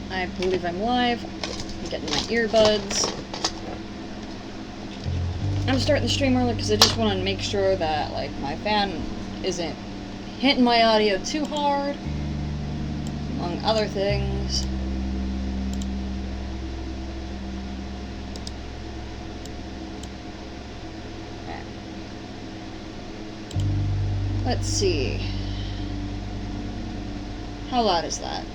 I believe I'm live. I'm getting my earbuds. I'm starting the stream early because I just want to make sure that, like, my fan isn't hitting my audio too hard, among other things. Okay. Let's see. How loud is that?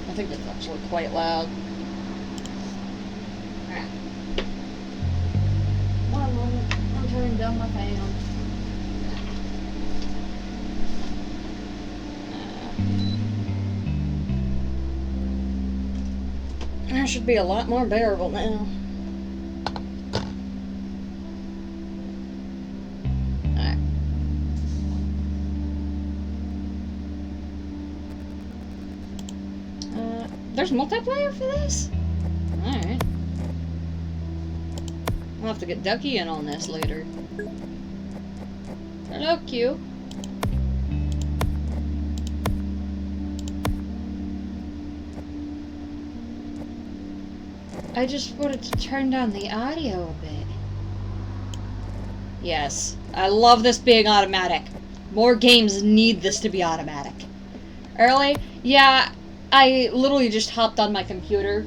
I think that's actually quite loud. Alright. One moment. I'm turning down my fan. That should be a lot more bearable now. Alright. There's multiplayer for this? Alright. We'll have to get Ducky in on this later. Hello, Q. I just wanted to turn down the audio a bit. Yes. I love this being automatic. More games need this to be automatic. Early? Yeah, I literally just hopped on my computer.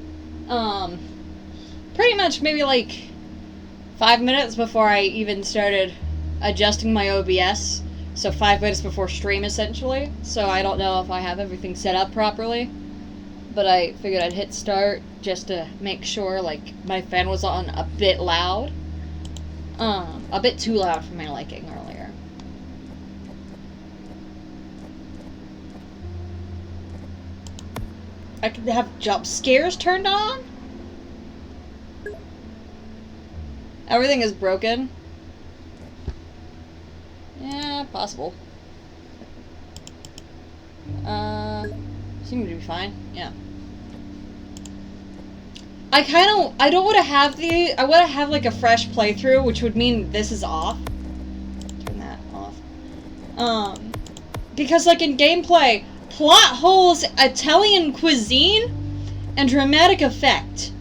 Pretty much maybe like 5 minutes before I even started adjusting my OBS. So 5 minutes before stream, essentially. So I don't know if I have everything set up properly. But I figured I'd hit start just to make sure, like, my fan was on a bit loud. A bit too loud for my liking earlier. I could have jump scares turned on? Everything is broken? Yeah, possible. Seem to be fine, yeah. I don't want to have I want to have like a fresh playthrough, which would mean this is off. Turn that off. Because like in gameplay, plot holes, Italian cuisine, and dramatic effect.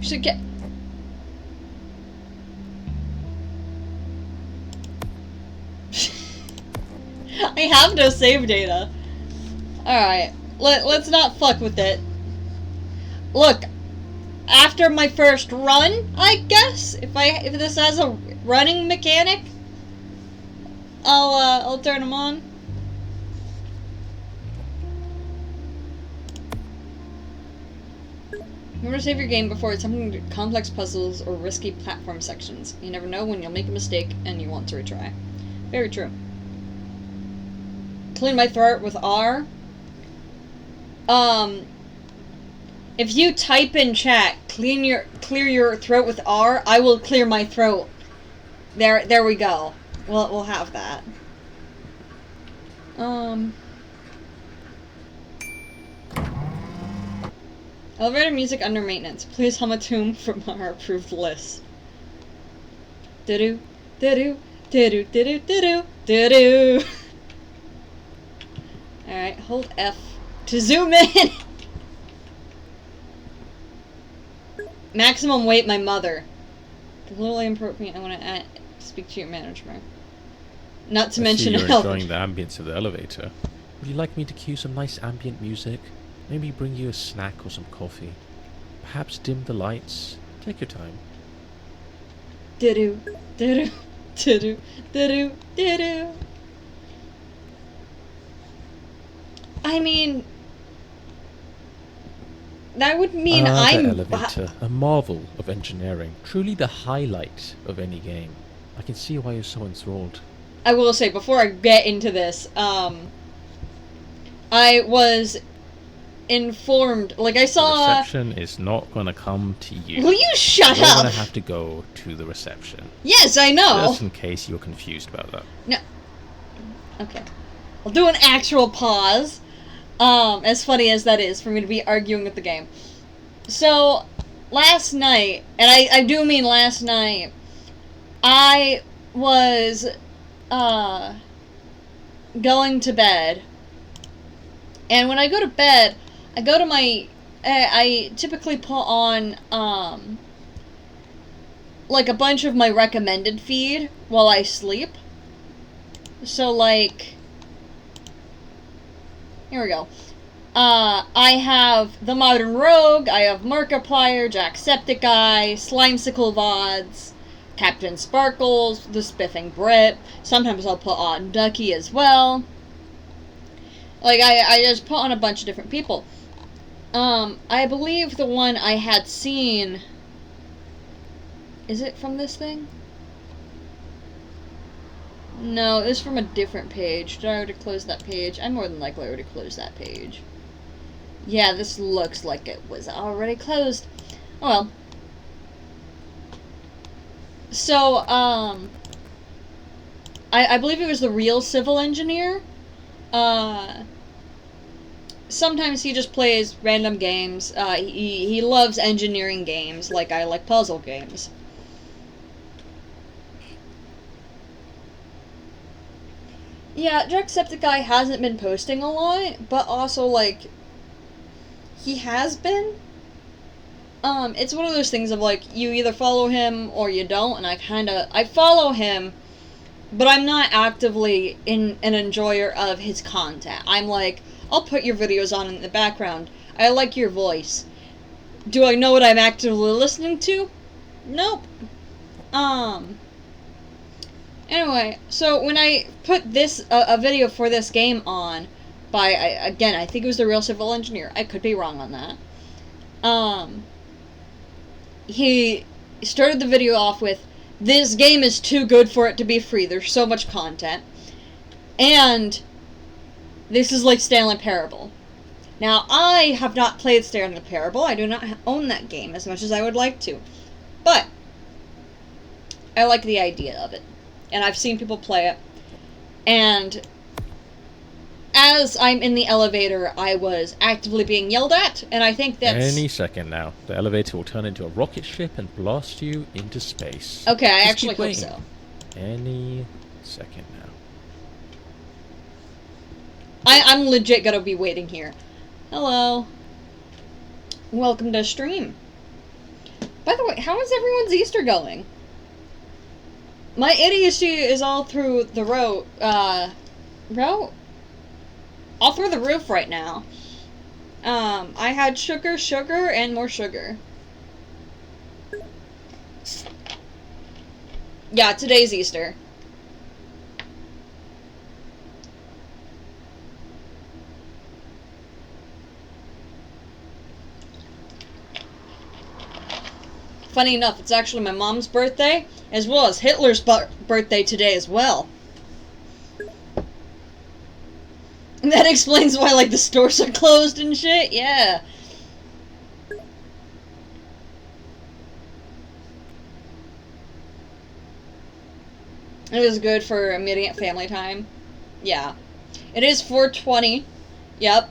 Should get... I have no save data. Alright, let's not fuck with it. Look, after my first run, I guess, if this has a running mechanic, I'll turn them on. Remember to save your game before attempting complex puzzles or risky platform sections. You never know when you'll make a mistake and you want to retry. Very true. Clean my throat with R. If you type in chat, clear your throat with R, I will clear my throat. There we go. We'll have that. Elevator music under maintenance. Please hum a tune from our approved list. Do-do, do-do, do-do, do-do, do-do, do-do. Alright, hold F to zoom in. Maximum weight, my mother. Totally appropriate. I want to speak to your management. Not to mention you're enjoying the ambience of the elevator. Would you like me to cue some nice ambient music? Maybe bring you a snack or some coffee. Perhaps dim the lights. Take your time. Do-do, do-do, do-do, do-do, do-do. I mean, that would mean the I'm... elevator, a marvel of engineering. Truly the highlight of any game. I can see why you're so enthralled. I will say, before I get into this, I was informed, like I saw... The reception is not gonna come to you. Will you shut You're up? gonna have to go to the reception. Yes, I know. Just in case you're confused about that. No. Okay. I'll do an actual pause. As funny as that is for me to be arguing with the game. So, last night, and I do mean last night, I was, going to bed. And when I go to bed, I go to my, I typically put on, like a bunch of my recommended feed while I sleep. So, like, here we go. I have The Modern Rogue, I have Markiplier, Jacksepticeye, Slimesicle VODs, Captain Sparkles, The Spiffing Brit. Sometimes I'll put on Ducky as well. Like, I just put on a bunch of different people. I believe the one I had seen... Is it from this thing? No, it was from a different page. Did I already close that page? I more than likely already closed that page. Yeah, this looks like it was already closed. Oh well. So, I believe it was the real civil engineer. Sometimes he just plays random games. He loves engineering games, like I like puzzle games. Yeah, Jacksepticeye hasn't been posting a lot, but also, like, he has been. It's one of those things of, like, you either follow him or you don't, and I follow him, but I'm not actively an enjoyer of his content. I'm like, I'll put your videos on in the background. I like your voice. Do I know what I'm actively listening to? Nope. Anyway, so when I put this, a video for this game on, by, again, I think it was the real civil engineer. I could be wrong on that. He started the video off with, "This game is too good for it to be free. There's so much content. And this is like Stanley Parable." Now, I have not played Stanley Parable. I do not own that game as much as I would like to. But I like the idea of it. And I've seen people play it. And as I'm in the elevator, I was actively being yelled at, and I think that's... Any second now. The elevator will turn into a rocket ship and blast you into space. Okay, I Just actually keep hope waiting. so. Any second now. I'm legit gonna be waiting here. Hello. Welcome to stream. By the way, how is everyone's Easter going? My idiocy is all through the all through the roof right now. I had sugar, and more sugar. Yeah, today's Easter. Funny enough, it's actually my mom's birthday, as well as Hitler's birthday today as well. And that explains why, like, the stores are closed and shit, yeah. It was good for immediate family time. Yeah. It is 4:20. Yep.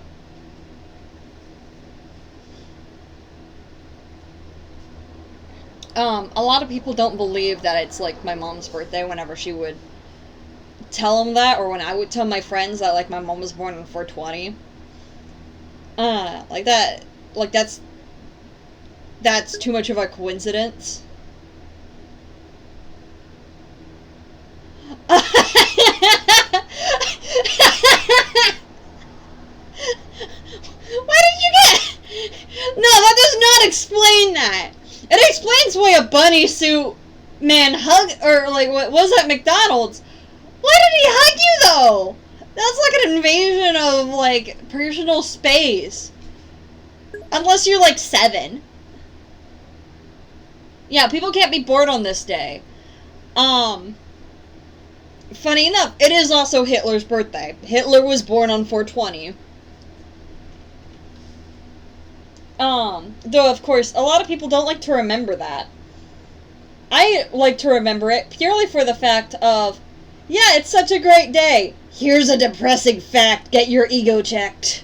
A lot of people don't believe that it's, like, my mom's birthday whenever she would tell them that, or when I would tell my friends that, like, my mom was born on 4:20. Like that, like, that's too much of a coincidence. What did you get? No, that does not explain that. It explains why a bunny suit man or, like, what was at McDonald's. Why did he hug you, though? That's like an invasion of, like, personal space. Unless you're, like, 7. Yeah, people can't be bored on this day. Funny enough, it is also Hitler's birthday. Hitler was born on 4:20. Though, of course, a lot of people don't like to remember that. I like to remember it purely for the fact of, yeah, it's such a great day. Here's a depressing fact. Get your ego checked.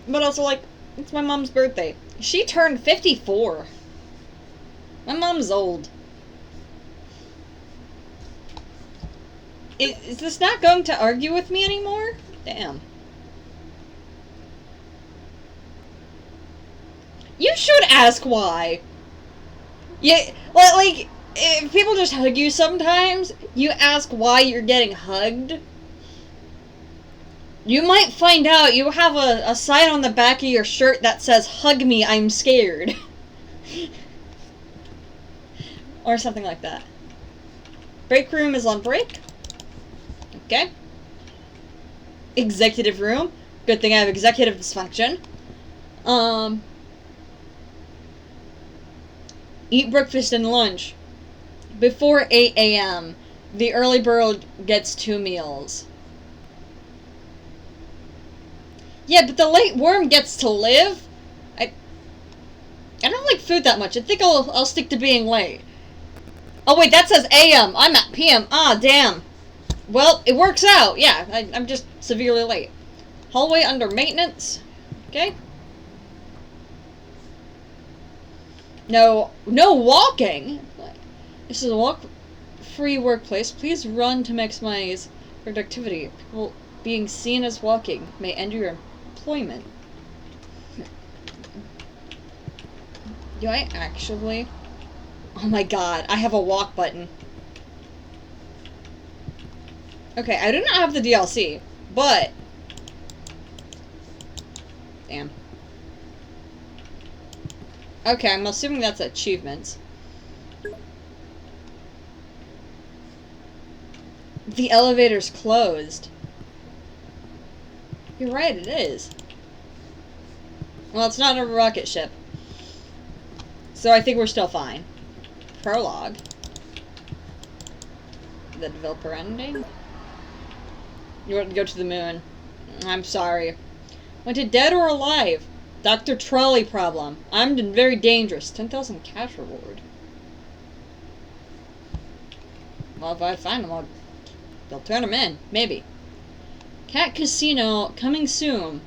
But also, like, It's my mom's birthday. She turned 54. My mom's old. Is this not going to argue with me anymore? Damn. You should ask why. Yeah, like, if people just hug you sometimes, you ask why you're getting hugged. You might find out you have a sign on the back of your shirt that says, "Hug me, I'm scared." Or something like that. Break room is on break. Okay. Executive room. Good thing I have executive dysfunction. Eat breakfast and lunch. Before 8 a.m. The early bird gets 2 meals. Yeah, but the late worm gets to live? I don't like food that much. I think I'll stick to being late. Oh wait, that says AM. I'm at PM. Ah, damn. Well, it works out. Yeah, I'm just severely late. Hallway under maintenance. Okay. No walking. This is a walk-free workplace. Please run to maximize productivity. People being seen as walking may end your employment. Do I actually? Oh my god, I have a walk button. Okay, I do not have the DLC, but... Damn. Okay, I'm assuming that's achievements. The elevator's closed. You're right, it is. Well, it's not a rocket ship. So I think we're still fine. Prologue. The developer ending? You want to go to the moon. I'm sorry. Wanted dead or alive? Dr. Trolley problem. Armed and very dangerous. 10,000 cash reward. Well, if I find them, they'll turn them in. Maybe. Cat Casino, coming soon.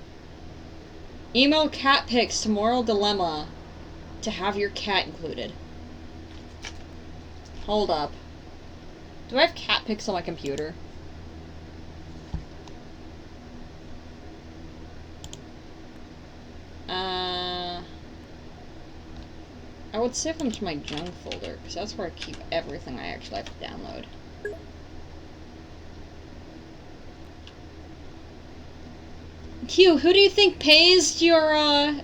Email cat pics to Moral Dilemma to have your cat included. Hold up. Do I have cat pics on my computer? I would save them to my junk folder, because that's where I keep everything I actually have to download. Q, who do you think pays your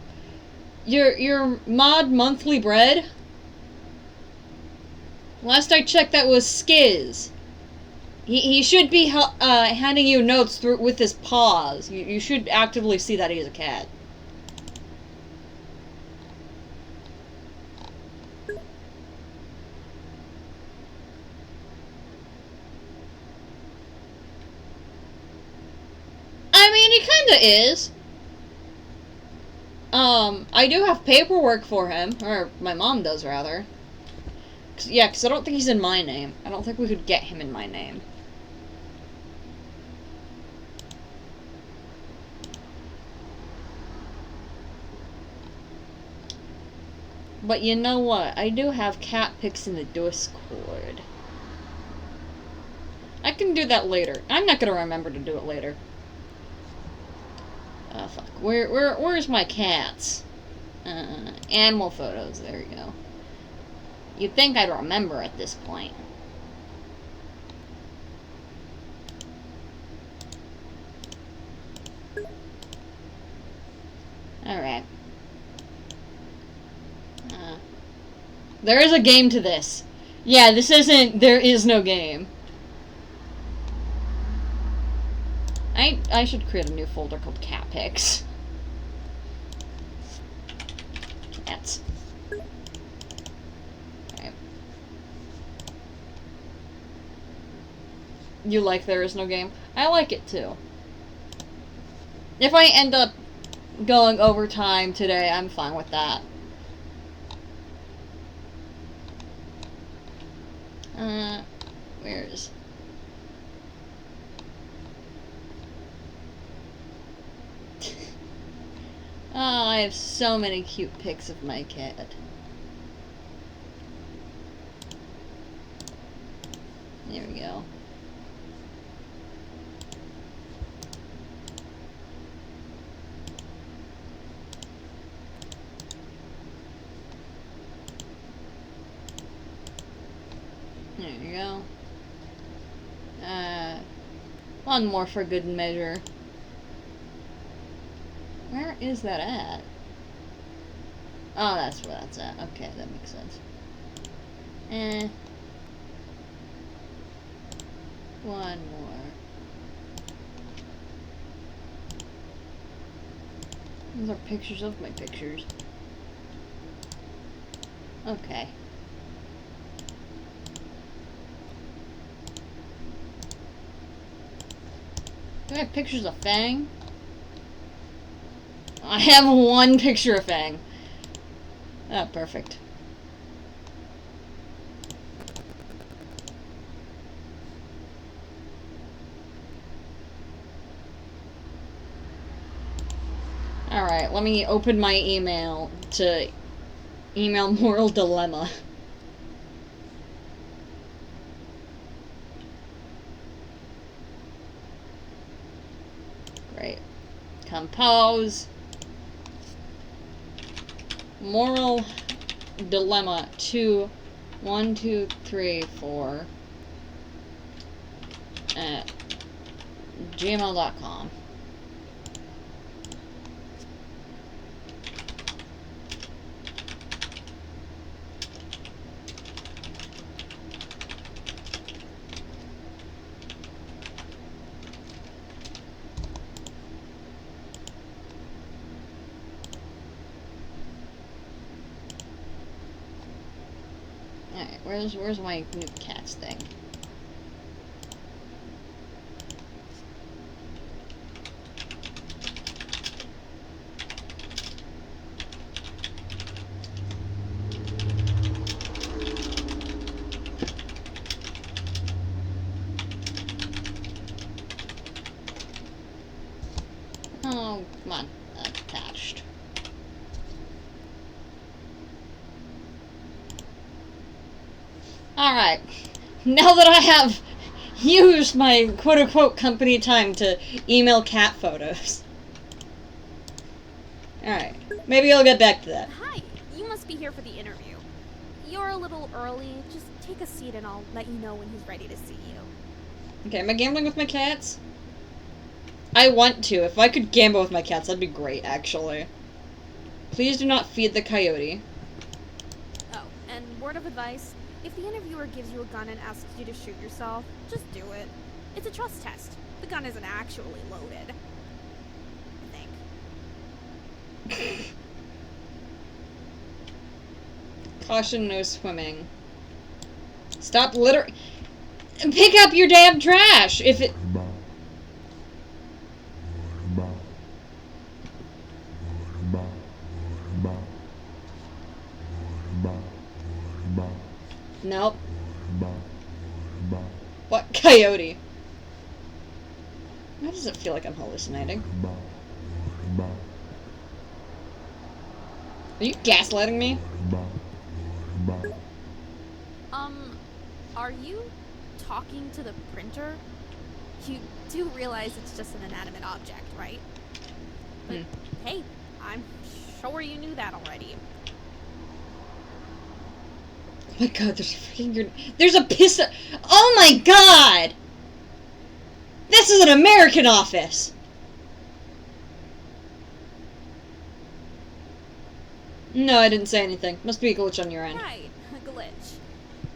mod monthly bread? Last I checked, that was Skiz. He should be handing you notes with his paws. You should actively see that he's a cat. I mean, he kinda is. I do have paperwork for him, or my mom does, rather. Yeah, because I don't think he's in my name. I don't think we could get him in my name. But you know what? I do have cat pics in the Discord. I can do that later. I'm not gonna remember to do it later. Oh, fuck. Where's my cats? Animal photos. There you go. You'd think I'd remember at this point. Alright. There is a game to this. Yeah, this isn't... There is no game. I should create a new folder called cat pics. Cats. Okay. You like there is no game? I like it too. If I end up going overtime today, I'm fine with that. Where's... Oh, I have so many cute pics of my cat. There we go. There you go. One more for good measure. Where is that at? Oh, that's where that's at. Okay, that makes sense. One more. These are pictures of my pictures. Okay. Do I have pictures of Fang? I have one picture of Fang. Oh, perfect. Alright, let me open my email to email Moral Dilemma. Great. Compose. Moral Dilemma 2, 1, 2, 3, 4 at gmail.com. Alright, where's my new cats thing? Oh, come on. Attached. Alright. Now that I have used my quote-unquote company time to email cat photos. Alright. Maybe I'll get back to that. Hi. You must be here for the interview. You're a little early. Just take a seat and I'll let you know when he's ready to see you. Okay, am I gambling with my cats? I want to. If I could gamble with my cats, that'd be great, actually. Please do not feed the coyote. Oh, and word of advice, if the interviewer gives you a gun and asks you to shoot yourself, just do it. It's a trust test. The gun isn't actually loaded. I think. Caution, no swimming. Stop littering. Pick up your damn trash! If it... Nope. What? Coyote. Why does it feel like I'm hallucinating? Are you gaslighting me? Are you talking to the printer? You do realize it's just an inanimate object, right? But hey, I'm sure you knew that already. Oh my god, there's a piss. Oh my god! This is an American office! No, I didn't say anything. Must be a glitch on your end. Right, a glitch.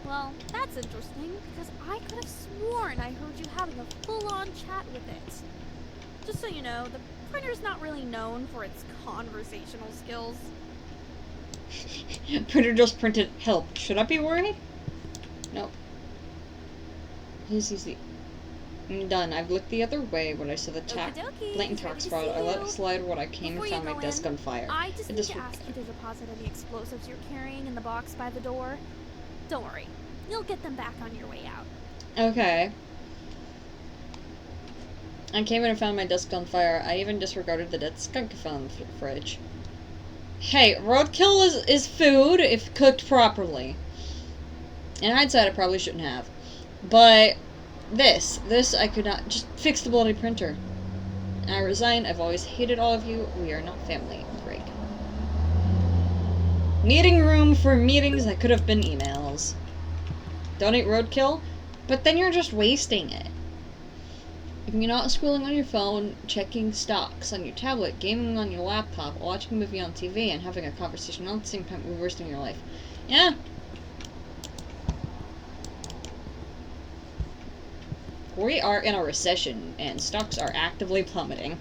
Well, that's interesting, because I could have sworn I heard you having a full-on chat with it. Just so you know, the printer's not really known for its conversational skills. Printer just printed help. Should I be worried? Nope. Please use the... I'm done. I've looked the other way when I saw the blatant tax fraud. I let it slide when I came and found my desk on fire. I just need to ask you to deposit any explosives you're carrying in the box by the door. Don't worry. You'll get them back on your way out. Okay. I came in and found my desk on fire. I even disregarded the dead skunk I found in the fridge. Hey, roadkill is food if cooked properly. In hindsight, I probably shouldn't have. But this I could not. Just fix the bloody printer. I resign. I've always hated all of you. We are not family. Break. Meeting room for meetings that could have been emails. Donate roadkill, but then you're just wasting it. If you're not scrolling on your phone, checking stocks on your tablet, gaming on your laptop, watching a movie on TV, and having a conversation all at the same time, you're wasting your life. Yeah. We are in a recession, and stocks are actively plummeting.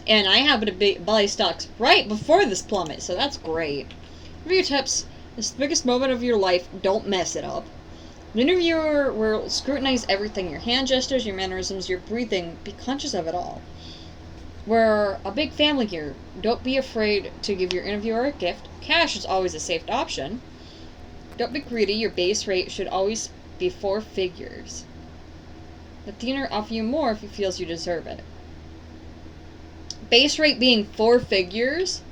And I happen to buy stocks right before this plummet, so that's great. Review tips. This is the biggest moment of your life. Don't mess it up. The interviewer will scrutinize everything. Your hand gestures, your mannerisms, your breathing. Be conscious of it all. We're a big family here. Don't be afraid to give your interviewer a gift. Cash is always a safe option. Don't be greedy. Your base rate should always be 4 figures. Let the owner offer you more if he feels you deserve it. Base rate being 4 figures?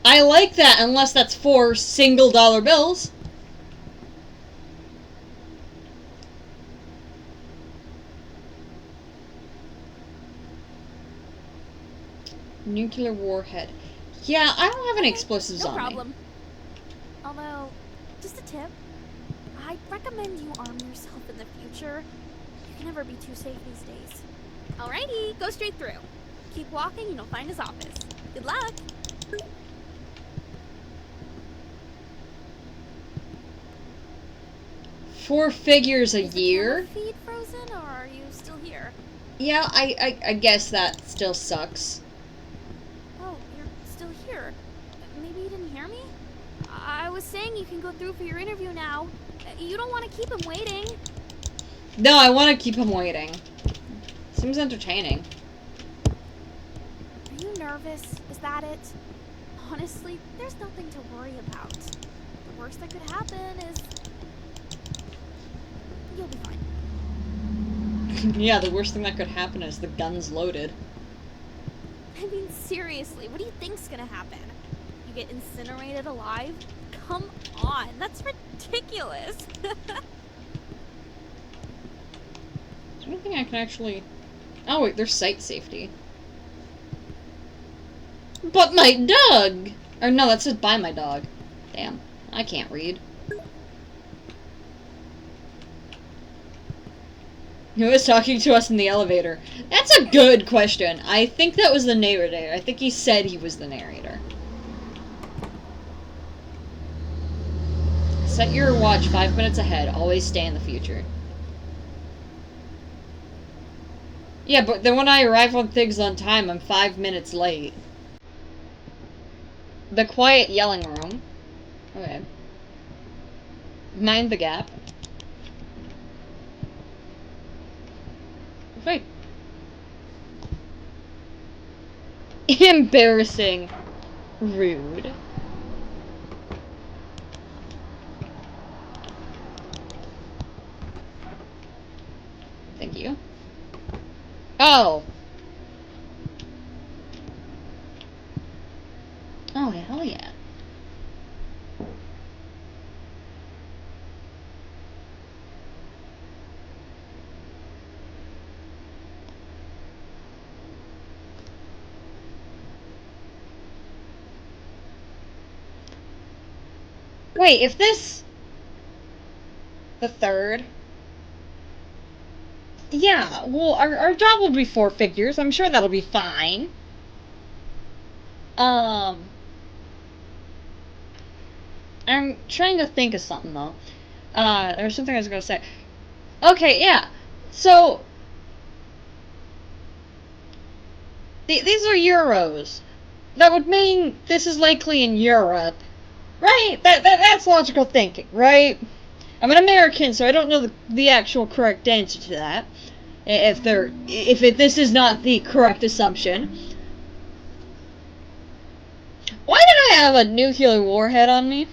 I like that, unless that's 4 single dollar bills. Nuclear warhead. Yeah, I don't have any explosives on me. No problem. Although, just a tip. I recommend you arm yourself in the future. You can never be too safe these days. Alrighty, go straight through. Keep walking and you'll find his office. Good luck! 4 figures a Is the year? camera feed frozen, or are you still here? Yeah, I guess that still sucks. Oh, you're still here. Maybe you didn't hear me? I was saying you can go through for your interview now. You don't want to keep him waiting. No, I want to keep him waiting. Seems entertaining. Are you nervous? Is that it? Honestly, there's nothing to worry about. The worst that could happen is... you'll be fine. Yeah, the worst thing that could happen is the gun's loaded. I mean, seriously, what do you think's gonna happen? You get incinerated alive? Come on, that's ridiculous. Is there anything I can actually... Oh wait, there's site safety. But my dog! Or no, that says by my dog. Damn, I can't read. Who is talking to us in the elevator? That's a good question. I think that was the narrator. I think he said he was the narrator. Set your watch 5 minutes ahead. Always stay in the future. Yeah, but then when I arrive on things on time, I'm 5 minutes late. The quiet yelling room. Okay. Mind the gap. Wait. Embarrassing. Rude. Thank you. Oh. Oh, hell yeah. Wait, if this... The third... Yeah, well, our job will be 4 figures. I'm sure that'll be fine. I'm trying to think of something, though. There's something I was gonna say. Okay, yeah. So... these are euros. That would mean this is likely in Europe. Right? That's logical thinking, right? I'm an American, so I don't know the actual correct answer to that. This is not the correct assumption. Why did I have a nuclear warhead on me?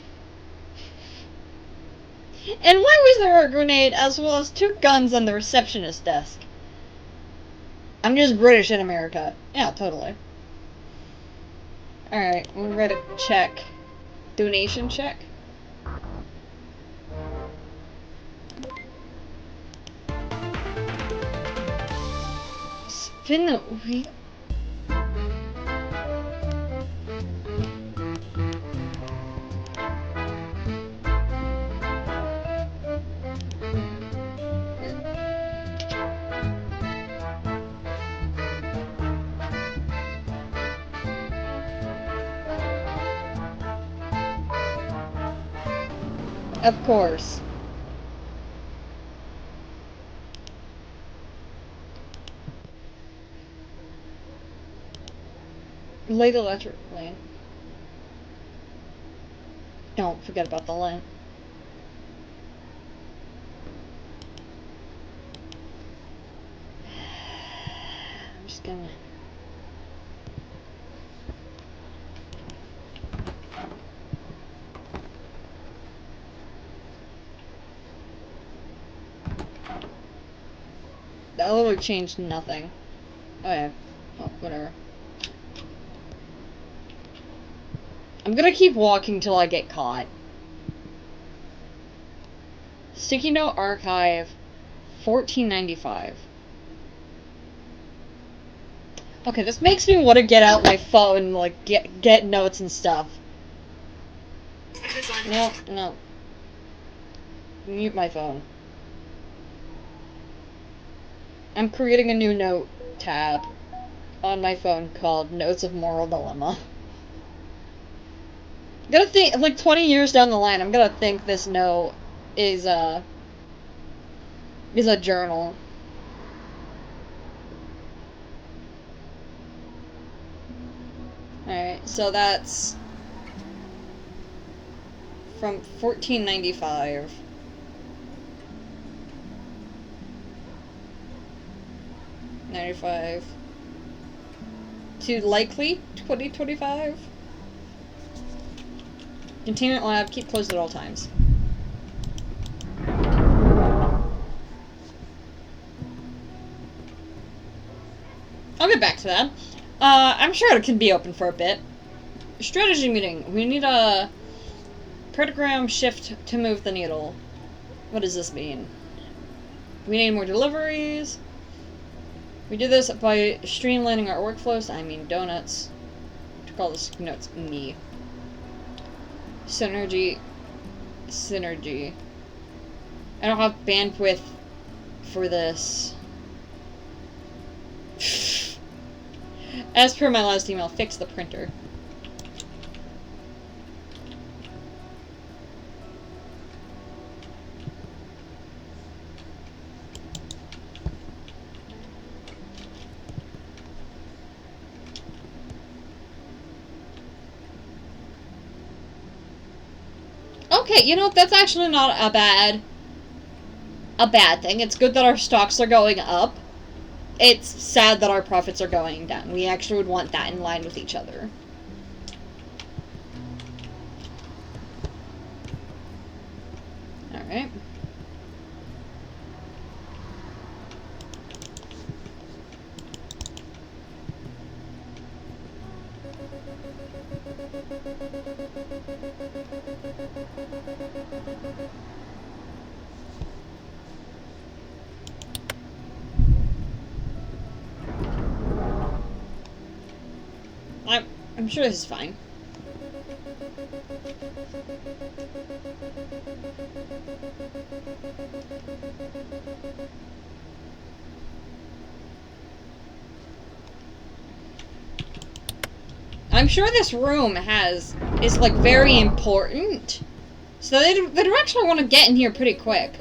And why was there a grenade as well as 2 guns on the receptionist desk? I'm just British in America. Yeah, totally. Alright, we're ready to check. Donation check. Spin the wheel. Of course. Light electric lamp. Don't forget about the lamp. I'm just gonna... That literally changed nothing. Oh yeah. Oh, whatever. I'm gonna keep walking till I get caught. Sticky note archive, $14.95. Okay, this makes me want to get out my phone and like get notes and stuff. No, no. Mute my phone. I'm creating a new note tab on my phone called Notes of Moral Dilemma. I'm gonna think, like 20 years down the line, I'm gonna think this note is a journal. Alright, so that's from $14.95. $95 to likely $20.25. Containment lab, keep closed at all times. I'll get back to that. I'm sure it can be open for a bit. Strategy meeting. We need a program shift to move the needle. What does this mean? We need more deliveries. We do this by streamlining our workflows. I mean donuts. To call this notes me. Synergy. I don't have bandwidth for this. As per my last email, fix the printer. Okay, you know, that's actually not a bad thing. It's good that our stocks are going up. It's sad that our profits are going down. We actually would want that in line with each other. Alright. I'm sure this is fine. I'm sure this room is like very important. So they'd actually want to get in here pretty quick.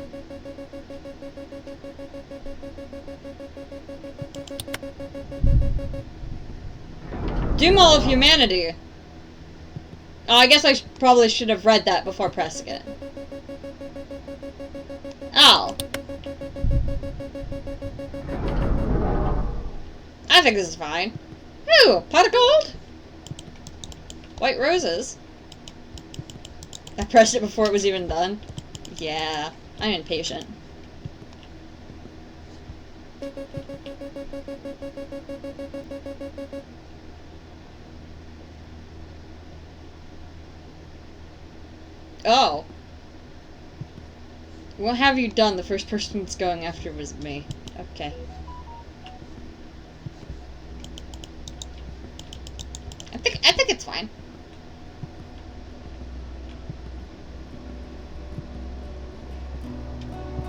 Doom all of humanity. Oh, I guess I probably should have read that before pressing it. Oh. I think this is fine. Ooh, pot of gold? White roses. I pressed it before it was even done. Yeah, I'm impatient. Oh. What have you done? The first person that's going after was me. Okay. I think it's fine.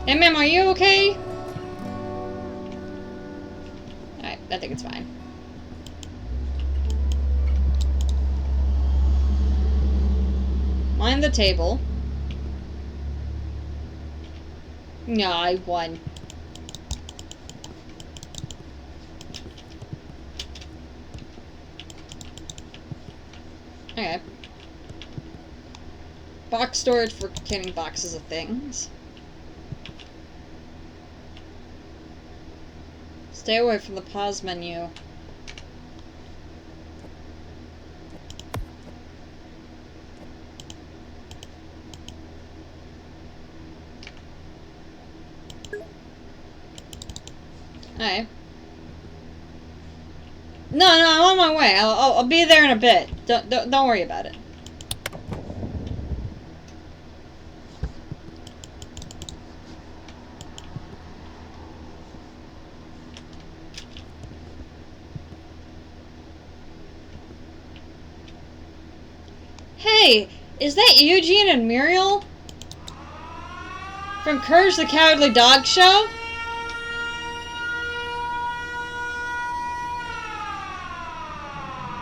MM, are you okay? Alright, I think it's fine. Mind the table. No, I won. Okay. Box storage for containing boxes of things. Stay away from the pause menu. Alright. No, I'm on my way. I'll be there in a bit. Don't worry about it. Hey, is that Eugene and Muriel? From Courage the Cowardly Dog Show?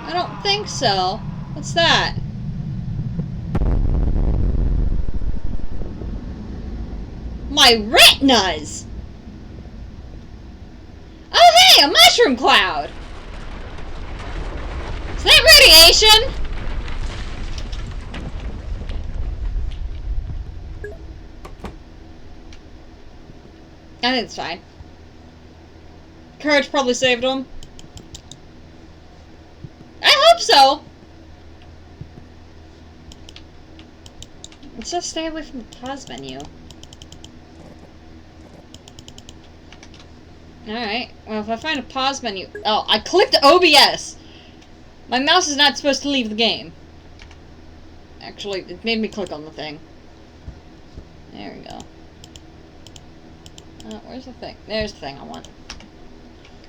I don't think so. What's that? My retinas! Oh hey, a mushroom cloud! Is that radiation? I think it's fine. Courage probably saved him. I hope so! Let's just stay away from the pause menu. Alright, well if I find a pause menu... Oh, I clicked OBS! My mouse is not supposed to leave the game. Actually, it made me click on the thing. There we go. Where's the thing? There's the thing I want.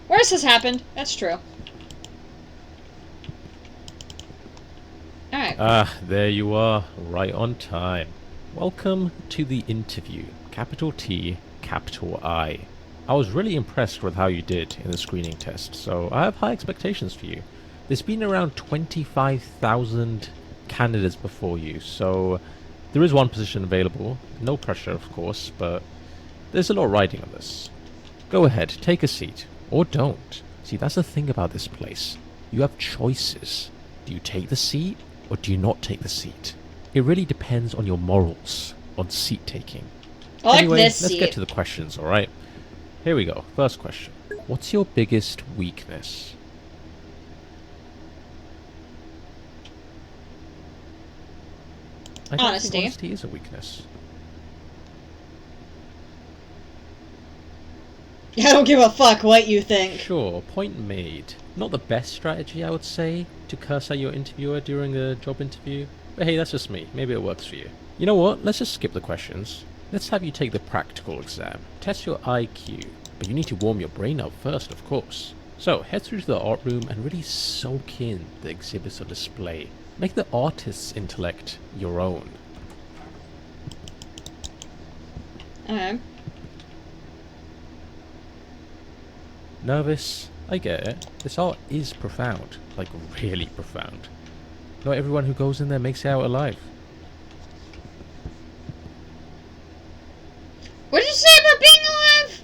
Where's this happened? That's true. Alright. Ah, there you are, right on time. Welcome to the interview. Capital T, capital I. I was really impressed with how you did in the screening test, so I have high expectations for you. There's been around 25,000 candidates before you, so there is one position available. No pressure, of course, but there's a lot riding on this. Go ahead, take a seat. Or don't. See, that's the thing about this place. You have choices. Do you take the seat, or do you not take the seat? It really depends on your morals, on seat taking. I like Anyway, this let's seat. get to the questions, alright? Here we go. First question. What's your biggest weakness? I don't Honesty. think honesty is a weakness. I don't give a fuck what you think. Sure, point made. Not the best strategy, I would say, to curse at your interviewer during a job interview. But hey, that's just me. Maybe it works for you. You know what? Let's just skip the questions. Let's have you take the practical exam. Test your IQ. But you need to warm your brain up first, of course. So, head through to the art room and really soak in the exhibits on display. Make the artist's intellect your own. Okay. Nervous? I get it. This art is profound. Like, really profound. Not everyone who goes in there makes it out alive. What did you say about being alive?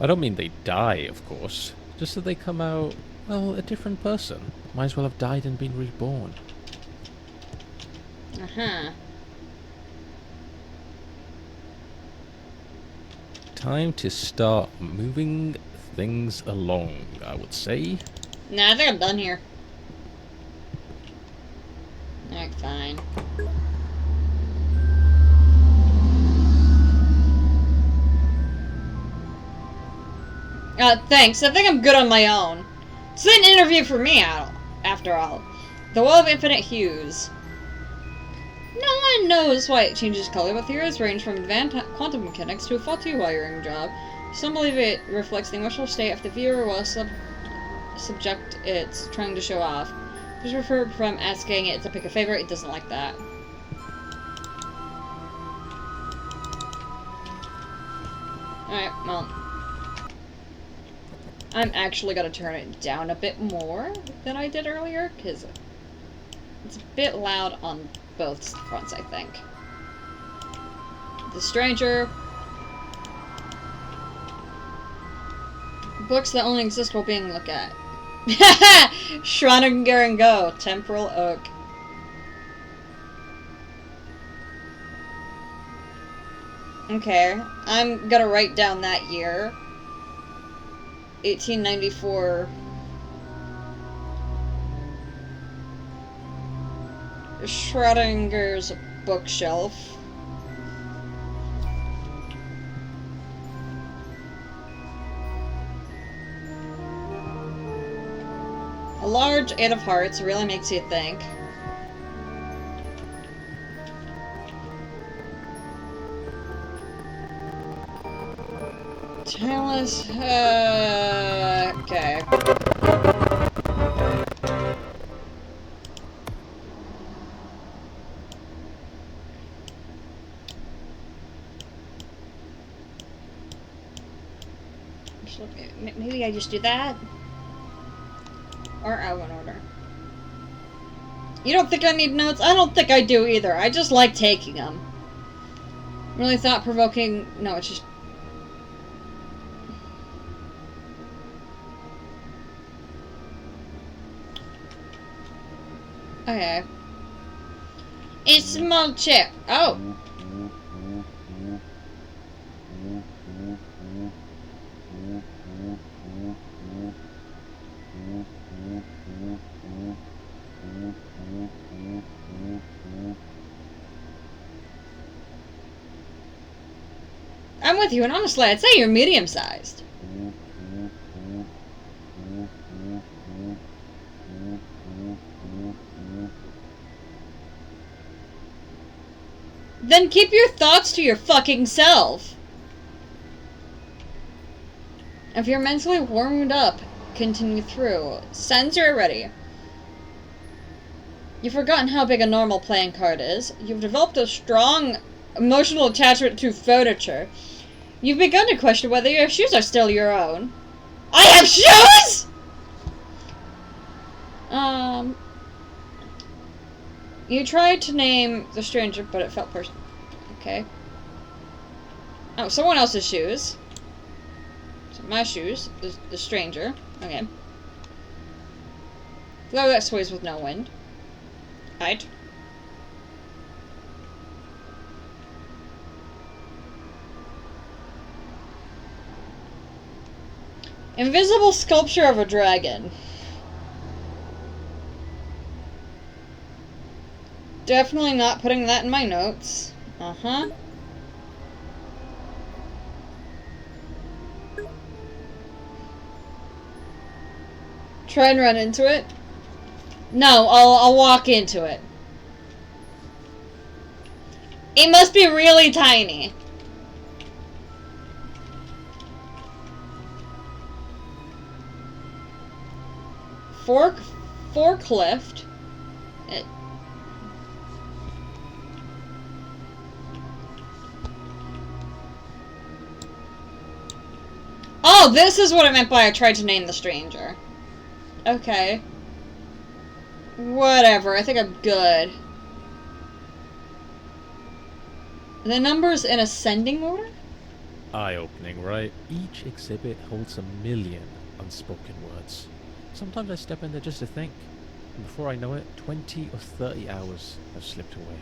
I don't mean they die, of course. Just that they come out, well, a different person. Might as well have died and been reborn. Uh-huh. Time to start moving things along, I would say. Nah, I think I'm done here. Alright, fine. Thanks. I think I'm good on my own. It's an interview for me, after all. The Wall of Infinite Hues. No one knows why it changes color, but theories range from advanced quantum mechanics to a faulty wiring job. Some believe it reflects the emotional state of the viewer while subject it's trying to show off. Just refer from asking it to pick a favorite. It doesn't like that. Alright, well. I'm actually gonna turn it down a bit more than I did earlier, because it's a bit loud on both fronts, I think. The Stranger. Books that only exist while being looked at. Schrödinger and Go. Temporal Oak. Okay, I'm gonna write down that year. 1894. Schrödinger's bookshelf. A large 8 of hearts really makes you think. Tell us, okay. Maybe I just do that? Or out of order. You don't think I need notes? I don't think I do either. I just like taking them. Really thought-provoking. No, it's just... Okay. A small chair. Oh. I'm with you, and honestly, I'd say you're medium-sized. Then keep your thoughts to your fucking self. If you're mentally warmed up, continue through. Sensor ready. You've forgotten how big a normal playing card is. You've developed a strong emotional attachment to furniture. You've begun to question whether your shoes are still your own. I have shoes?! You tried to name the stranger, but it felt personal. Okay. Oh, someone else's shoes. So my shoes. The stranger. Okay. Flow that sways with no wind. Right. Invisible sculpture of a dragon. Definitely not putting that in my notes. Uh-huh. Try and run into it. No, I'll walk into it. It must be really tiny. Forklift. Oh, this is what I meant by I tried to name the stranger. Okay. Whatever, I think I'm good. The numbers in ascending order? Eye-opening, right? Each exhibit holds 1,000,000 unspoken words. Sometimes I step in there just to think, and before I know it, 20 or 30 hours have slipped away.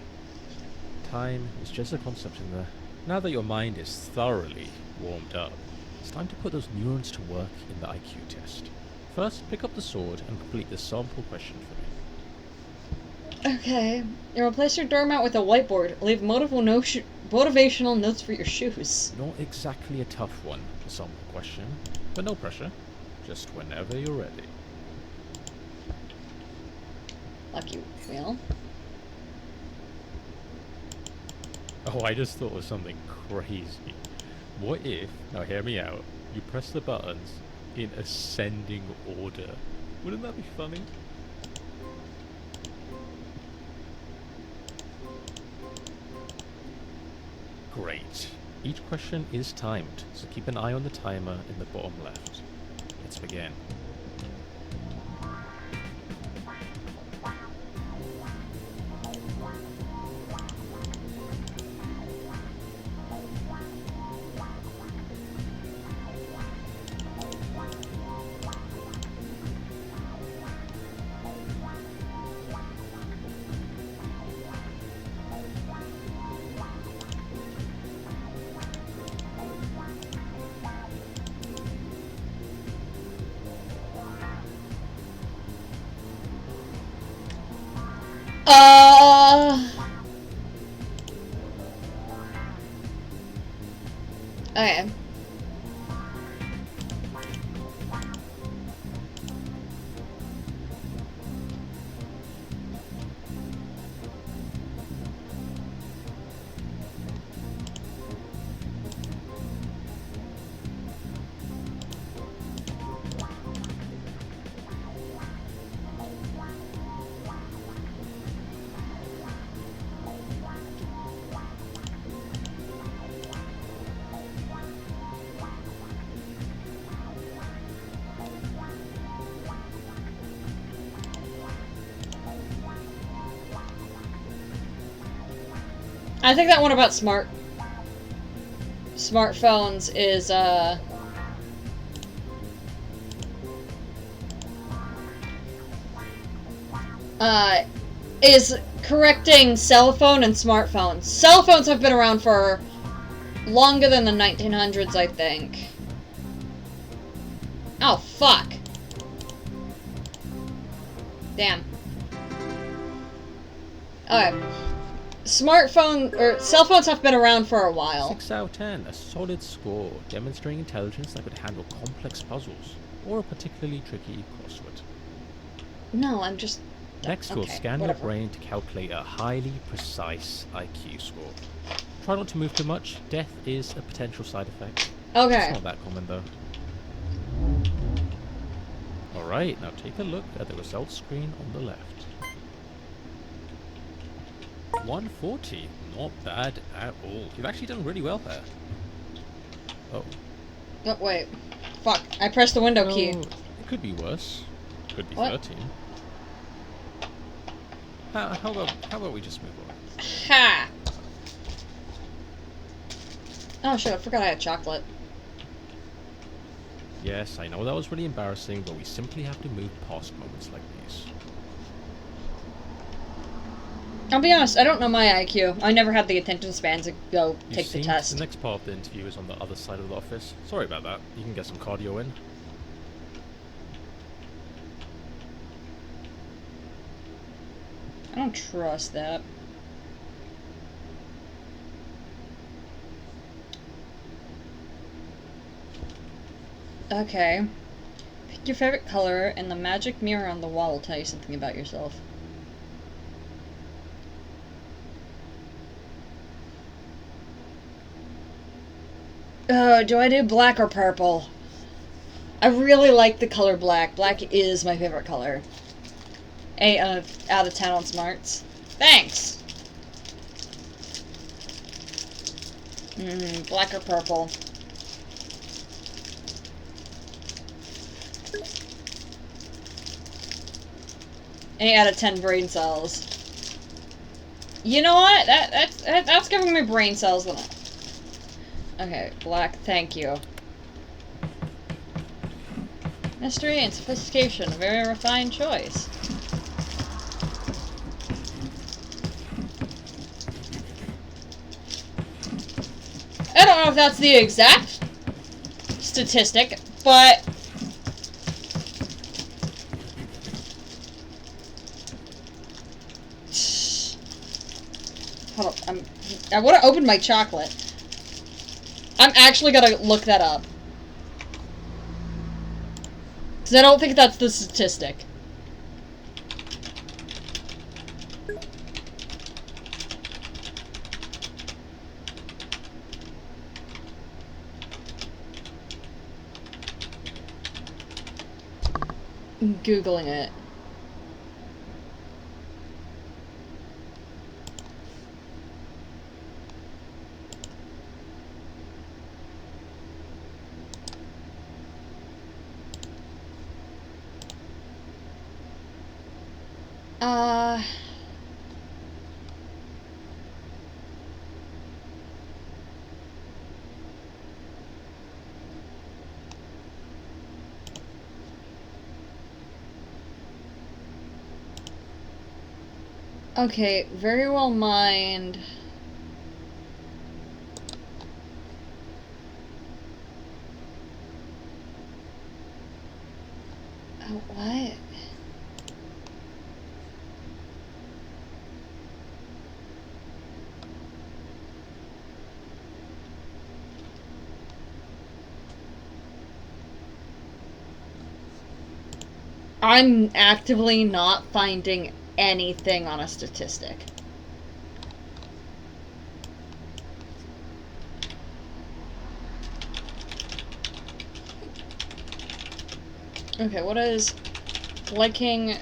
Time is just a concept in there. Now that your mind is thoroughly warmed up, it's time to put those neurons to work in the IQ test. First, pick up the sword and complete the sample question for me. Okay. You replace your doormat with a whiteboard. Leave motivational notes for your shoes. Not exactly a tough one, the sample question, but no pressure. Just whenever you're ready. Lucky wheel. Oh, I just thought of something crazy. What if, now hear me out, you press the buttons in ascending order? Wouldn't that be funny? Great. Each question is timed, so keep an eye on the timer in the bottom left. Let's begin. Okay. I think that one about smartphones is correcting cell phone and smartphones. Cell phones have been around for longer than the 1900s, I think. Oh, fuck. Damn. Okay. Cell phones have been around for a while. 6 out of 10, a solid score, demonstrating intelligence that could handle complex puzzles, or a particularly tricky crossword. No, I'm just... Next, we'll okay, scan whatever. your brain to calculate a highly precise IQ score. Try not to move too much, death is a potential side effect. Okay. It's not that common though. Alright, now take a look at the results screen on the left. 140, not bad at all. You've actually done really well there. Oh. Oh, wait. Fuck, I pressed the window key. It could be worse. Could be What? 13. How about we just move on? Ha! Oh shit, I forgot I had chocolate. Yes, I know that was really embarrassing, but we simply have to move past moments like these. I'll be honest, I don't know my IQ. I never had the attention span to go You take the see, test. The next part of the interview is on the other side of the office. Sorry about that. You can get some cardio in. I don't trust that. Okay. Pick your favorite color, and the magic mirror on the wall will tell you something about yourself. Oh, do I do black or purple? I really like the color black. Black is my favorite color. 8 out of 10 on smarts. Thanks! Black or purple. Eight out of 10 brain cells. You know what? That's giving me brain cells. Okay, black, thank you. Mystery and sophistication, a very refined choice. I don't know if that's the exact statistic, but I want to open my chocolate. I'm actually gonna look that up. Because I don't think that's the statistic. I'm Googling it. Okay, very well mined. Oh, what? I'm actively not finding anything on a statistic. Okay, what is liking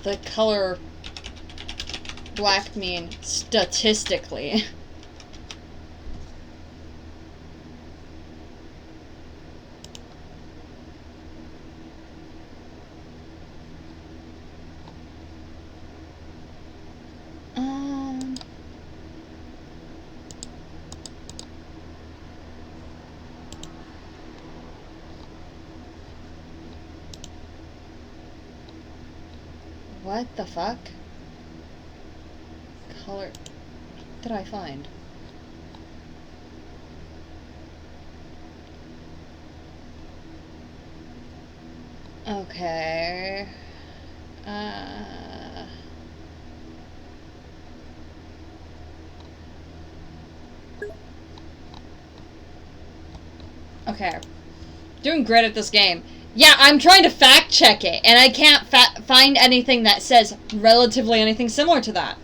the color black mean statistically? What the fuck? Color... What did I find? Okay... Okay. Doing great at this game. Yeah, I'm trying to fact check it, and I can't find anything that says relatively anything similar to that.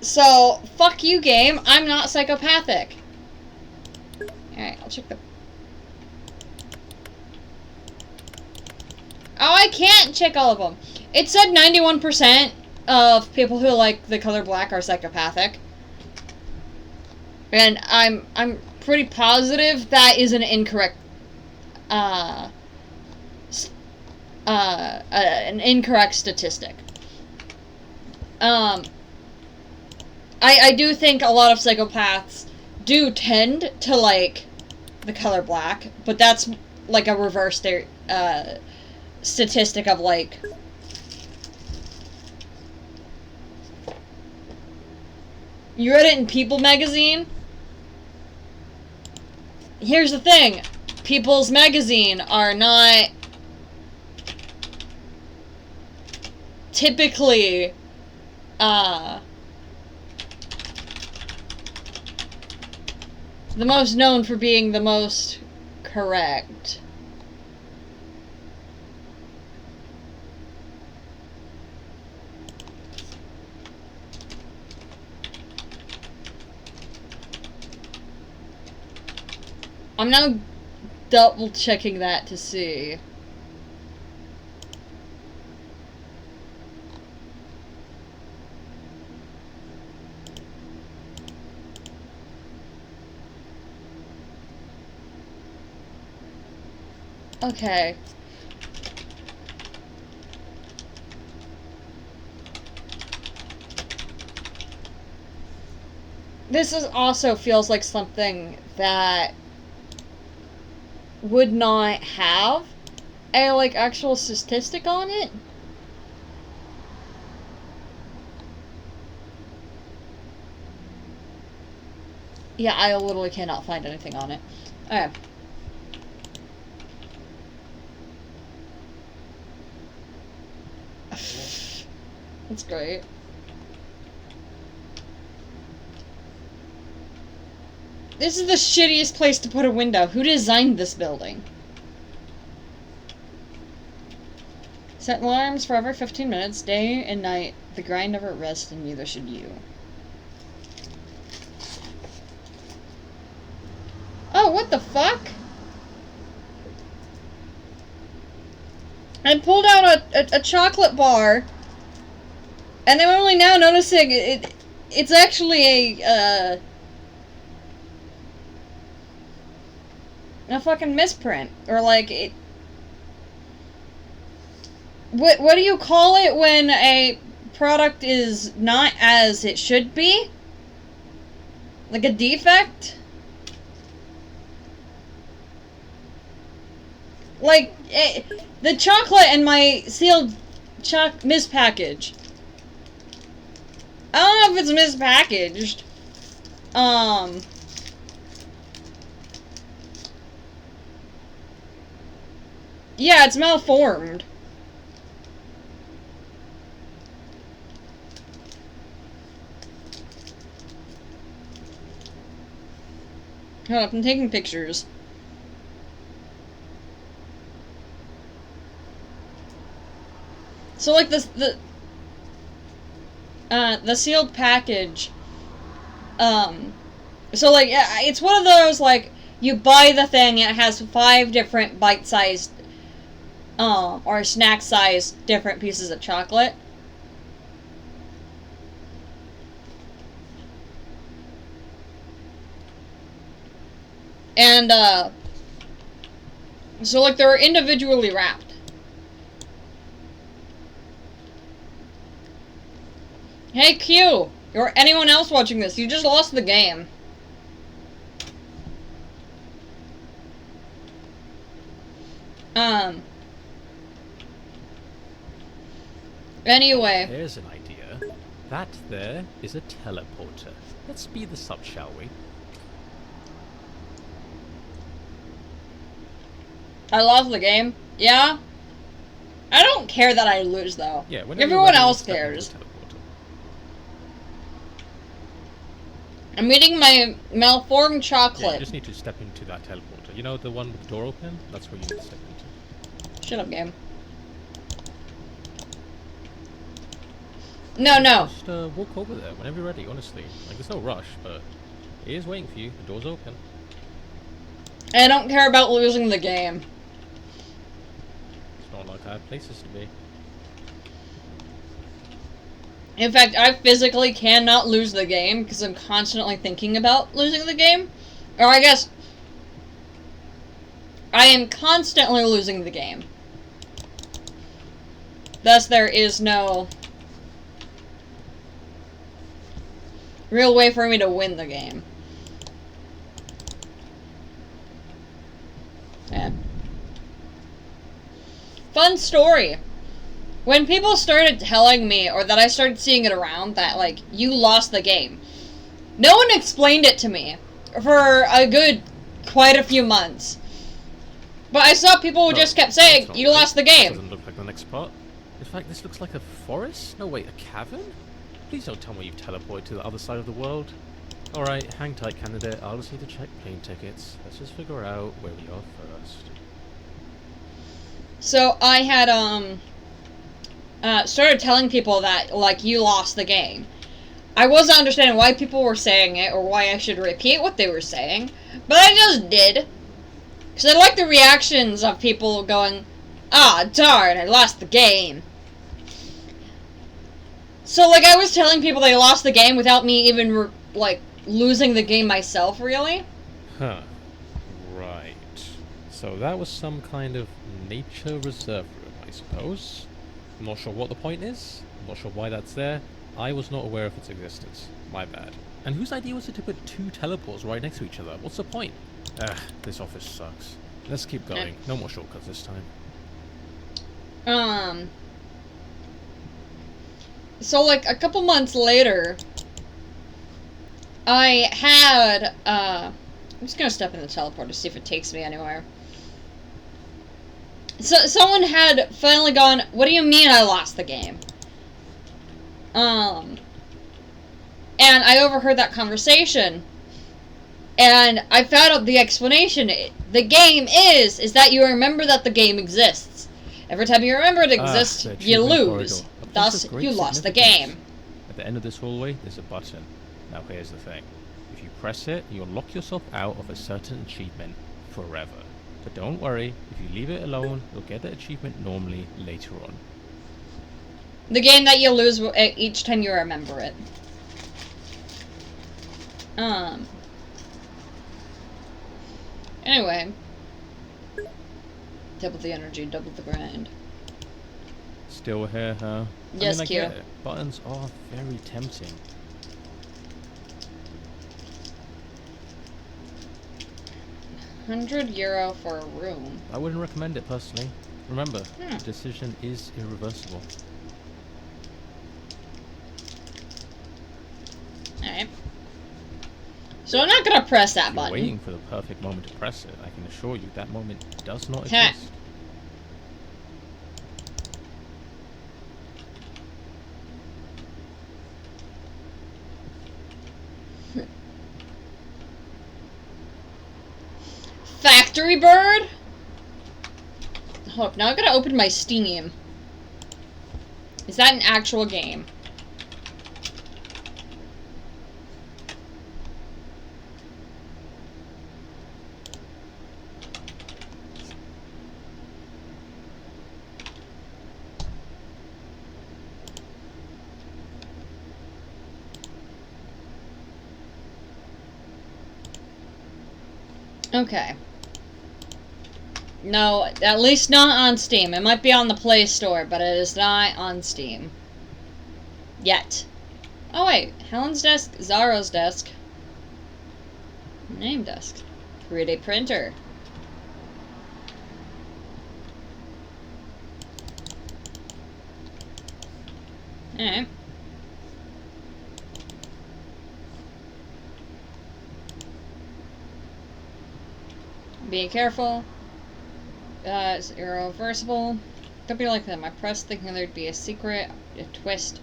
So, fuck you, game. I'm not psychopathic. Alright, I'll check the... Oh, I can't check all of them. It said 91% of people who like the color black are psychopathic. And I'm pretty positive that is an incorrect an incorrect statistic. I do think a lot of psychopaths do tend to like the color black, but that's like a reverse statistic of like... You read it in People magazine? Here's the thing. People's magazine are not typically the most known for being the most correct. I'm now double checking that to see. Okay. This is also feels like something that would not have a, like, actual statistic on it. Yeah, I literally cannot find anything on it. Okay. That's great. This is the shittiest place to put a window. Who designed this building? Set alarms for every 15 minutes, day and night. The grind never rests, and neither should you. Oh, what the fuck? I pulled out a chocolate bar, and I'm only now noticing it's actually a fucking misprint. Or like, it... What do you call it when a product is not as it should be? Like a defect? Like, the chocolate in my sealed mispackage. I don't know if it's mispackaged. Yeah, it's malformed. Hold up, I'm taking pictures. So like the sealed package, so like, yeah, it's one of those, like, you buy the thing and it has 5 different bite-sized, or snack-sized different pieces of chocolate. And, so like they're individually wrapped. Hey Q, or anyone else watching this, you just lost the game. Anyway. There's an idea. That there is a teleporter. Let's speed this up, shall we? I lost the game. Yeah? I don't care that I lose, though. Yeah, everyone else cares. I'm eating my malformed chocolate. Yeah, you just need to step into that teleporter. You know, the one with the door open? That's where you need to step into. Shut up, game. No. Just walk over there whenever you're ready, honestly. Like, there's no rush, but it is waiting for you. The door's open. I don't care about losing the game. It's not like I have places to be. In fact, I physically cannot lose the game because I'm constantly thinking about losing the game. Or I guess I am constantly losing the game. Thus, there is no real way for me to win the game. Yeah. Fun story. When people started telling me, or that I started seeing it around, that, like, you lost the game, no one explained it to me for a good, quite a few months. But I saw people who just kept saying, you lost the game. Doesn't look like the next spot. In fact, this looks like a forest? No, wait, a cavern? Please don't tell me you've teleported to the other side of the world. Alright, hang tight, candidate. I'll just need to check plane tickets. Let's just figure out where we are first. So, I had, started telling people that, like, you lost the game. I wasn't understanding why people were saying it, or why I should repeat what they were saying, but I just did. Because I like the reactions of people going, ah, darn, I lost the game. So, like, I was telling people they lost the game without me even, like, losing the game myself, really. Huh. Right. So that was some kind of nature reserve room, I suppose. I'm not sure what the point is. I'm not sure why that's there. I was not aware of its existence. My bad. And whose idea was it to put 2 teleports right next to each other? What's the point? This office sucks. Let's keep going. No more shortcuts this time. So, like, a couple months later, I had, I'm just gonna step in the teleporter to see if it takes me anywhere. So, someone had finally gone, what do you mean I lost the game? And I overheard that conversation. And I found out the explanation. The game is that you remember that the game exists. Every time you remember it exists, the you achievement lose. corridor. A place Thus, of great you lost the significance. game. At the end of this hallway, there's a button. Now here's the thing. If you press it, you'll lock yourself out of a certain achievement forever. But don't worry, if you leave it alone, you'll get the achievement normally later on. The game that you lose each time you remember it. Anyway. Double the energy, double the grind. Still here, huh? Yes, I Q. get it. Buttons are very tempting. €100 for a room. I wouldn't recommend it personally. Remember, the decision is irreversible. Alright. So I'm not gonna press that If you're button. waiting for the perfect moment to press it, I can assure you that moment does not Heh. exist. Factory Bird? Hold up, now I gotta open my Steam. Is that an actual game? Okay. No, at least not on Steam. It might be on the Play Store, but it is not on Steam. Yet. Oh wait, Helen's desk, Zara's desk. Name desk. 3D printer. Alright. Be careful. It's irreversible. Don't be like them. I pressed thinking there'd be a secret, a twist,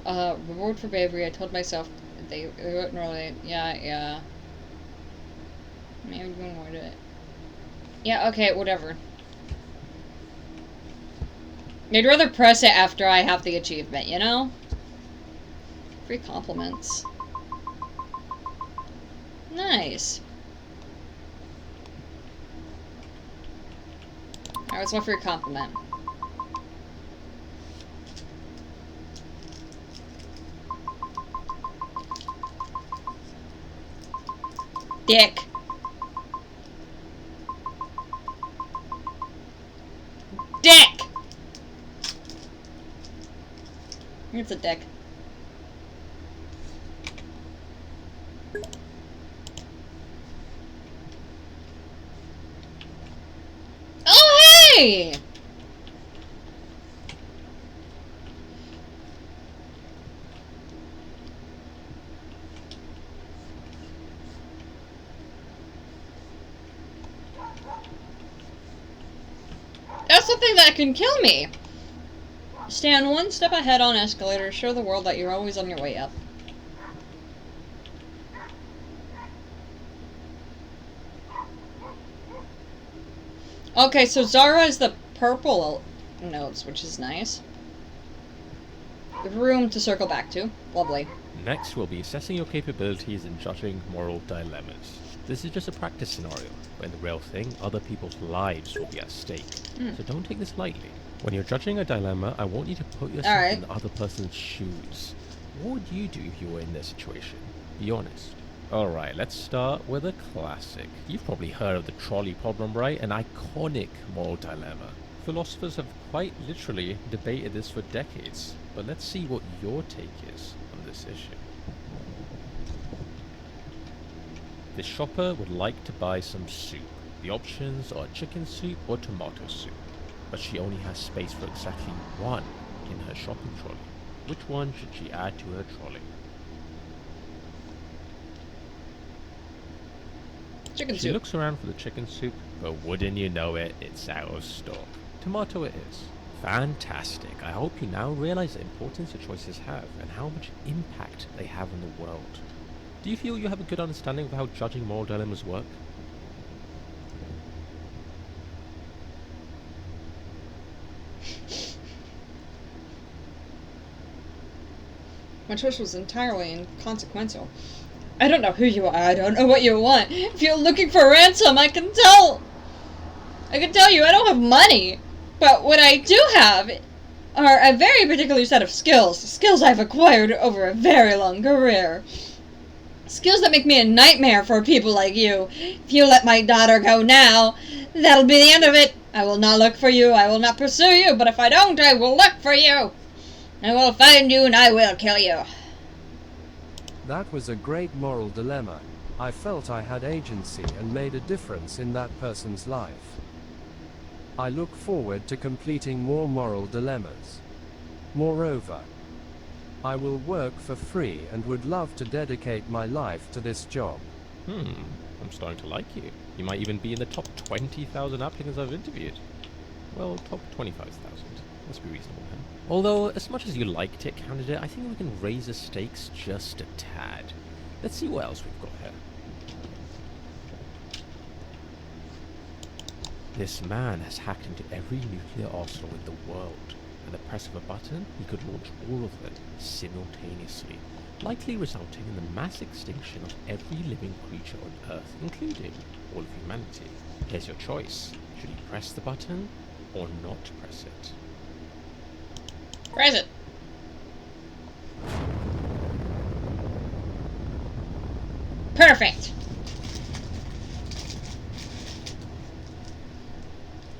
reward for bravery. I told myself they wouldn't really. Yeah. Maybe one more to it. Yeah, okay, whatever. I'd rather press it after I have the achievement, you know? Free compliments. Nice. Alright, what's my free compliment? Dick. Dick! It's a dick. Oh, hey! That's something that can kill me. Stand one step ahead on escalators. Show the world that you're always on your way up. Okay, so Zara is the purple notes, which is nice. The room to circle back to. Lovely. Next, we'll be assessing your capabilities in judging moral dilemmas. This is just a practice scenario, but in the real thing, other people's lives will be at stake. So don't take this lightly. When you're judging a dilemma, I want you to put yourself in the other person's shoes. What would you do if you were in their situation? Be honest. Alright, let's start with a classic. You've probably heard of the trolley problem, right? An iconic moral dilemma. Philosophers have quite literally debated this for decades, but let's see what your take is on this issue. The shopper would like to buy some soup. The options are chicken soup or tomato soup, but she only has space for exactly one in her shopping trolley. Which one should she add to her trolley? Chicken She soup. looks around for the chicken soup, but wouldn't you know it, it's out of stock. Tomato it is. Fantastic. I hope you now realize the importance your choices have and how much impact they have on the world. Do you feel you have a good understanding of how judging moral dilemmas work? My choice was entirely inconsequential. I don't know who you are. I don't know what you want. If you're looking for ransom, I can tell you I don't have money. But what I do have are a very particular set of skills. Skills I've acquired over a very long career. Skills that make me a nightmare for people like you. If you let my daughter go now, that'll be the end of it. I will not look for you. I will not pursue you. But if I don't, I will look for you. I will find you and I will kill you. That was a great moral dilemma. I felt I had agency and made a difference in that person's life. I look forward to completing more moral dilemmas. Moreover, I will work for free and would love to dedicate my life to this job. I'm starting to like you. You might even be in the top 20,000 applicants I've interviewed. Well, top 25,000. Let's be reasonable then. Although, as much as you liked it, candidate, I think we can raise the stakes just a tad. Let's see what else we've got here. This man has hacked into every nuclear arsenal in the world. At the press of a button, he could launch all of them simultaneously, likely resulting in the mass extinction of every living creature on Earth, including all of humanity. Here's your choice. Should you press the button or not press it? Press it. Perfect.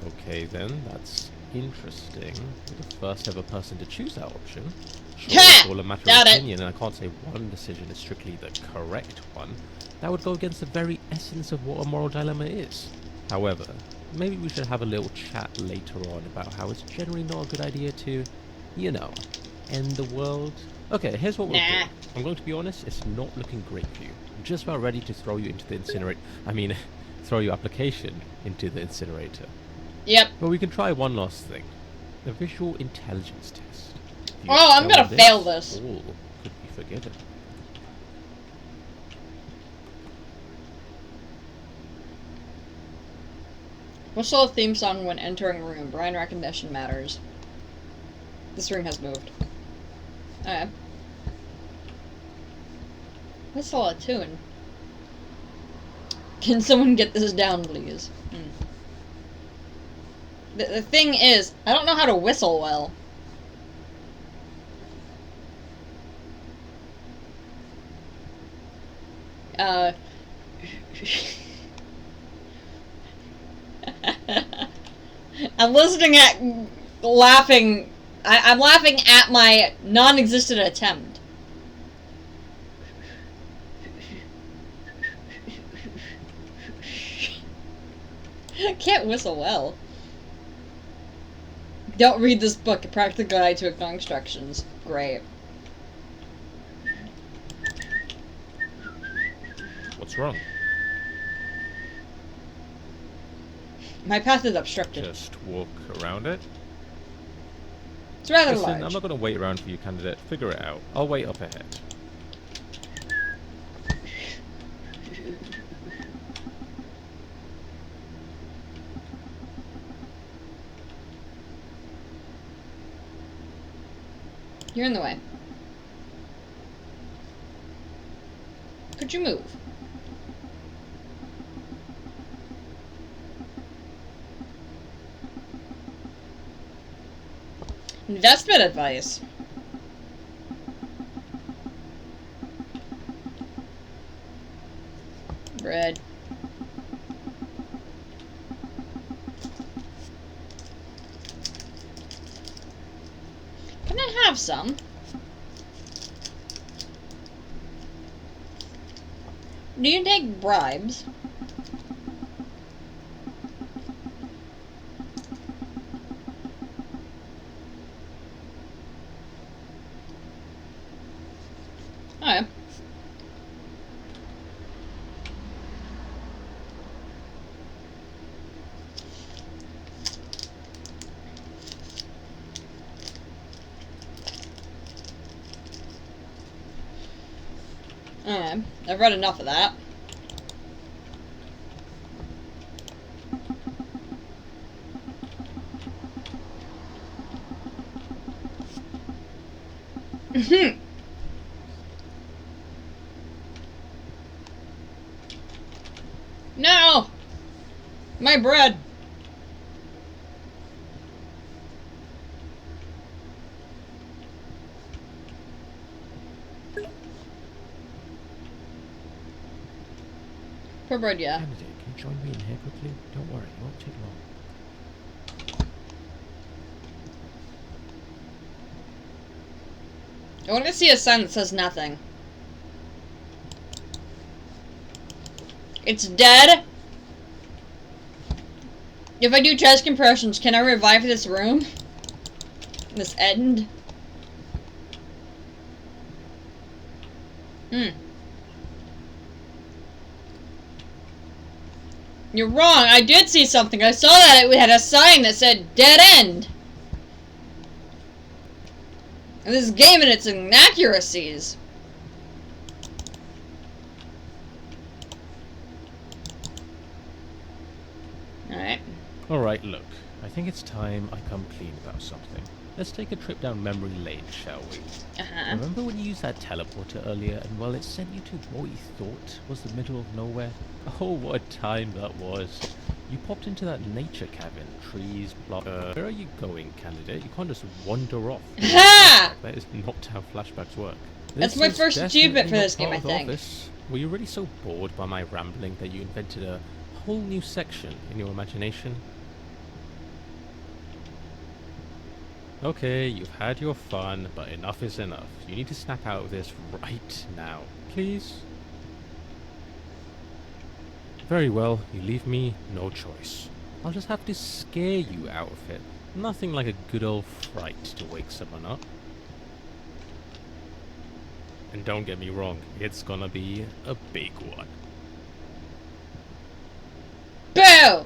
Okay then, that's interesting. You're the first ever person to choose that option. Sure, Ha! it's all a matter Got of it. opinion, and I can't say one decision is strictly the correct one. That would go against the very essence of what a moral dilemma is. However, maybe we should have a little chat later on about how it's generally not a good idea to, you know, end the world. Okay, here's what we'll do. I'm going to be honest, it's not looking great for you. I'm just about ready to throw you into the incinerator. Throw your application into the incinerator. Yep. But we can try one last thing. The visual intelligence test. If you Oh, I'm gonna fail this. All could be forgiven. Whistle a theme song when entering a room. Brain recognition matters. This room has moved. Okay. Whistle a tune. Can someone get this down, please? The thing is, I don't know how to whistle well. I'm listening at laughing. I'm laughing at my non-existent attempt. I can't whistle well. Don't read this book, A Practical Guide to Ignore Instructions. Great. What's wrong? My path is obstructed. Just walk around it. It's rather Listen, large. I'm not going to wait around for you, candidate. Figure it out. I'll wait up ahead. You're in the way. Could you move? Investment advice. Bread. Can I have some? Do you take bribes? Okay. Alright, I've read enough of that. No! My bread! For bread, yeah. Candidate, can you join me in here quickly? Don't worry, it won't take long. I want to see a sign that says nothing. It's dead? If I do chest compressions, can I revive this room? This end? You're wrong. I did see something. I saw that it had a sign that said dead end. And this game and its inaccuracies. Alright. Alright, look. I think it's time I come clean about something. Let's take a trip down memory lane, shall we? Remember when you used that teleporter earlier and, well, it sent you to what you thought was the middle of nowhere? Oh, what a time that was. You popped into that nature cabin. Trees, where are you going, candidate? You can't just wander off. Ha! That is not how flashbacks work. That's my first achievement for this game, I think. Were you really so bored by my rambling that you invented a whole new section in your imagination? Okay, you've had your fun, but enough is enough. You need to snap out of this right now. Please? Very well, you leave me no choice. I'll just have to scare you out of it. Nothing like a good old fright to wake someone up. And don't get me wrong, it's gonna be a big one. Boo!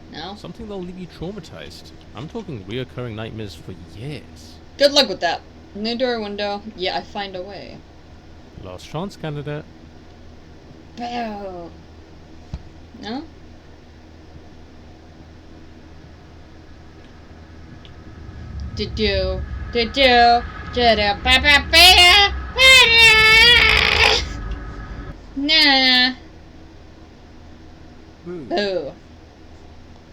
No? Something that'll leave you traumatized. I'm talking reoccurring nightmares for years. Good luck with that. New door window. Yeah, I find a way. Last chance, candidate. Boo! No? Do-do. Do-do. Do-do. Ba-ba-ba. Nah. Boo.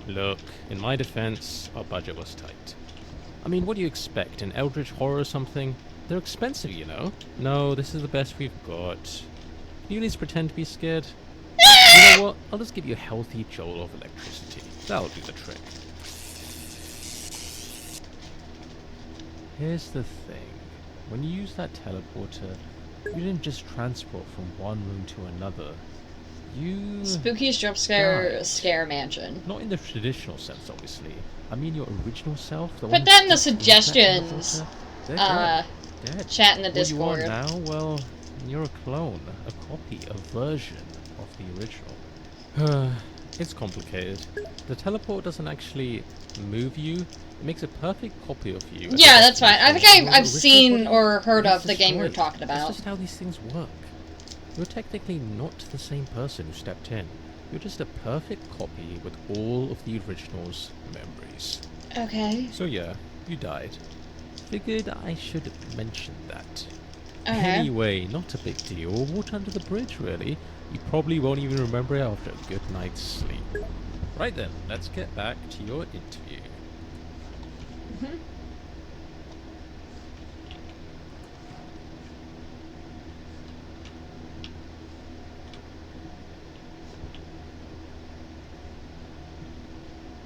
Look, in my defense, our budget was tight. I mean, what do you expect? An eldritch horror or something? They're expensive, you know. No, this is the best we've got. Can you at least pretend to be scared? You know what? I'll just give you a healthy jolt of electricity. That'll do the trick. Here's the thing. When you use that teleporter, you didn't just transport from one room to another. You... Spooky jump scare mansion. Not in the traditional sense, obviously. I mean your original self. Put that in the suggestions. Chat in the Discord. What you are now, well, you're a clone, a copy, a version of the original. It's complicated. The teleport doesn't actually move you. It makes a perfect copy of you. Yeah, that's fine. I think I've seen or heard of the game you're talking about. That's just how these things work. You're technically not the same person who stepped in. You're just a perfect copy with all of the original's memories. Okay. So yeah, you died. Figured I should mention that. Okay. Anyway, not a big deal. Water under the bridge, really. You probably won't even remember it after a good night's sleep. Right then, let's get back to your interview.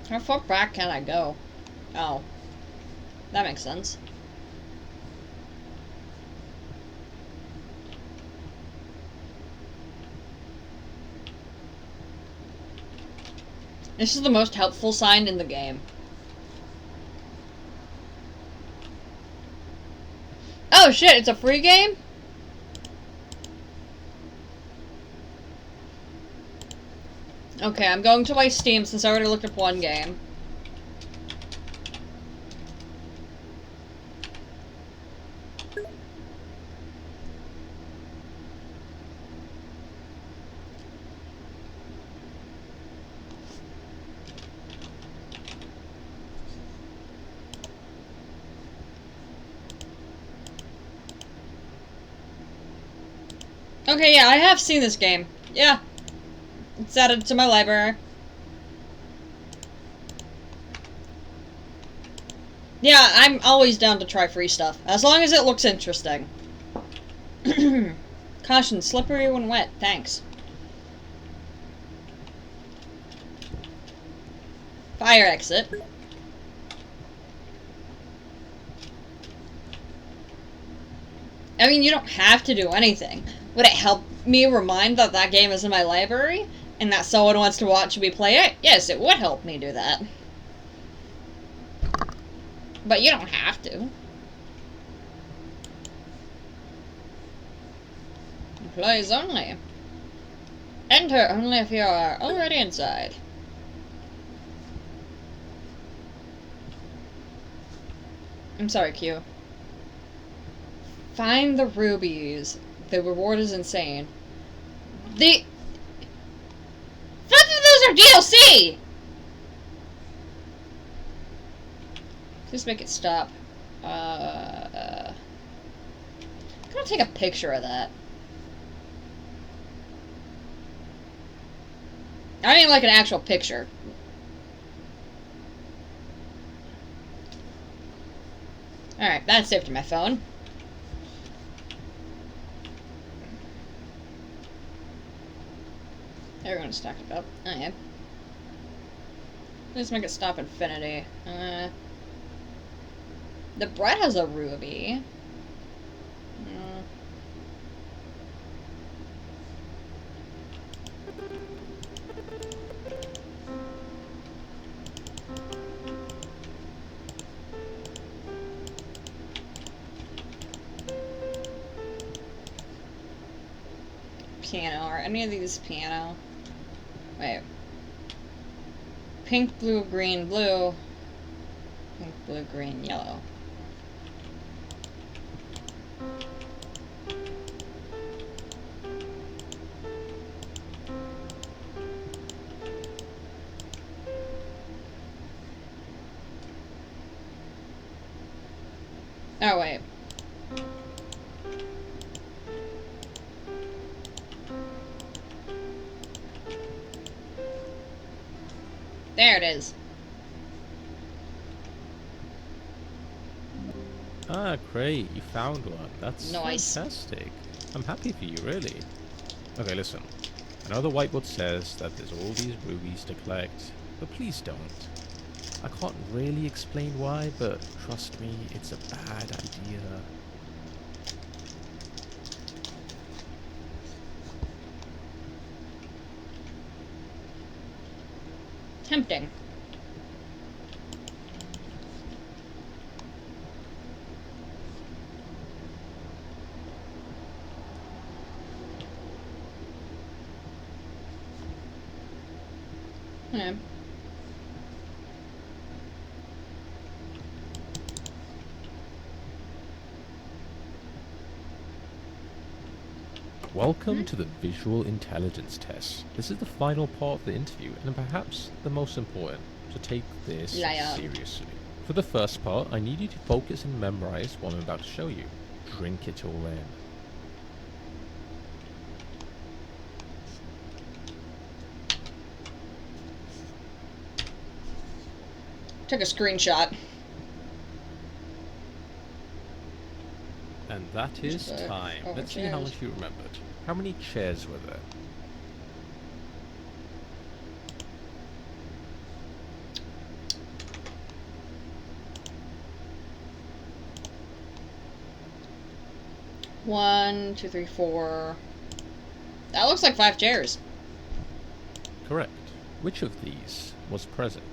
How far back can I go? Oh. That makes sense. This is the most helpful sign in the game. Oh shit, it's a free game? Okay, I'm going to my Steam since I already looked up one game. Okay, yeah, I have seen this game. Yeah. It's added to my library. Yeah, I'm always down to try free stuff, as long as it looks interesting. Caution, slippery when wet. Thanks. Fire exit. I mean, you don't have to do anything. Would it help me remind that that game is in my library? And that someone wants to watch me play it? Yes, it would help me do that. But you don't have to. Employees only. Enter only if you are already inside. I'm sorry, Q. Find the rubies. The reward is insane. The... Both of those are DLC! Just make it stop. I'm gonna take a picture of that. I mean like an actual picture. Alright, that's saved to my phone. Everyone's stacked it up. Oh yeah. Let's make it stop infinity. The bread has a ruby. Piano. Are any of these piano? Wait. Pink, blue, green, blue. Pink, blue, green, yellow. Oh, wait. There it is. Ah, great, you found one. That's Nice. fantastic. I'm happy for you, really. Okay, listen. I know the whiteboard says that there's all these rubies to collect, but please don't. I can't really explain why, but trust me, it's a bad idea. Tempting. Yeah. Welcome to the visual intelligence test. This is the final part of the interview, and perhaps the most important, so take this Liar. seriously. For the first part, I need you to focus and memorize what I'm about to show you. Drink it all in. Took a screenshot. And that is time. Oh, Let's see how much you remembered. How many chairs were there? One, two, three, four. That looks like 5 chairs. Correct. Which of these was present?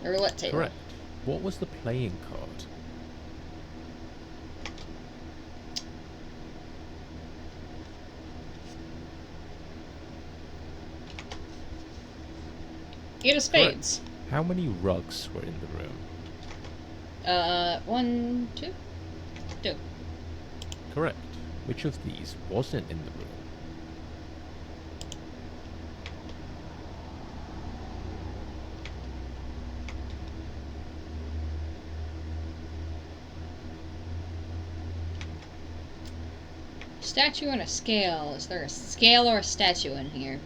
A roulette table. Correct. What was the playing card? Eight of spades. How many rugs were in the room? 1, 2, 2. Correct. Which of these wasn't in the room? Statue and a scale. Is there a scale or a statue in here?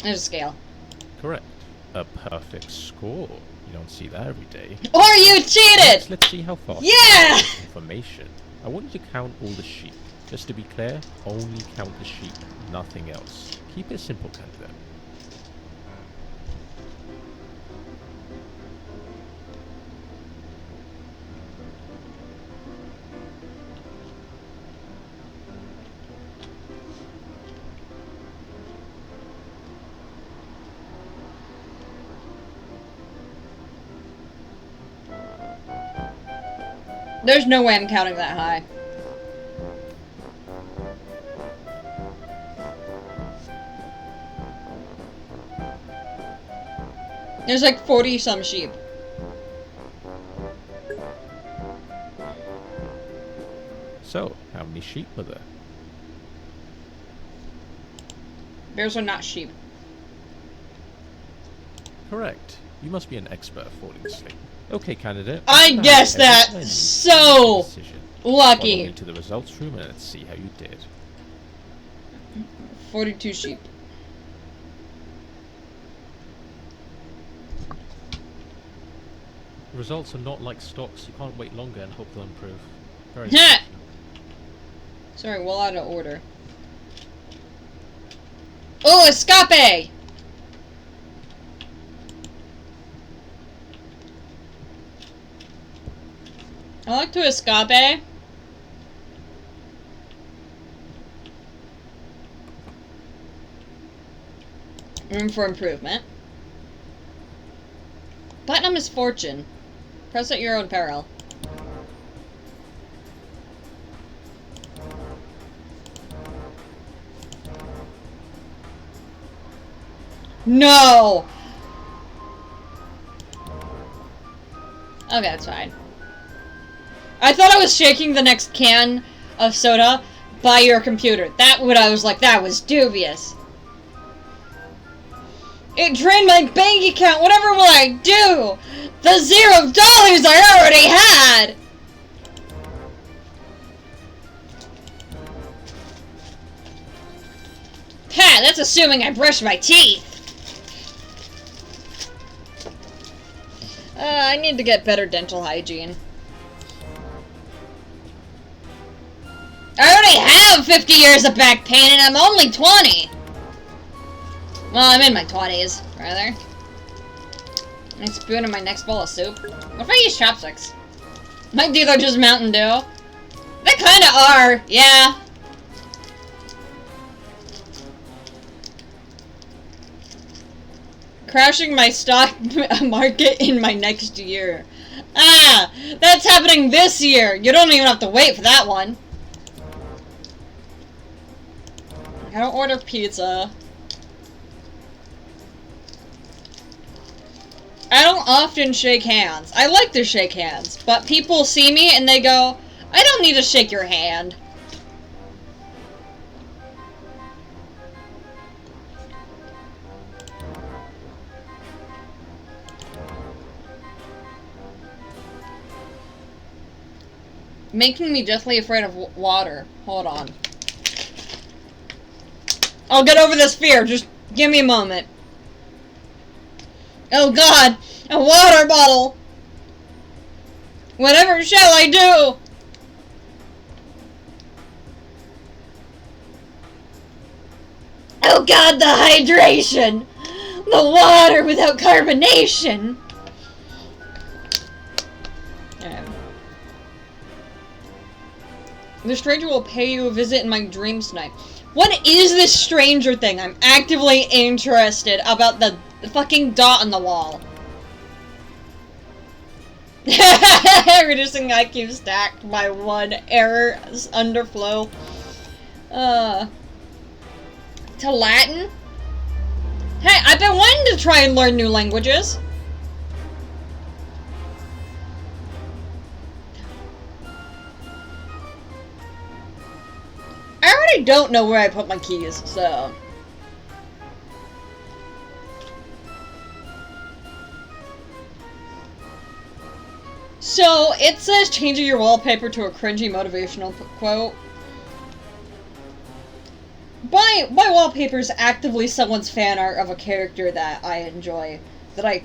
There's a scale. Correct. A perfect score. You don't see that every day. Or you cheated! Let's see how far. Yeah! Information. I want you to count all the sheep. Just to be clear, only count the sheep, nothing else. Keep it simple, candidate. There's no way I'm counting that high. There's like 40 some sheep. So, how many sheep were there? Bears are not sheep. Correct. You must be an expert at falling asleep. Okay, candidate. I now guessed that everything I need so to make a decision. lucky. Follow me to the results room and let's see how you did. 42 sheep. The results are not like stocks. You can't wait longer and hope they'll improve. Very Heh. unfortunate. Sorry, well out of order. Oh, escape! I like to escape. Room for improvement. Platinum is fortune. Press at your own peril. No! Okay, that's fine. I thought I was shaking the next can of soda by your computer. That what I was like, that was dubious. It drained my bank account. Whatever will I do? The $0 I already had! Ha! That's assuming I brushed my teeth. I need to get better dental hygiene. I already have 50 years of back pain and I'm only 20! Well, I'm in my 20s, rather. And spoon in my next bowl of soup. What if I use chopsticks? My teeth are just Mountain Dew. They kinda are, yeah. Crashing my stock market in my next year. Ah, that's happening this year. You don't even have to wait for that one. I don't order pizza. I don't often shake hands. I like to shake hands, but people see me and they go, I don't need to shake your hand. Making me deathly afraid of water. Hold on. I'll get over this fear. Just give me a moment. Oh God! A water bottle! Whatever shall I do? Oh God, the hydration! The water without carbonation! The stranger will pay you a visit in my dreams tonight. What is this stranger thing? I'm actively interested about the fucking dot on the wall. Reducing IQ stacked by 1. Error underflow. To Latin? Hey, I've been wanting to try and learn new languages. I already don't know where I put my keys, so... So, it says changing your wallpaper to a cringy motivational quote. My wallpaper is actively someone's fan art of a character that I enjoy, that I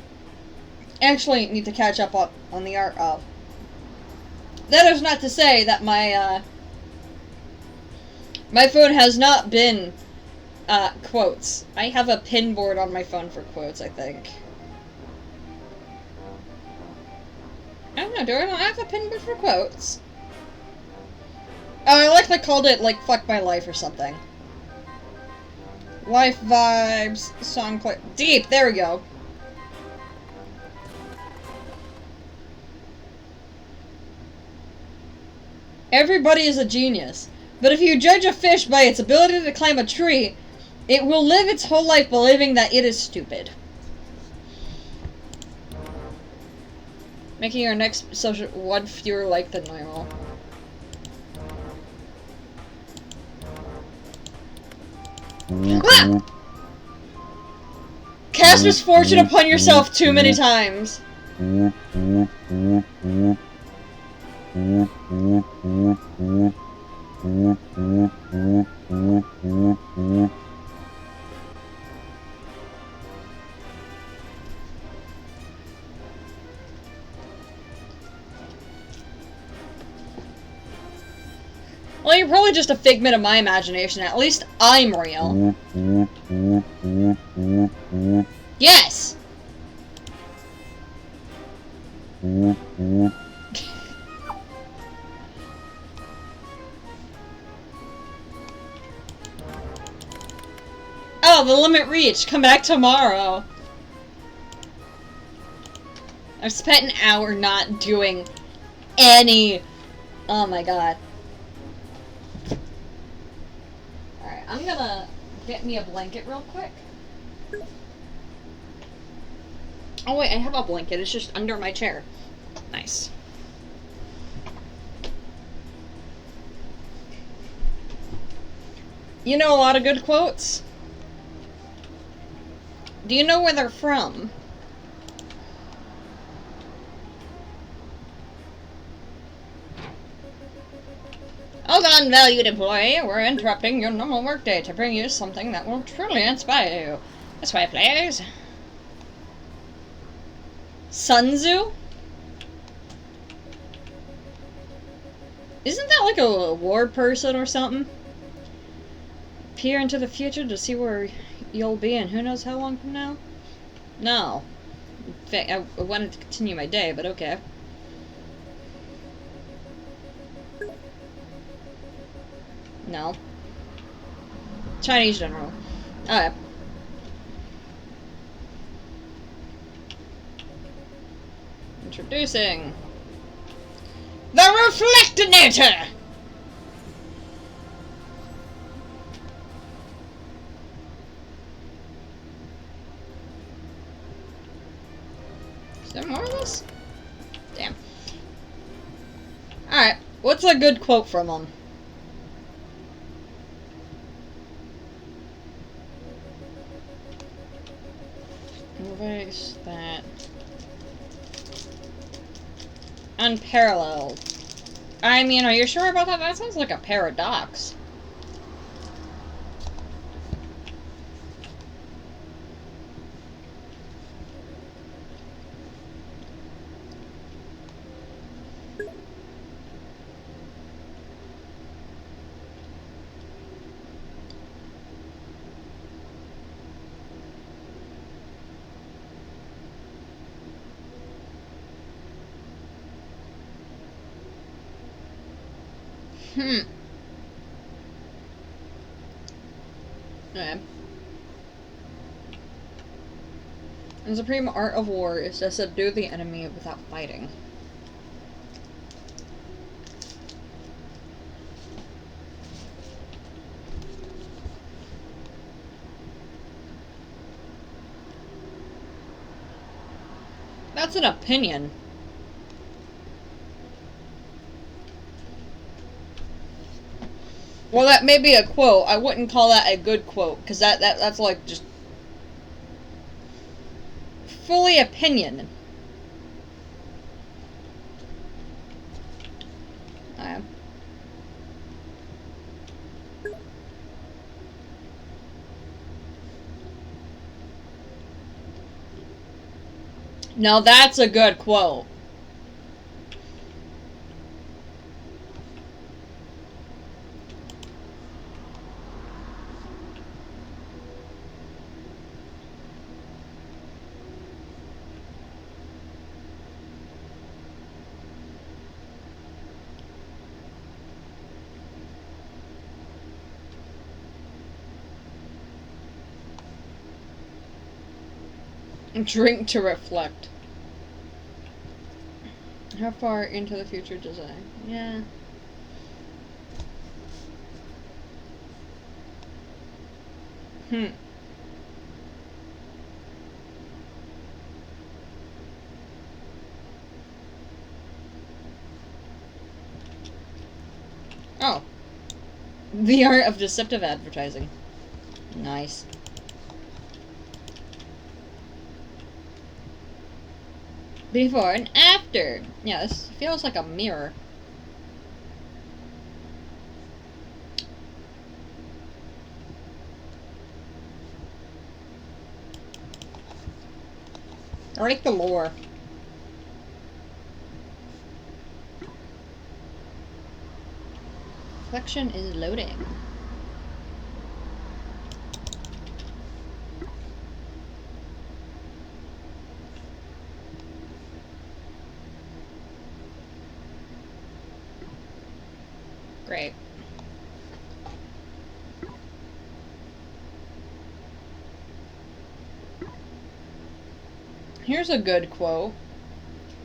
actually need to catch up on the art of. That is not to say that my phone has not been, quotes. I have a pin board on my phone for quotes, I think. I don't know, do I not have a pin board for quotes? Oh, I like they called it, like, fuck my life or something. Life vibes, song play. Deep, there we go. Everybody is a genius. But if you judge a fish by its ability to climb a tree, it will live its whole life believing that it is stupid. Making our next social one fewer like than normal. Ah! Cast misfortune upon yourself too many times. Well, you're probably just a figment of my imagination. At least I'm real. Yes! Oh, the limit reached. Come back tomorrow. I've spent an hour not doing any... Oh my god. Alright, I'm gonna get me a blanket real quick. Oh wait, I have a blanket. It's just under my chair. Nice. You know a lot of good quotes? Do you know where they're from? Hold on, valued employee. We're interrupting your normal workday to bring you something that will truly inspire you. This way, please. Sun Tzu? Isn't that like a war person or something? Peer into the future to see where you'll be and who knows how long from now? No. In fact, I wanted to continue my day, but okay. No. Chinese general. Okay. Introducing the Reflectinator! Is there more of this? Damn. Alright, what's a good quote from him? Erase that. Unparalleled. I mean, are you sure about that? That sounds like a paradox. Okay. The supreme art of war is to subdue the enemy without fighting. That's an opinion. Well, that may be a quote. I wouldn't call that a good quote, because that's like just fully opinion. I am. Now that's a good quote. Drink to reflect. How far into the future design? Yeah. Oh. The art of deceptive advertising. Nice. Before and after. Yeah, this feels like a mirror. I like the lore. Reflection is loading. Great. Here's a good quote.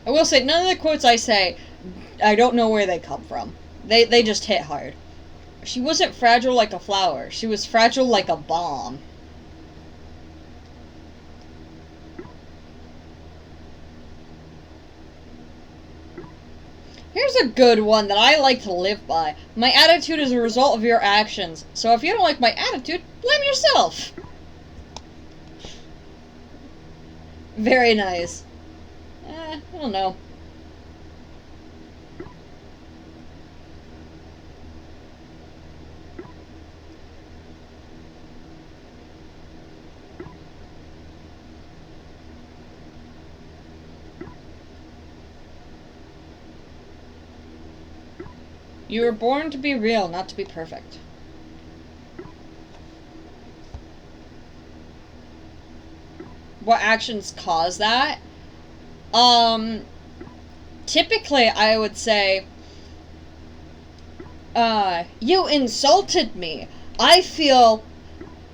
I will say, none of the quotes I say, I don't know where they come from. They just hit hard. She wasn't fragile like a flower. She was fragile like a bomb. Here's a good one that I like to live by. My attitude is a result of your actions. So if you don't like my attitude, blame yourself. Very nice. I don't know. You were born to be real, not to be perfect. What actions cause that? Typically I would say, you insulted me. I feel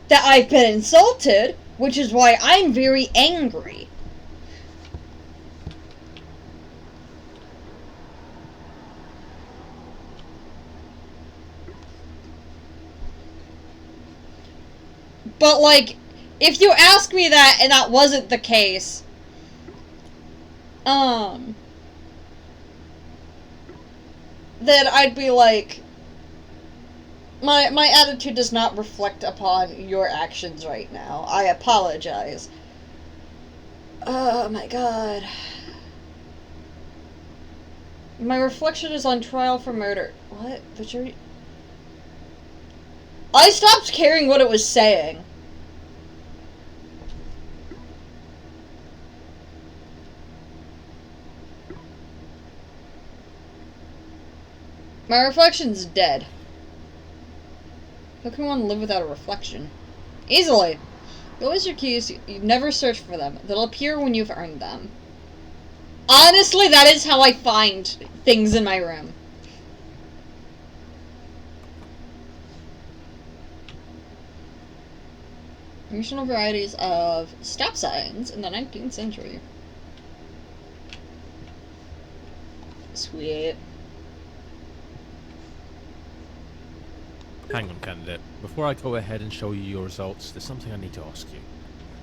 that I've been insulted, which is why I'm very angry. But, like, if you ask me that and that wasn't the case, then I'd be like, my attitude does not reflect upon your actions right now. I apologize. Oh my god. My reflection is on trial for murder. What? The jury... I stopped caring what it was saying. My reflection's dead. How can one live without a reflection? Easily. You always your keys, you never search for them. They'll appear when you've earned them. Honestly, that is how I find things in my room. Functional varieties of stop signs in the 19th century. Sweet. Hang on, candidate. Before I go ahead and show you your results, there's something I need to ask you.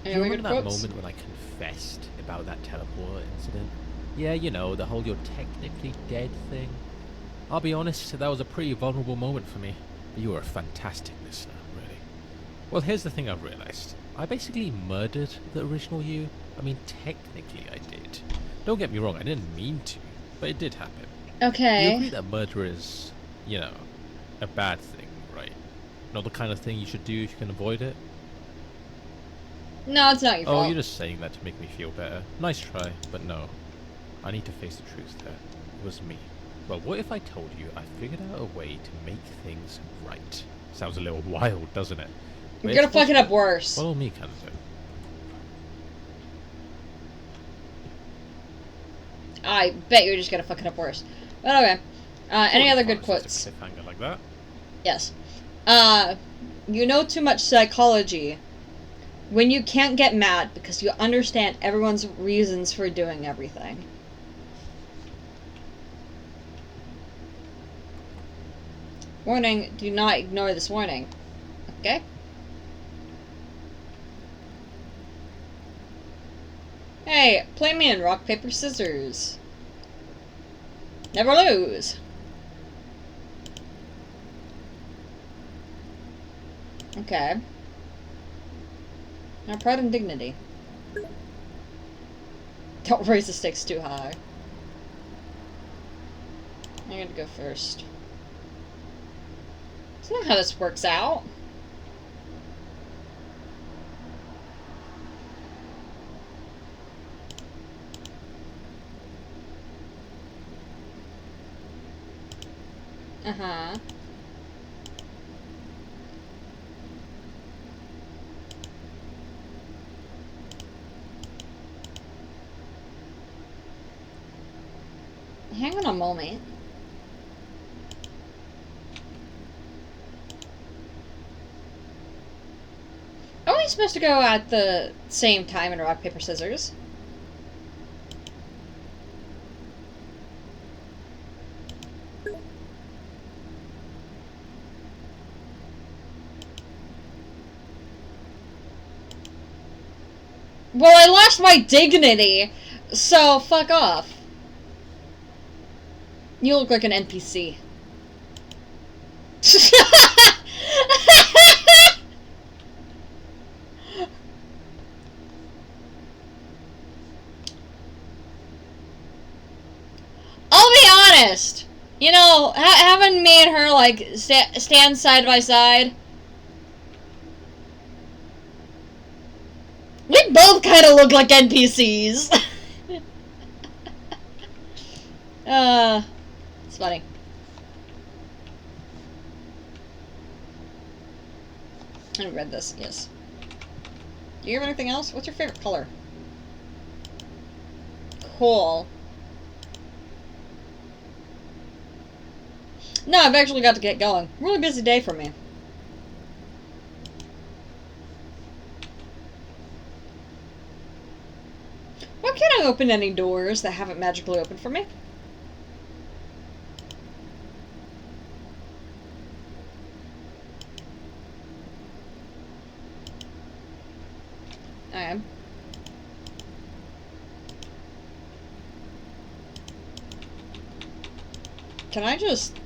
Do you remember that moment when I confessed about that teleport incident? Yeah, you know, the whole "you're technically dead" thing. I'll be honest, that was a pretty vulnerable moment for me. But you were a fantastic listener, really. Well, here's the thing I've realized. I basically murdered the original you. I mean, technically I did. Don't get me wrong, I didn't mean to, but it did happen. You Okay. agree that murder is, you know, a bad thing, right? Not the kind of thing you should do if you can avoid it? No, it's not your Oh, fault. you're just saying that to make me feel better. Nice try, but no. I need to face the truth there. It was me. Well, what if I told you I figured out a way to make things right? Sounds a little wild, doesn't it? You're But gonna it's fuck it up possible. worse. Follow me, kind of. I bet you're just gonna fuck it up worse. But okay. Any other good quotes? Cliffhanger like that. Yes. You know too much psychology when you can't get mad because you understand everyone's reasons for doing everything. Warning, do not ignore this warning. Okay? Hey, play me in rock, paper, scissors. Never lose. Okay. Now, pride and dignity. Don't raise the stakes too high. I'm gonna go first. That's not how this works out. Uh-huh. Hang on a moment. Are we supposed to go at the same time in rock, paper, scissors? Well, I lost my dignity, so fuck off. You look like an NPC. I'll be honest. You know, having me and her, like, stand side by side, we both kind of look like NPCs. It's funny. I read this, yes. Do you have anything else? What's your favorite color? Cool. No, I've actually got to get going. Really busy day for me. Why can't I open any doors that haven't magically opened for me? I am. Can I just...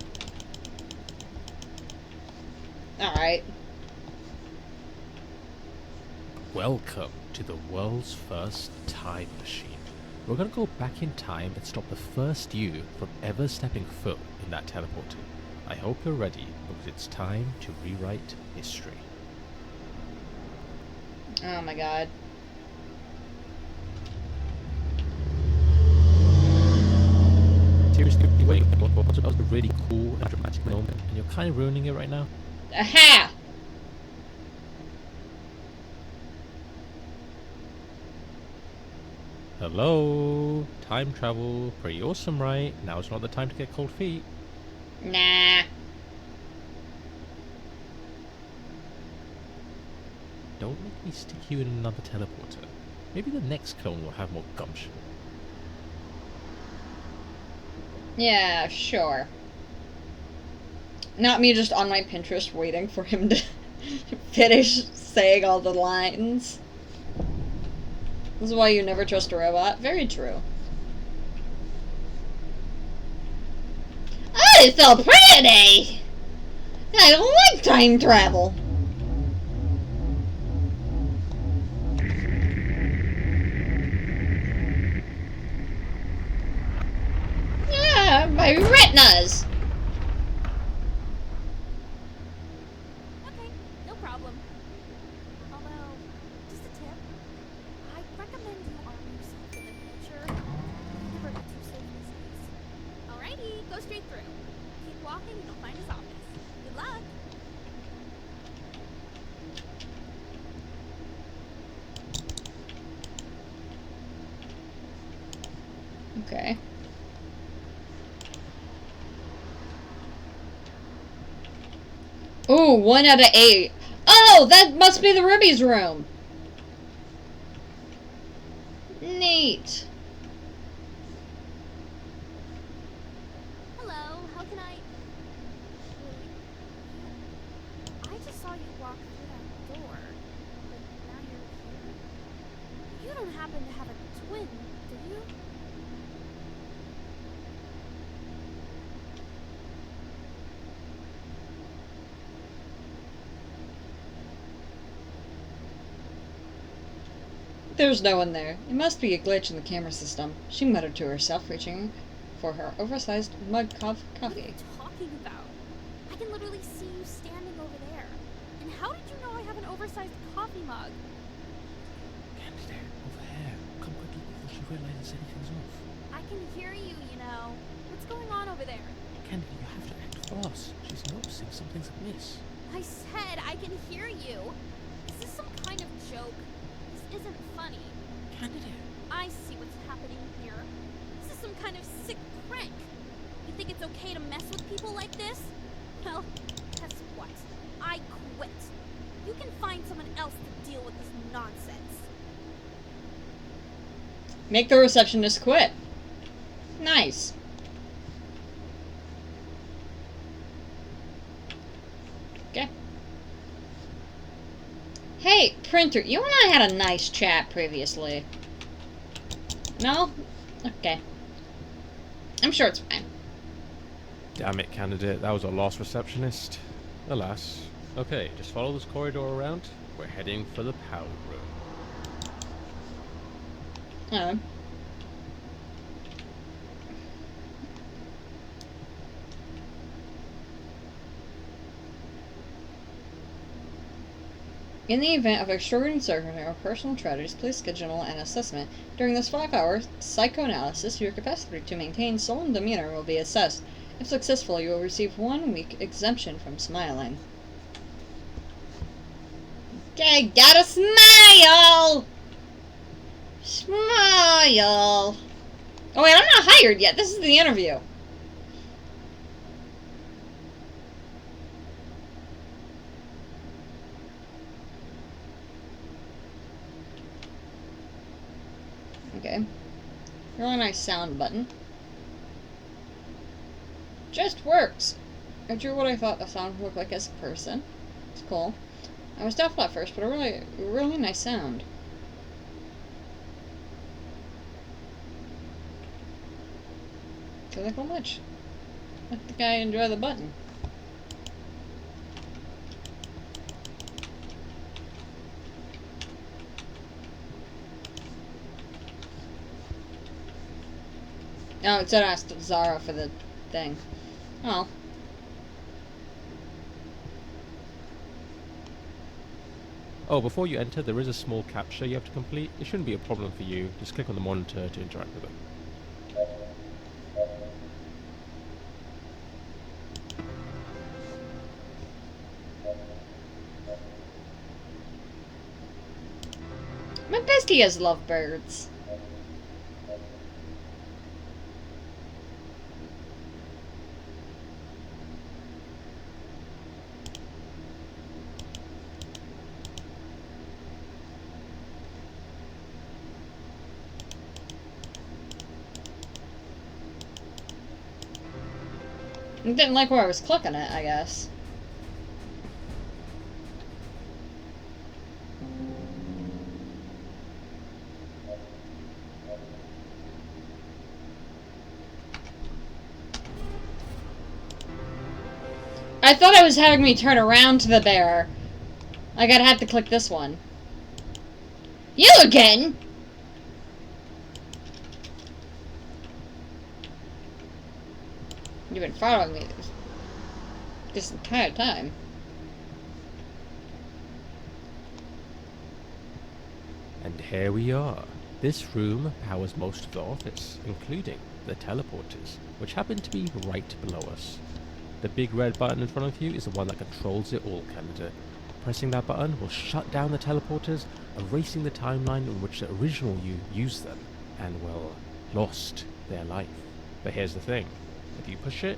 Alright. Welcome to the world's first time machine. We're gonna go back in time and stop the first you from ever stepping foot in that teleporter. I hope you're ready, because it's time to rewrite history. Oh my god. Seriously, wait, that was a really cool and dramatic moment, and you're kind of ruining it right now. Aha! Hello? Time travel. Pretty awesome, right? Now's not the time to get cold feet. Nah. Don't make me stick you in another teleporter. Maybe the next clone will have more gumption. Yeah, sure. Not me just on my Pinterest waiting for him to finish saying all the lines. This is why you never trust a robot. Very true. Oh, it's so pretty! I like time travel. Yeah, baby. does. Okay, no problem. Although, just a tip. I recommend you arm yourself in the future. You never get too safe these days. Alrighty, go straight through. Keep walking and you'll find his office. Good luck. Okay. Ooh, 1 out of 8. Oh, that must be the Ruby's room. Neat. Hello, how can I... Wait, I just saw you walk through that door, but now you're here. You don't happen to have a twin, do you? There's no one there. It must be a glitch in the camera system, she muttered to herself, reaching for her oversized mug of What are you coffee. talking about? I can literally see you standing over there. And how did you know I have an oversized coffee mug? Candidate, over here. Come quickly before she realizes anything's off. I can hear you, you know. What's going on over there? Candidate, you have to act fast. She's noticing something's amiss. I said I can hear you. Is this some kind of joke? This isn't funny. Candidate. I see what's happening here. This is some kind of sick prank. You think it's okay to mess with people like this? Well, guess what? I quit. You can find someone else to deal with this nonsense. Make the receptionist quit. Nice. Okay. Hey, printer, you and I had a nice chat previously. No? Okay. I'm sure it's fine. Damn it, candidate. That was our last receptionist. Alas. Okay, just follow this corridor around. We're heading for the powder room. Oh. In the event of extraordinary circumstances or personal tragedies, please schedule an assessment. During this 5-hour psychoanalysis, your capacity to maintain solemn demeanor will be assessed. If successful, you will receive 1 week exemption from smiling. Okay, gotta smile! Smile! Oh wait, I'm not hired yet. This is the interview. Okay. Really nice sound button. Just works. I drew what I thought the sound would look like as a person. It's cool. I was doubtful at first, but a really nice sound. Feel like how much? Let the guy enjoy the button. Oh, it said I asked Zara for the thing. Oh. Oh, before you enter, there is a small captcha you have to complete. It shouldn't be a problem for you. Just click on the monitor to interact with it. My bestie has lovebirds. I didn't like where I was clicking it, I guess. I thought it was having me turn around to the bear. Like I'd have to click this one. You again? You've been following me this entire time. And here we are. This room powers most of the office, including the teleporters, which happen to be right below us. The big red button in front of you is the one that controls it all, candidate. Pressing that button will shut down the teleporters, erasing the timeline in which the original you used them, and, well, lost their life. But here's the thing. If you push it,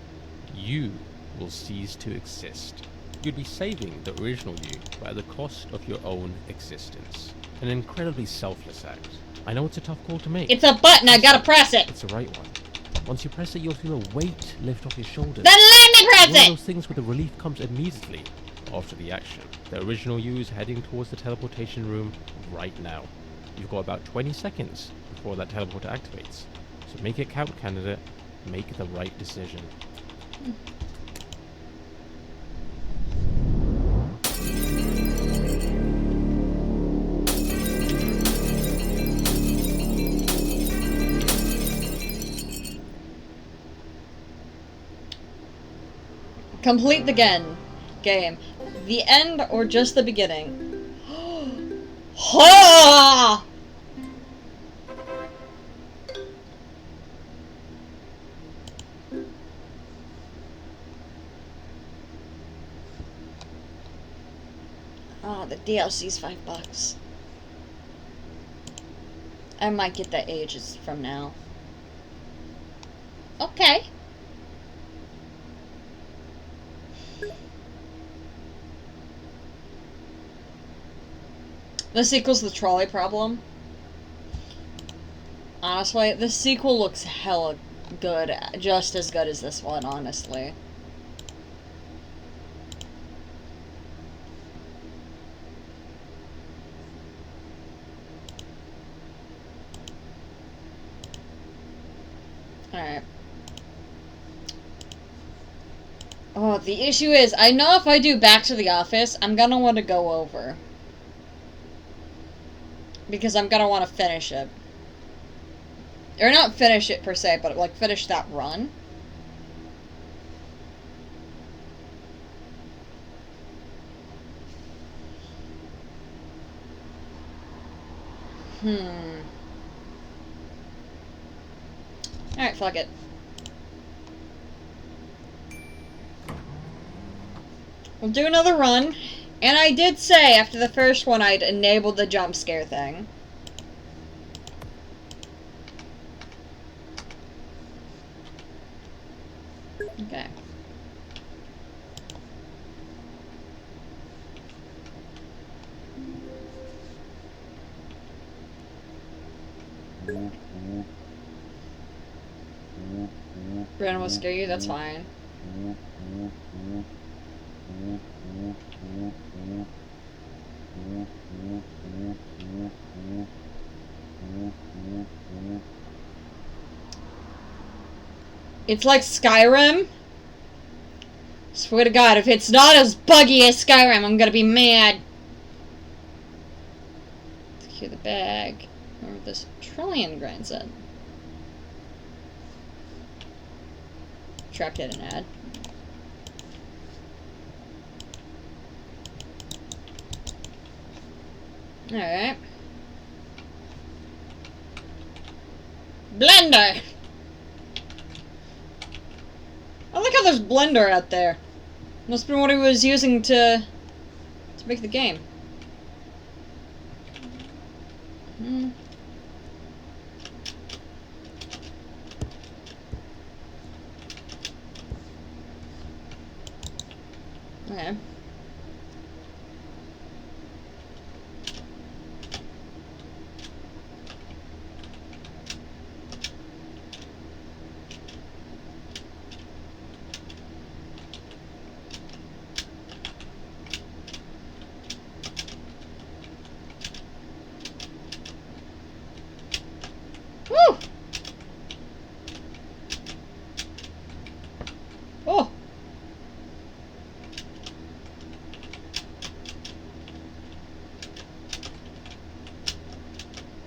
you will cease to exist. You'd be saving the original you, but at the cost of your own existence. An incredibly selfless act. I know it's a tough call to make. It's a button, I gotta press it! It's the right one. Once you press it, you'll feel a weight lift off your shoulders. Then let me press One of it! those things where the relief comes immediately after the action. The original you is heading towards the teleportation room right now. You've got about 20 seconds before that teleporter activates. So make it count, candidate. Make the right decision. Complete the game. The end or just the beginning? Ha! Oh, the DLC's $5. I might get that ages from now. Okay. The sequel's the trolley problem. Honestly, the sequel looks hella good. Just as good as this one, honestly. Alright. Oh, the issue is, I know if I do Back to the Office, I'm gonna want to go over. Because I'm gonna want to finish it. Or not finish it per se, but like finish that run. Alright, fuck it. We'll do another run. And I did say after the first one I'd enabled the jump scare thing. Okay. Brandon will scare you, that's fine. It's like Skyrim. Swear to God, if it's not as buggy as Skyrim, I'm gonna be mad. Secure the bag. Where this trillion grinds in. Trapped hit an ad. Alright. Blender! I like how there's Blender out there. Must have been what he was using to make the game. Okay. Woo! Oh!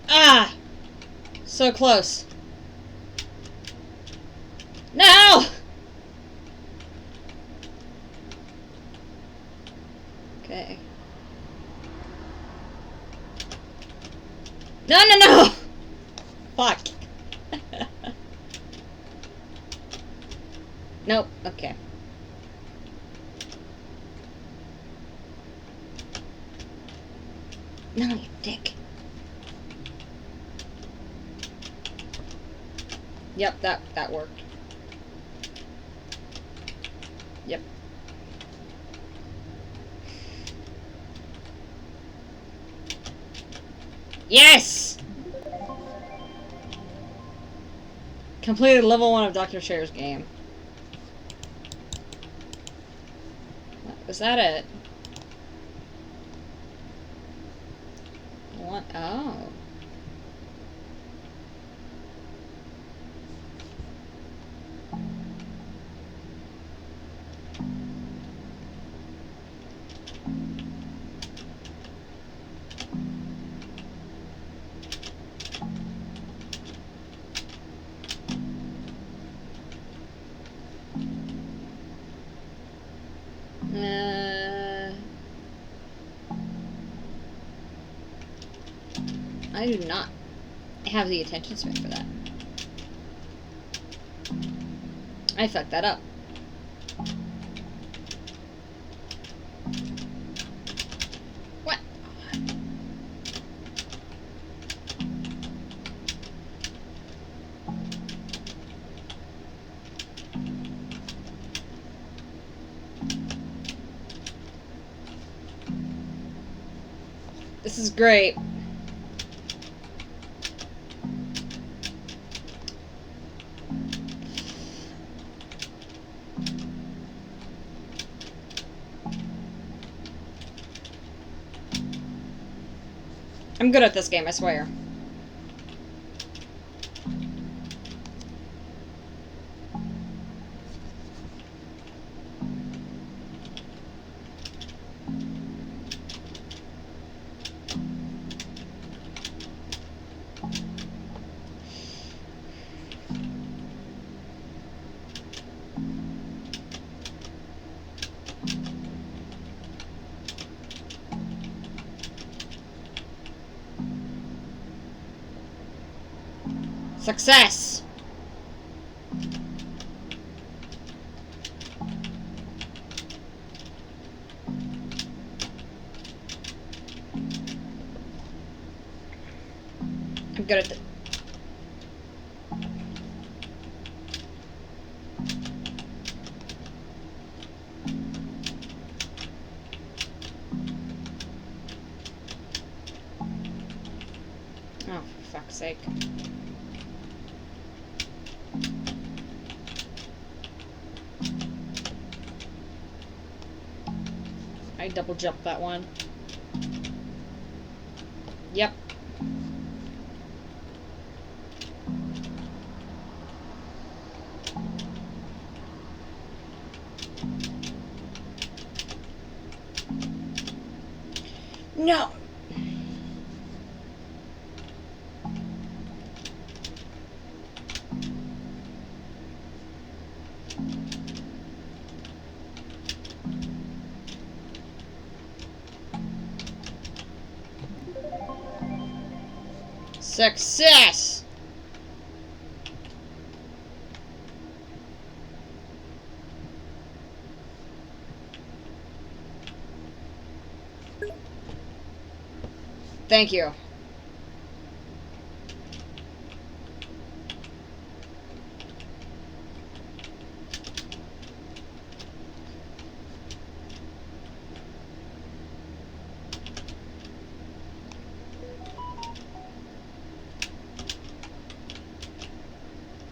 Ah! So close. No! Okay. No, no, no! Fuck. Nope, okay. No, you dick. Yep, that worked. Yep. Yes! Completed level 1 of Dr. Cher's game. Was that it? What? Oh. I do not have the attention span for that. I fucked that up. What? This is great. I'm good at this game, I swear. Success! I'm good at it. Oh, for fuck's sake. I double jumped that one. Yep. No. Success! Thank you.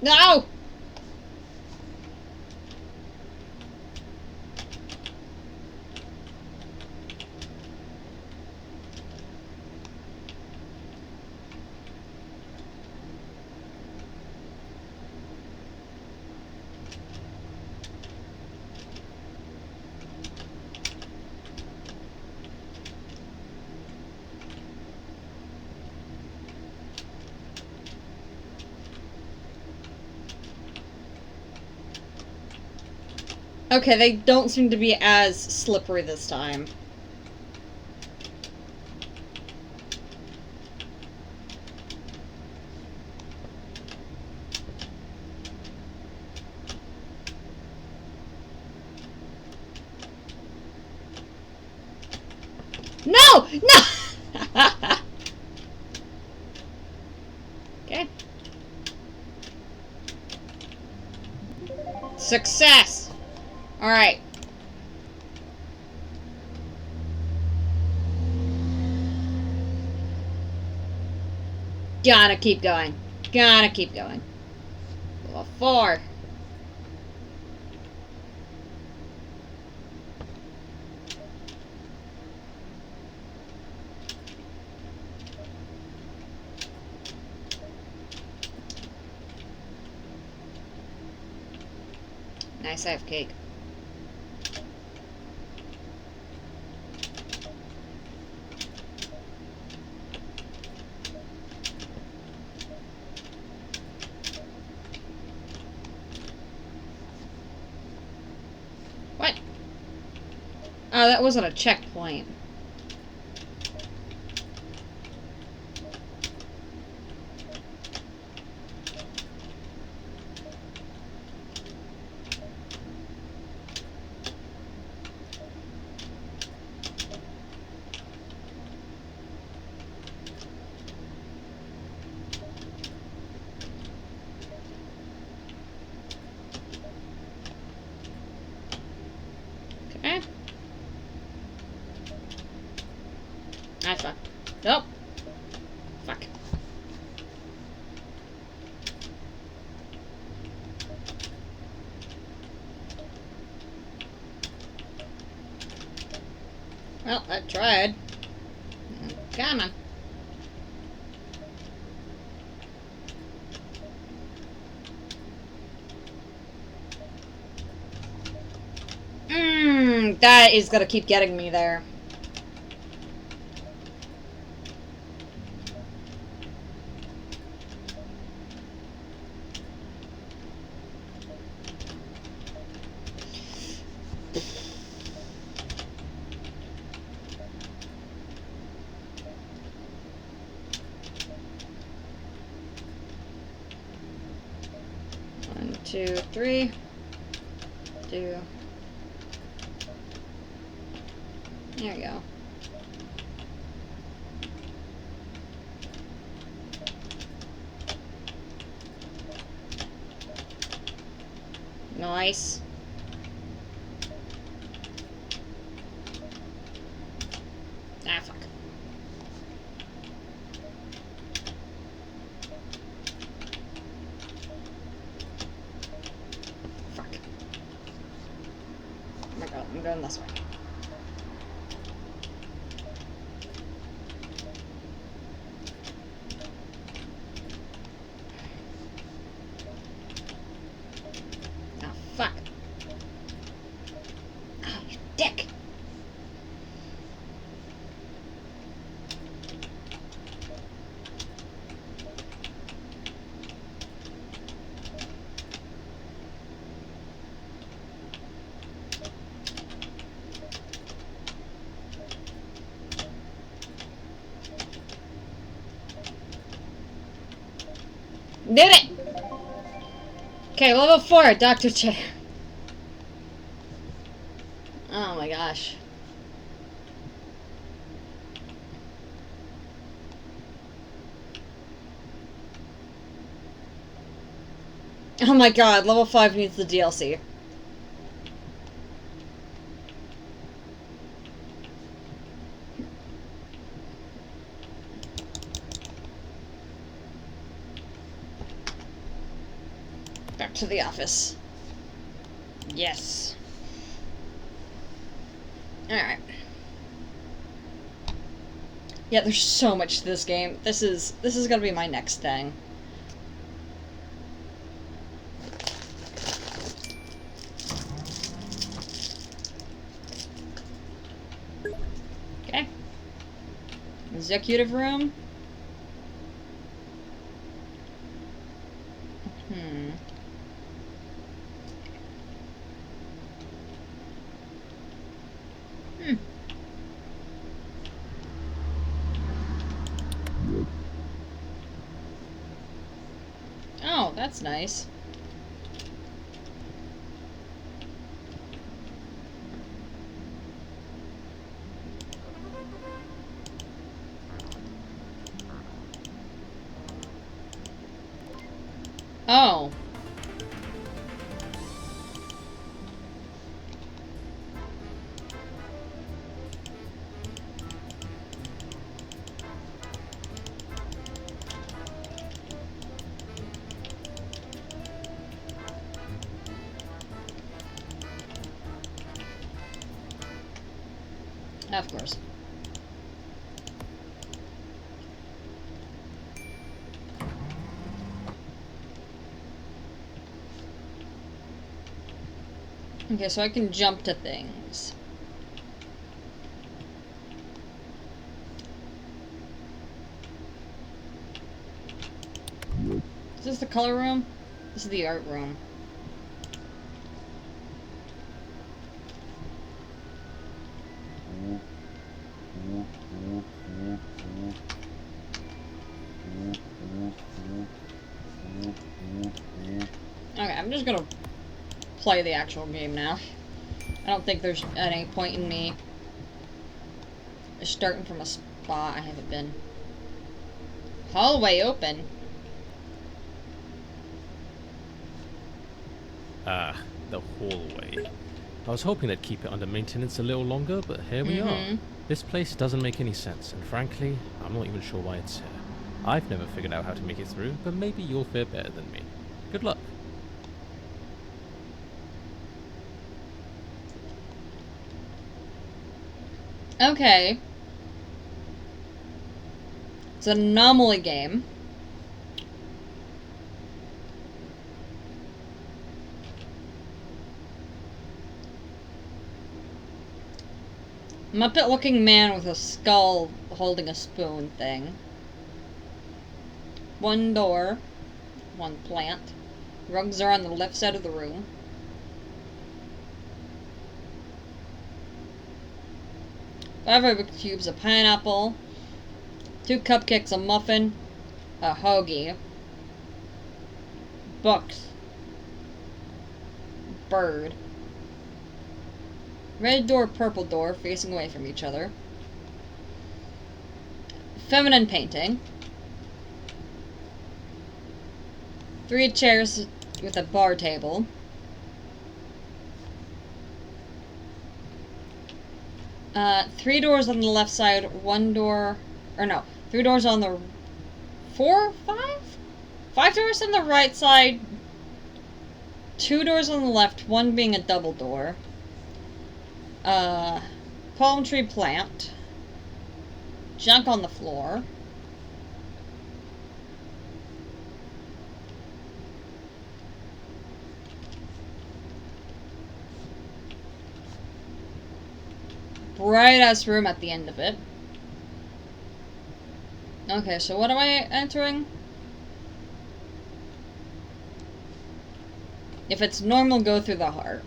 No! Okay, they don't seem to be as slippery this time. No! No! Okay. Success! Alright. Gotta keep going. Gotta keep going. Level 4. Nice, I have cake. What? Oh, that wasn't a checkpoint. Okay. Ah, fuck. Nope. Fuck. Well, I tried. Come on. That is gonna keep getting me there. One, two, three. There we go. Nice. Ah, fuck. Fuck. Oh my god, I'm going this way. Fuck. Oh, you dick. Did it! Okay, level 4, Dr. Chair. Oh my gosh. Oh my god, level 5 needs the DLC. Back to the office. Yes. Alright. Yeah, there's so much to this game. This is gonna be my next thing. Okay. Executive room. Oh, that's nice. Oh. Of course. Okay, so I can jump to things. Is this the color room? This is the art room. Okay, I'm just gonna play the actual game now. I don't think there's any point in me starting from a spot I haven't been. Hallway open. Ah, the hallway. I was hoping they'd keep it under maintenance a little longer, but here we are. This place doesn't make any sense, and frankly, I'm not even sure why it's here. I've never figured out how to make it through, but maybe you'll fare better than me. Good luck. Okay. It's an anomaly game. Muppet looking man with a skull holding a spoon thing. One door. One plant. Rugs are on the left side of the room. Five Rubik's Cubes, a pineapple. 2 cupcakes, a muffin. A hoagie. Books. Bird. Red door, purple door, facing away from each other. Feminine painting. 3 chairs with a bar table. Three doors on the left side, 1 door, or no, 3 doors on the, 4, 5? 5 doors on the right side, 2 doors on the left, 1 being a double door. Palm tree plant. Junk on the floor. Bright ass room at the end of it. Okay, so what am I entering? If it's normal, go through the heart.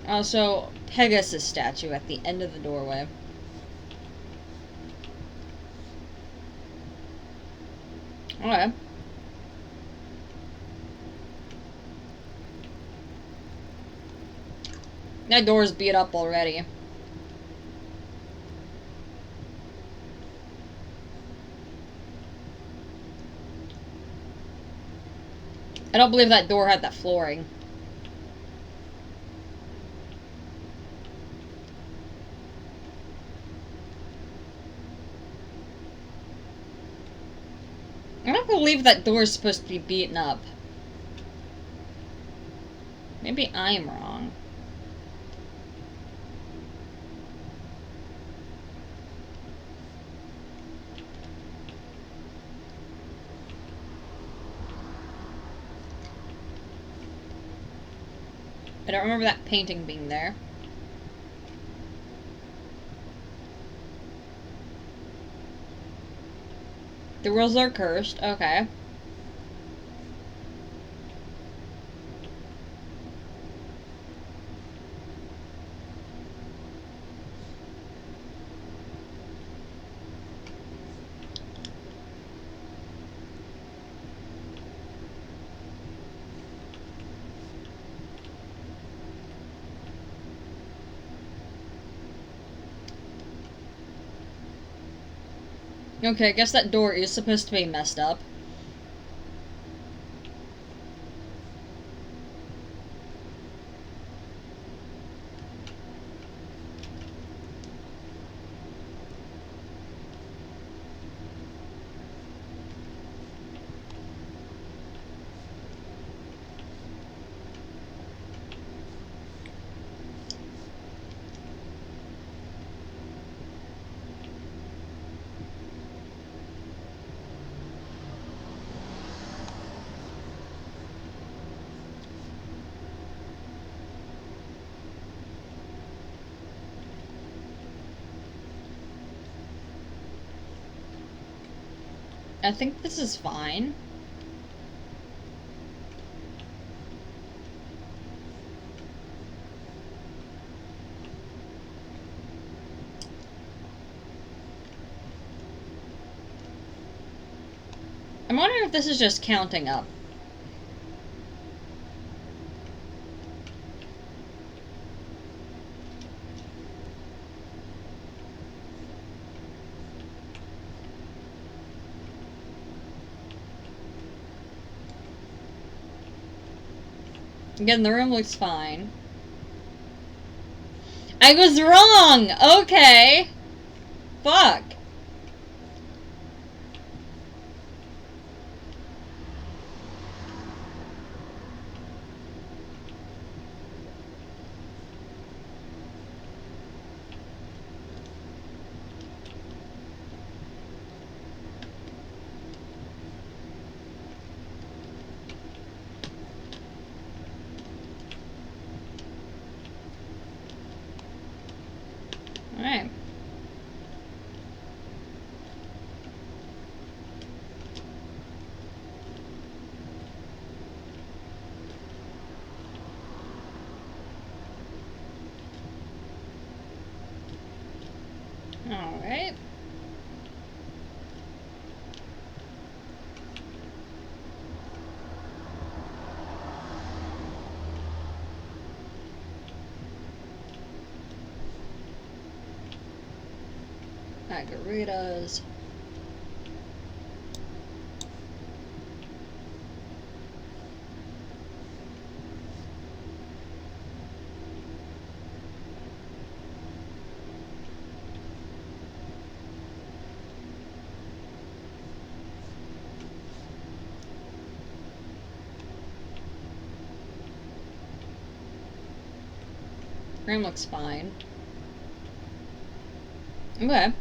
Also, Pegasus statue at the end of the doorway. Okay. That door's beat up already. I don't believe that door had that flooring. I don't believe that door is supposed to be beaten up. Maybe I'm wrong. I don't remember that painting being there. The rules are cursed. Okay. Okay, I guess that door is supposed to be messed up. I think this is fine. I'm wondering if this is just counting up. Again, the room looks fine. I was wrong! Okay! Fuck. Alright. Alright. Margaritas. Room looks fine. Okay.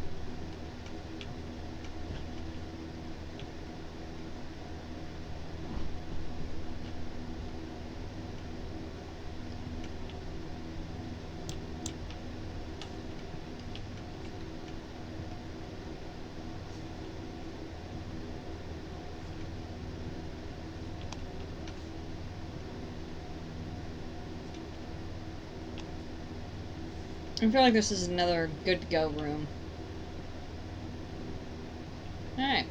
I feel like this is another good to go room. Alright.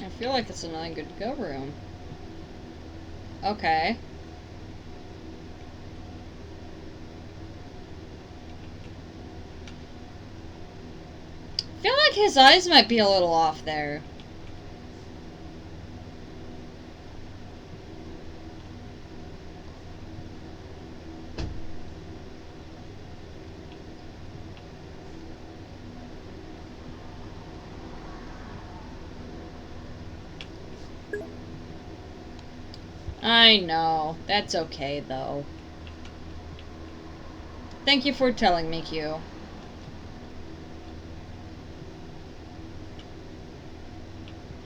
I feel like it's another good to go room. Okay. I feel like his eyes might be a little off there. I know. That's okay, though. Thank you for telling me, Q.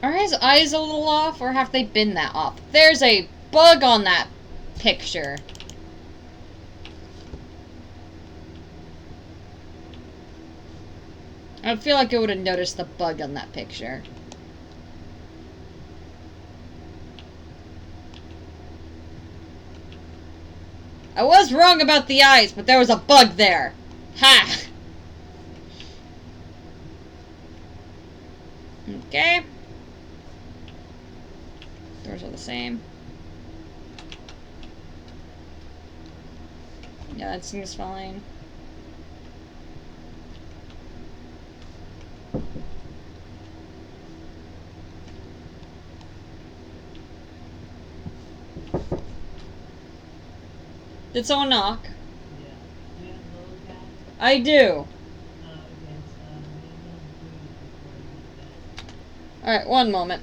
Are his eyes a little off, or have they been that off? There's a bug on that picture. I feel like I would have noticed the bug on that picture. I was wrong about the eyes, but there was a bug there. Ha! Okay. Doors are the same. Yeah, that seems fine. Did someone knock? Yeah. Do you have those guys? I do. Yes, Alright, one moment.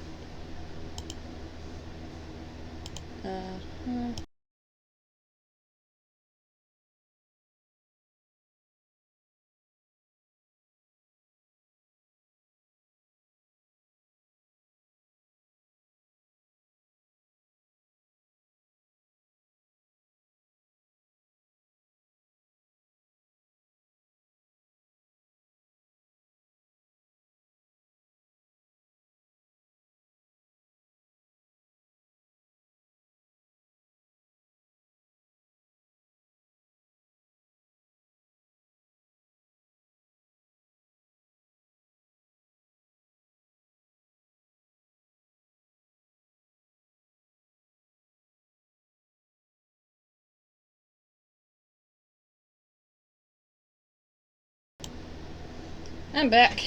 I'm back.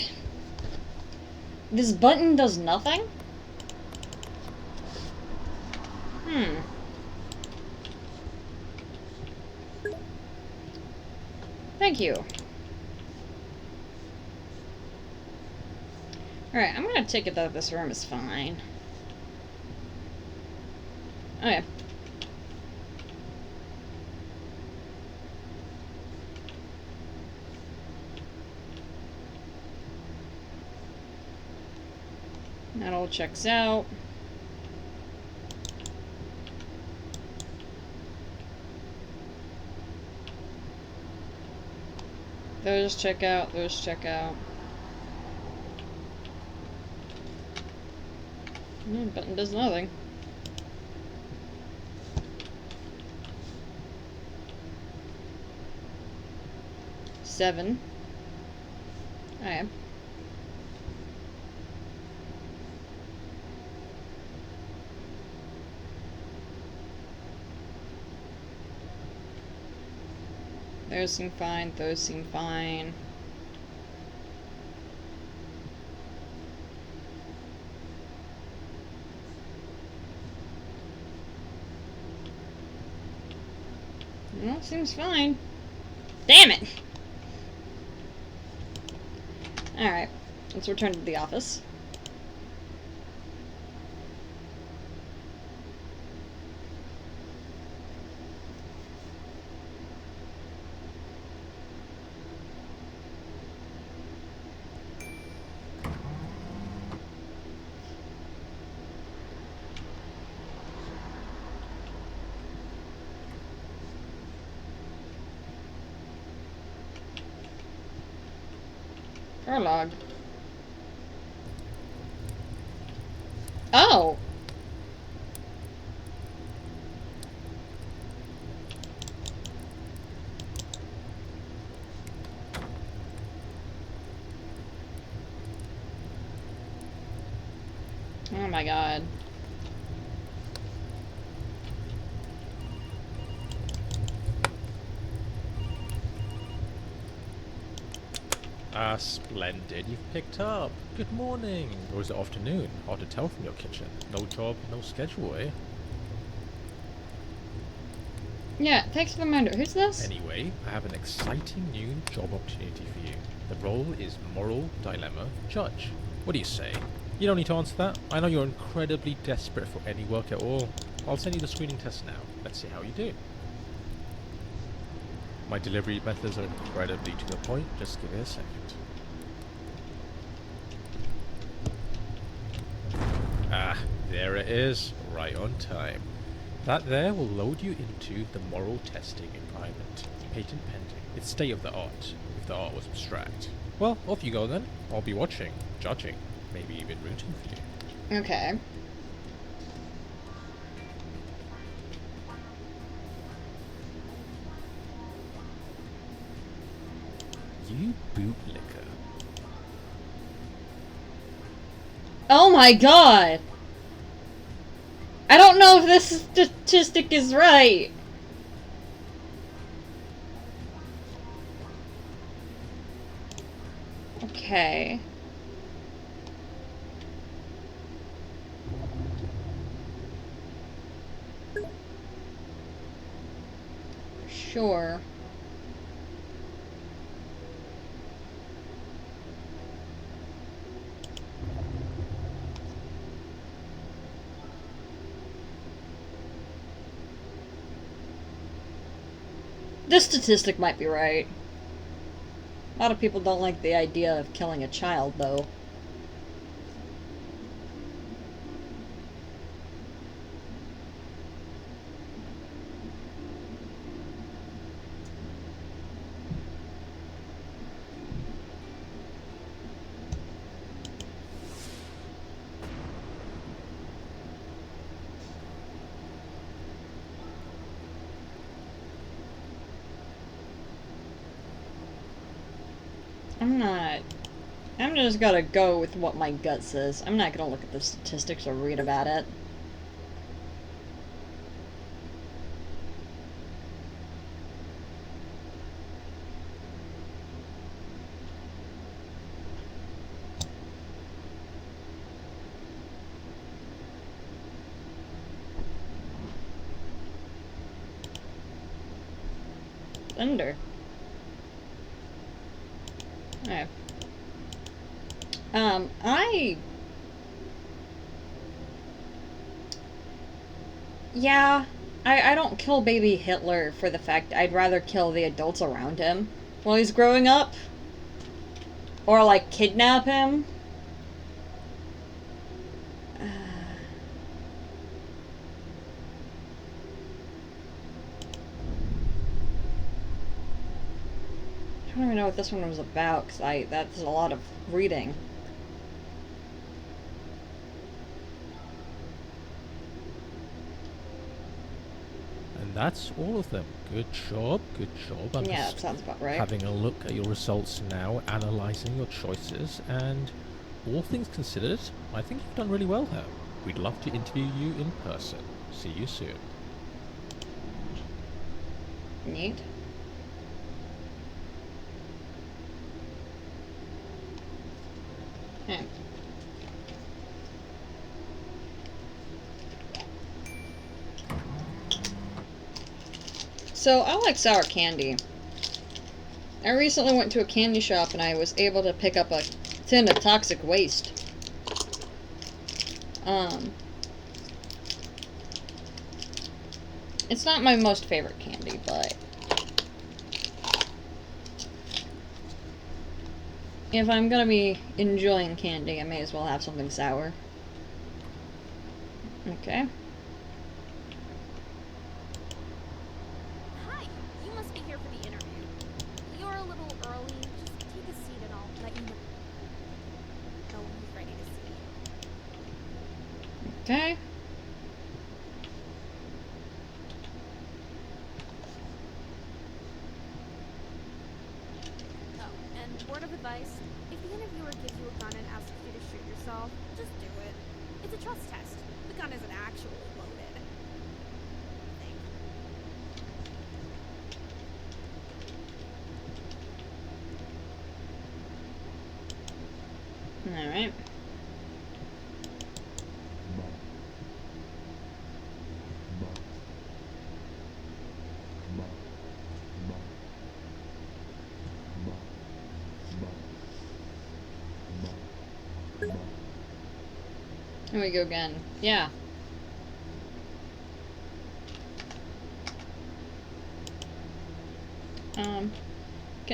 This button does nothing? Thank you. Alright, I'm gonna take it that this room is fine. Okay. That all checks out. Those check out, those check out. Button does nothing. Seven. Okay. Those seem fine, those seem fine. Well, seems fine. Damn it! Alright, let's return to the office. Prologue. Oh! Oh my god. Ah, splendid. You've picked up. Good morning. Or is it afternoon? Hard to tell from your kitchen. No job, no schedule, eh? Yeah, thanks for the reminder. Who's this? Anyway, I have an exciting new job opportunity for you. The role is Moral Dilemma Judge. What do you say? You don't need to answer that. I know you're incredibly desperate for any work at all. I'll send you the screening test now. Let's see how you do. My delivery methods are incredibly to the point. Just give it a second. Ah, there it is. Right on time. That there will load you into the moral testing environment. Patent pending. It's state of the art, if the art was abstract. Well, off you go then. I'll be watching, judging, maybe even rooting for you. Okay. You bootlicker. Oh my god! I don't know if this statistic is right. Okay. Sure. This statistic might be right. A lot of people don't like the idea of killing a child, though. I'm just gonna go with what my gut says. I'm not gonna look at the statistics or read about it. Thunder. Alright. Yeah, I don't kill baby Hitler for the fact I'd rather kill the adults around him while he's growing up. Or, like, kidnap him. I don't even know what this one was about, because that's a lot of reading. And that's all of them. Good job, good job. I'm Yeah, just that sounds about right. having a look at your results now, analysing your choices, and all things considered, I think you've done really well here. We'd love to interview you in person. See you soon. Neat. Okay. So, I like sour candy. I recently went to a candy shop and I was able to pick up a tin of toxic waste. It's not my most favorite candy, but if I'm gonna be enjoying candy, I may as well have something sour. Okay. Hi, you must be here for the interview. You're a little early. Just take a seat and I'll let you know when he's ready to see you. Okay. Oh, and word of advice, if the interviewer gives you a gun and asks you to shoot yourself, just do it. It's a trust test. The gun isn't actually loaded. I think. Alright. Here we go again. Yeah. Can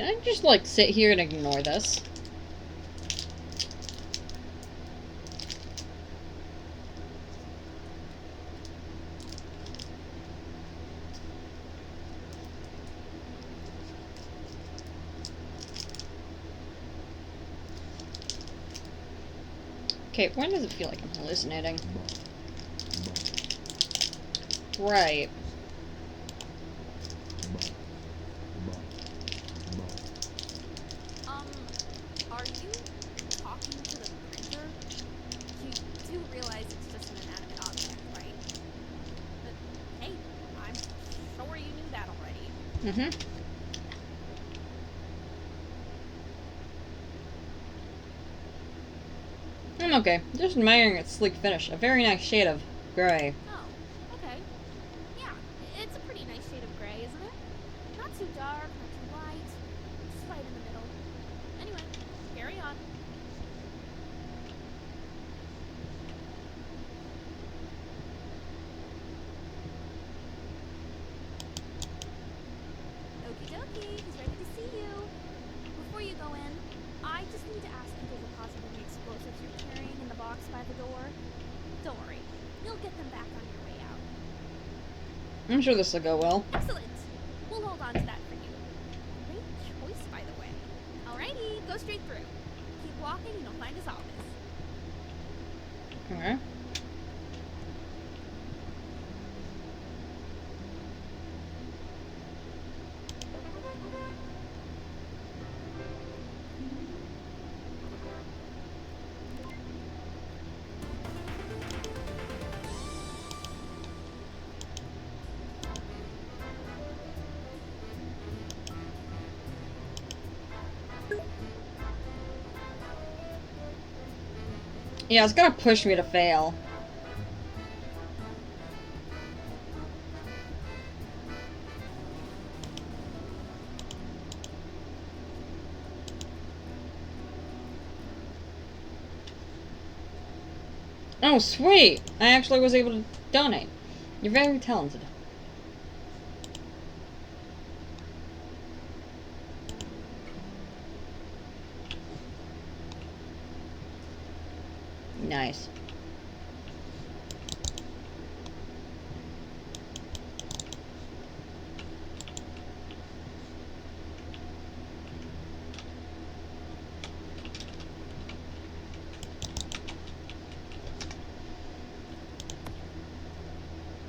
I just, like, sit here and ignore this? Okay, when does it feel like I'm hallucinating? Right. Mm-hmm. I'm okay. Just admiring its sleek finish. A very nice shade of gray. Oh, okay. Yeah, it's a pretty nice shade of gray, isn't it? Not too dark, not too light. Just right in the middle. Anyway, carry on. Okie dokie, he's ready to see you. Before you go in, I just need to ask you to deposit any explosives you're carrying in the box by the door. Don't worry, you'll get them back on your way out. I'm sure this will go well. Excellent! We'll hold on to that for you. Great choice, by the way. Alrighty, go straight through. Keep walking and you'll find his office. Okay. Yeah, it's gonna push me to fail. Oh, sweet! I actually was able to donate. You're very talented. Nice.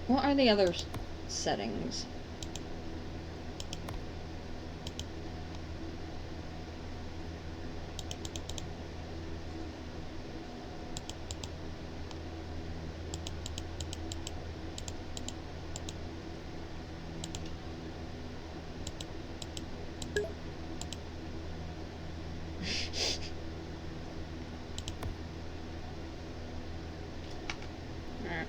What are the other settings? Alright.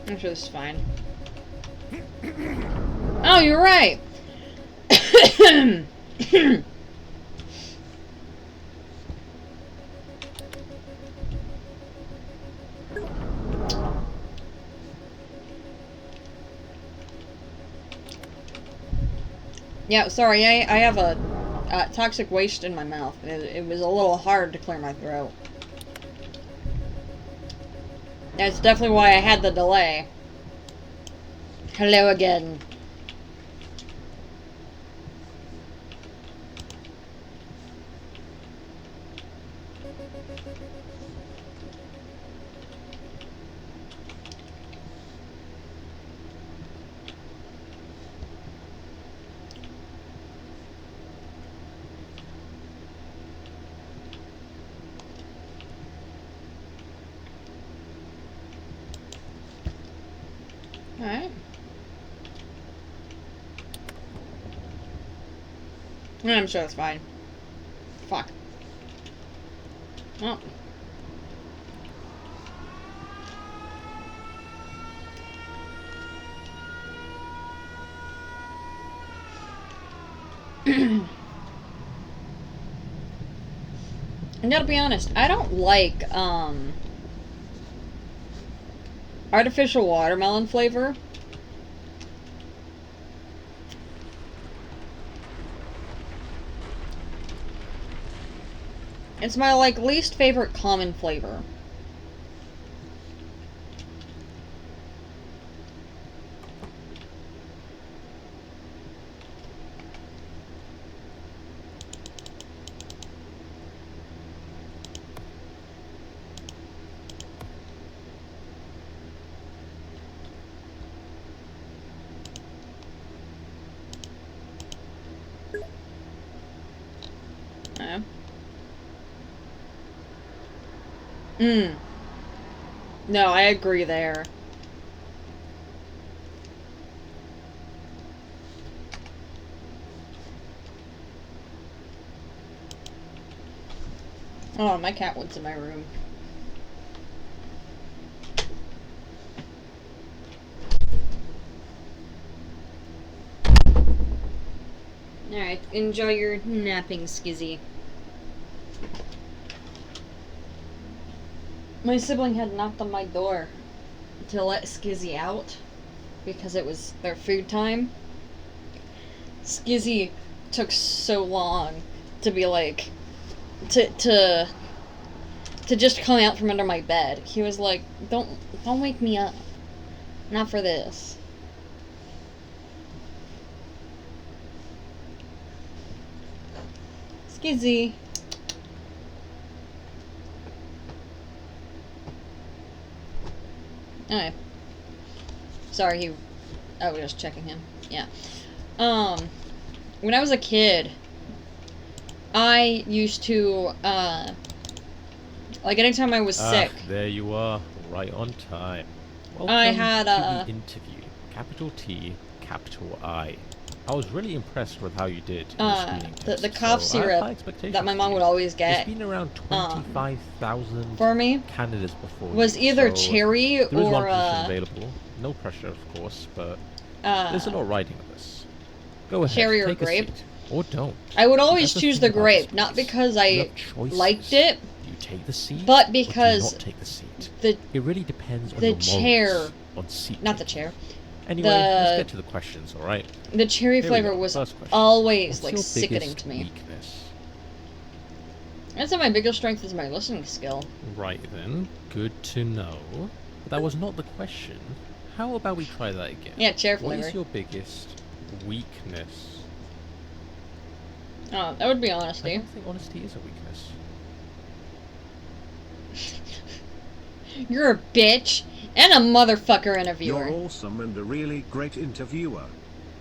I'm sure this is fine. Oh, you're right! Yeah, sorry, I have a toxic waste in my mouth. It was a little hard to clear my throat. That's definitely why I had the delay. Hello again. Alright. I'm sure that's fine. Fuck. Oh. I gotta be honest, I don't like, artificial watermelon flavor. It's my, like, least favorite common flavor. No, I agree there. Oh, my cat went in my room. Alright, enjoy your napping, Skizzy. My sibling had knocked on my door to let Skizzy out because it was their food time. Skizzy took so long to be like, to just come out from under my bed. He was like, don't wake me up. Not for this. Skizzy. Okay. Sorry, I was just checking him. Yeah. When I was a kid, I used to, like, anytime I was sick. There you are, right on time. Welcome I had, to the interview. Capital T, capital I. I was really impressed with how you did in the screening test. The cough so I have high syrup expectations that my for mom you. would always get, There's been around 25,000 for me, candidates before was you, either so cherry there is or, one position available. No pressure, of course, but there's a lot riding on this. Go ahead, cherry or take grape. a seat. Or don't. I would always That's choose thing the about this grape, not place. because You I have choices. liked it, Do you take the seat, but or because do you not take the seat? the It really depends on the your morals chair, on seat not the taking. chair, Anyway, let's get to the questions, alright? the cherry Here we flavor go, was first question. always What's like your sickening biggest to me. weakness? I'd say my biggest strength is my listening skill. Right then, good to know. But that was not the question. How about we try that again? Yeah, cherry What flavor. is your biggest weakness? Oh, that would be I honesty. don't think honesty is a weakness. You're a bitch and a motherfucker interviewer. You're awesome and a really great interviewer.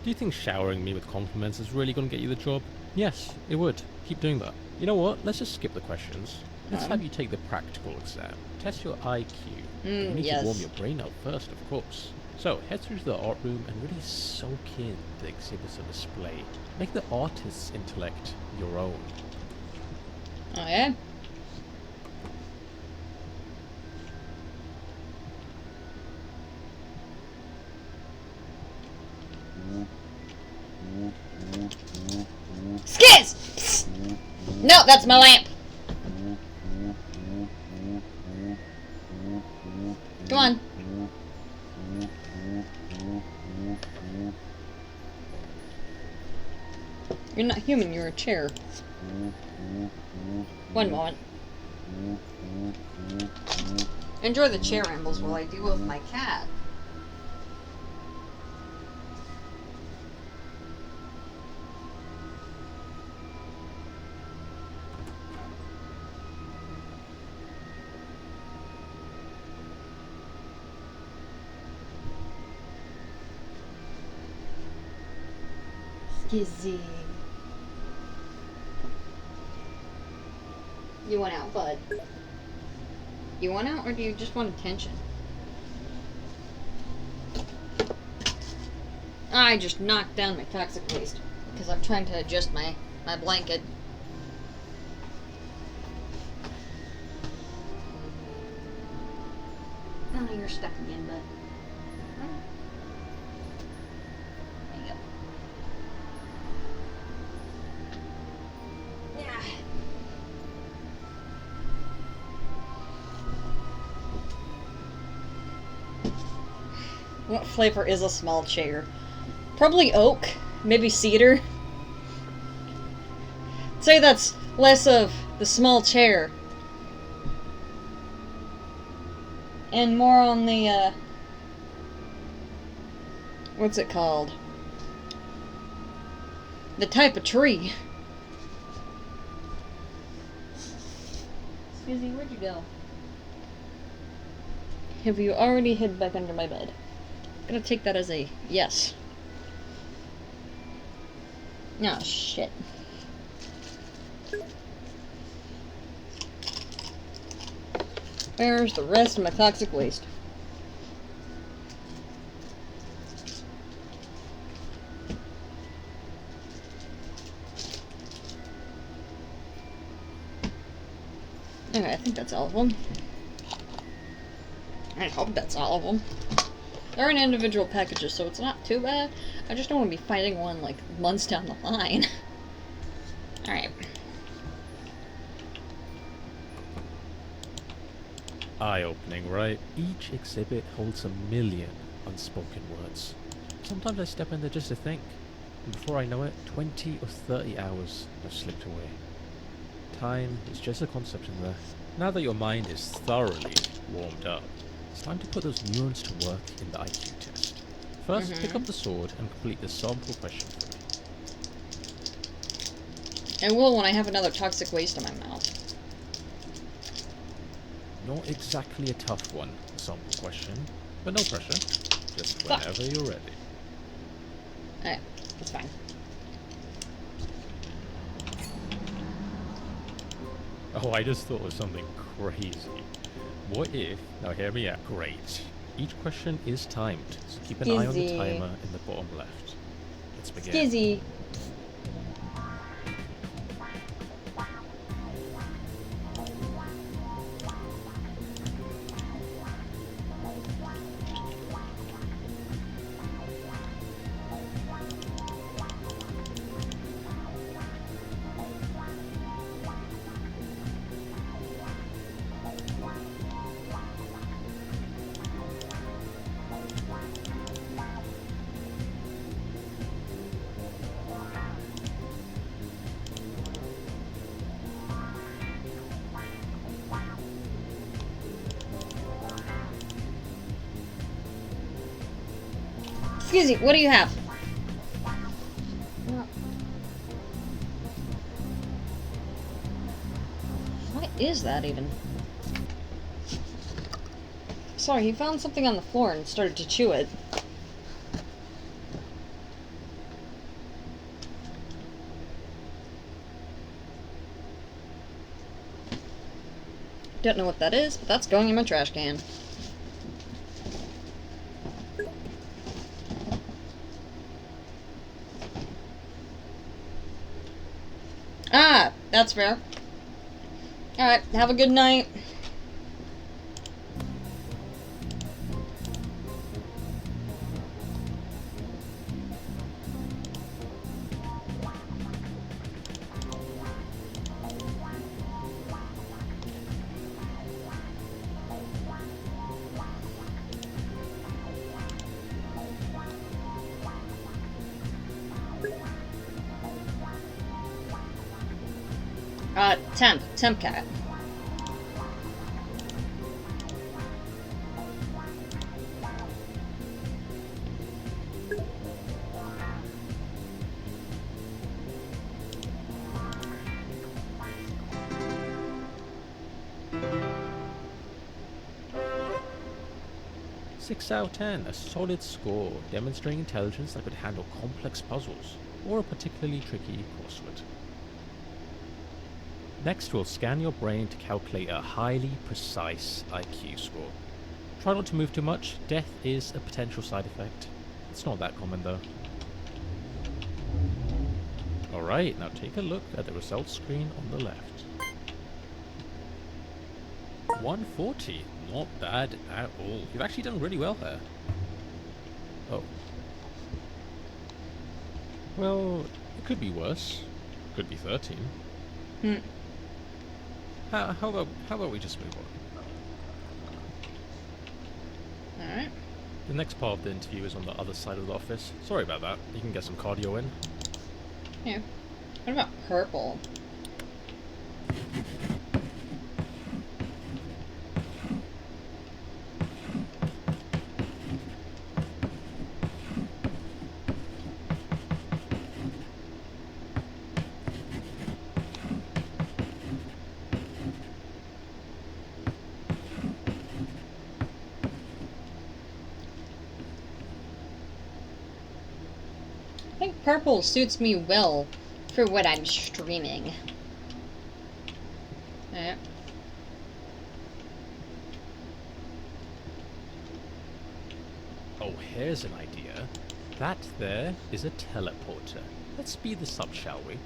Do you think showering me with compliments is really going to get you the job? Yes, it would. Keep doing that. You know what? Let's just skip the questions. Let's have you take the practical exam. Test your IQ. But you need yes. to warm your brain up first, of course. So, head through to the art room and really soak in the exhibits on display. Make the artist's intellect your own. Oh yeah? Skiz! Psst. No, that's my lamp. Go on. You're not human, you're a chair. One moment. Enjoy the chair rambles while I deal with my cat. Skizzy. You want out, bud? You want out, or do you just want attention? I just knocked down my toxic waste because I'm trying to adjust my blanket. Oh, you're stuck again, bud. There you go. Yeah. What flavor is a small chair? Probably oak, maybe cedar. Say that's less of the small chair and more on the what's it called? The type of tree. Skizzy, where'd you go? Have you already hid back under my bed? I'm gonna take that as a yes. Oh, shit. Where's the rest of my toxic waste? Okay, I think that's all of them. I hope that's all of them. They're in individual packages, so it's not too bad. I just don't want to be finding one, like, months down the line. Alright. Eye-opening, right? Each exhibit holds a million unspoken words. Sometimes I step in there just to think, and before I know it, 20 or 30 hours have slipped away. Time is just a concept in there. Now that your mind is thoroughly warmed up, it's time to put those neurons to work in the IQ test. First, pick up the sword and complete the sample question for me. I will when I have another toxic waste in my mouth. Not exactly a tough one, the sample question, but no pressure. Just whenever you're ready. Alright, that's fine. Oh, I just thought of something crazy. What if, now hear me out, great. Each question is timed, so keep an eye on the timer in the bottom left. Let's begin. Skizzy. Excuse me, what do you have? What is that even? Sorry, he found something on the floor and started to chew it. Don't know what that is, but that's going in my trash can. Ah, that's fair. Alright, have a good night. Temp cat. Six out of 10, a solid score, demonstrating intelligence that could handle complex puzzles, or a particularly tricky crossword. Next, we'll scan your brain to calculate a highly precise IQ score. Try not to move too much, death is a potential side effect. It's not that common though. Alright, now take a look at the results screen on the left. 140, not bad at all. You've actually done really well there. Oh. Well, it could be worse. Could be 13. How about we just move on? Alright. The next part of the interview is on the other side of the office. Sorry about that. You can get some cardio in. Yeah. What about purple? I think purple suits me well for what I'm streaming. Yeah. Oh, here's an idea. That there is a teleporter. Let's speed this up, shall we?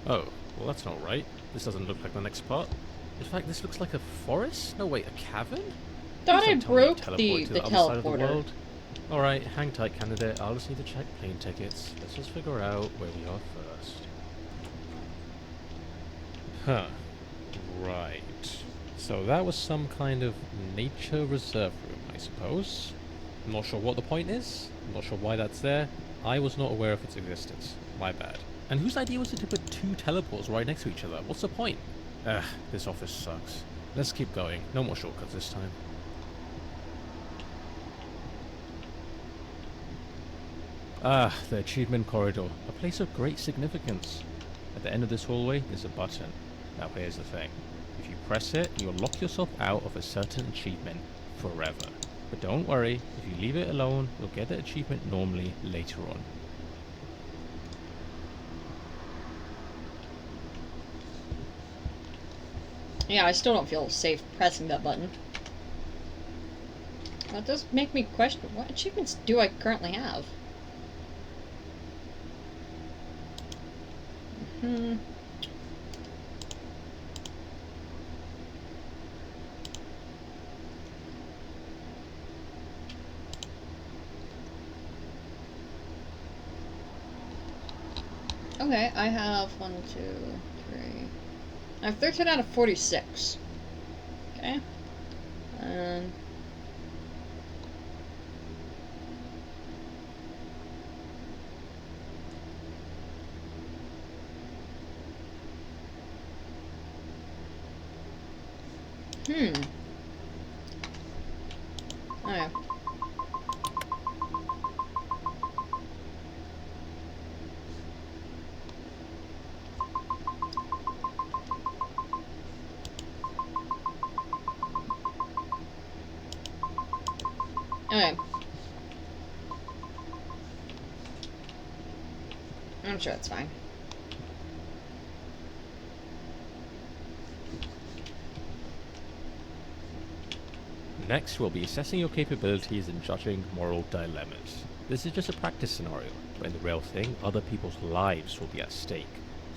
Oh, well that's not right. This doesn't look like the next part. In fact, this looks like a forest? No, wait, a cavern? Thought I Please don't tell me you broke teleported to the other side of the teleporter. world. Alright, hang tight, candidate. I'll just need to check plane tickets. Let's just figure out where we are first. Huh. Right. So that was some kind of nature reserve room, I suppose. I'm not sure what the point is. I'm not sure why that's there. I was not aware of its existence. My bad. And whose idea was it to put two teleports right next to each other? What's the point? Ugh, this office sucks. Let's keep going. No more shortcuts this time. Ah, the achievement corridor. A place of great significance. At the end of this hallway, there's a button. Now here's the thing. If you press it, you'll lock yourself out of a certain achievement forever. But don't worry, if you leave it alone, you'll get the achievement normally later on. Yeah, I still don't feel safe pressing that button. That does make me question, what achievements do I currently have? Hmm. Okay, I have 1, 2, 3. I have 13 out of 46. Okay. And okay. Okay. I'm sure that's fine. Next, we'll be assessing your capabilities and judging moral dilemmas. This is just a practice scenario, but in the real thing, other people's lives will be at stake.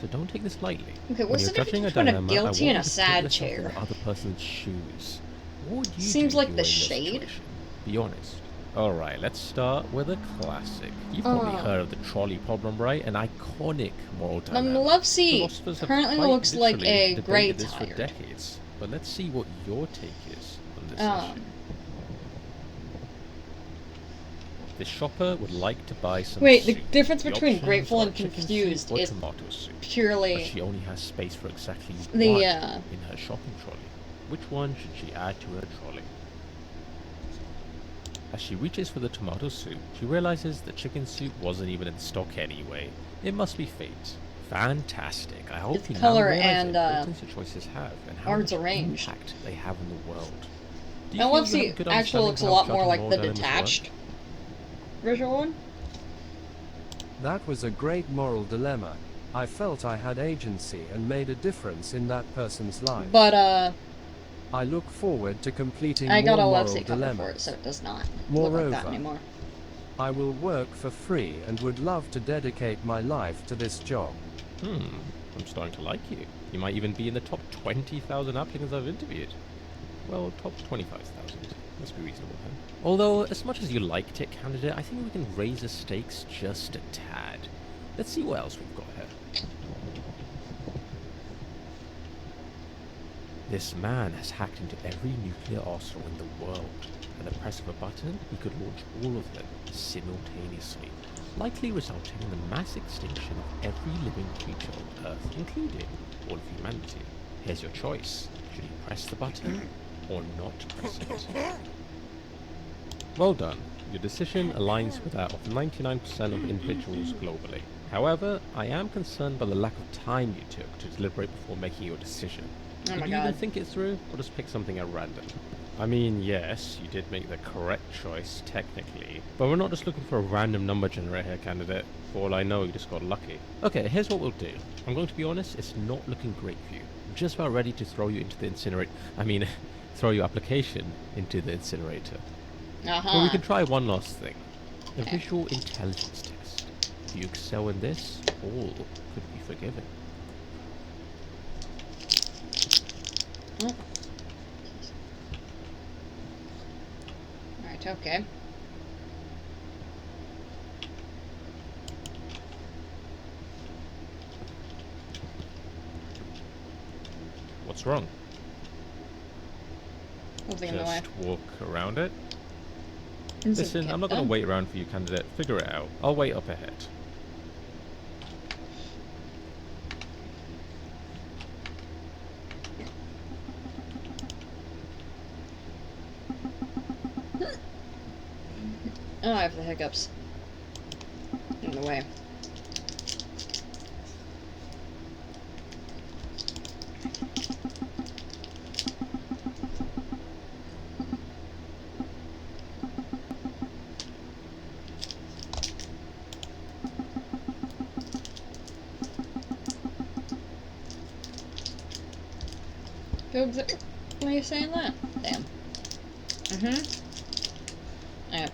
So don't take this lightly. Okay, When what's you're the difference judging a between a dilemma, I guilty want and a you to put sad yourself in chair? the other person's shoes. What would you Seems do like if you the were in your shade. situation? Be honest. Alright, let's start with a classic. You've probably heard of the trolley problem, right? An iconic moral dilemma. Love seat Philosophers have currently quite looks like literally a gray debated this for tire. decades. But let's see what your take is on this issue. The shopper would like to buy some Wait, the soup. difference The between options grateful are and chicken confused soup or is tomato soup. But purely she only has space for exactly the, one in her shopping trolley. Which one should she add to her trolley? As she reaches for the tomato soup, she realizes the chicken soup wasn't even in stock anyway. It must be fate. Fantastic. I hope Its you color now realize and, the importance your choices have and how arms much arranged. impact they have in the world. Do Now feel love you have a seat good actually understanding looks a how lot more judging like moral the dilemmas work? detached visual one. That was a great moral dilemma. I felt I had agency and made a difference in that person's life. But I look forward to completing I got more a love moral seat cover for it, dilemmas. so it does not look like that Moreover, anymore. I will work for free and would love to dedicate my life to this job. I'm starting to like you. You might even be in the top 20,000 applicants I've interviewed. Well, top 25,000. Let's be reasonable then. Although, as much as you liked it, candidate, I think we can raise the stakes just a tad. Let's see what else we've got here. This man has hacked into every nuclear arsenal in the world. At the press of a button, he could launch all of them simultaneously, likely resulting in the mass extinction of every living creature on Earth, including all of humanity. Here's your choice. Should you press the button or not press it? Well done. Your decision aligns with that of 99% of individuals globally. However, I am concerned by the lack of time you took to deliberate before making your decision. Oh Did my you even god. think it through, or just pick something at random? I mean, yes, you did make the correct choice, technically, but we're not just looking for a random number generator candidate. For all I know, you just got lucky. Okay, here's what we'll do. I'm going to be honest, it's not looking great for you. I'm just about ready to throw you into the incinerator. Throw your application into the incinerator. But we can try one last thing. A Okay. visual intelligence test. If you excel in this, all could be forgiven. Alright, okay. What's wrong? Something in the way. Just walk around it? Something Listen, get I'm not going done. to wait around for you, candidate. Figure it out. I'll wait up ahead. Oh, I have the hiccups. In the way. Why are you saying that? Damn. Yeah.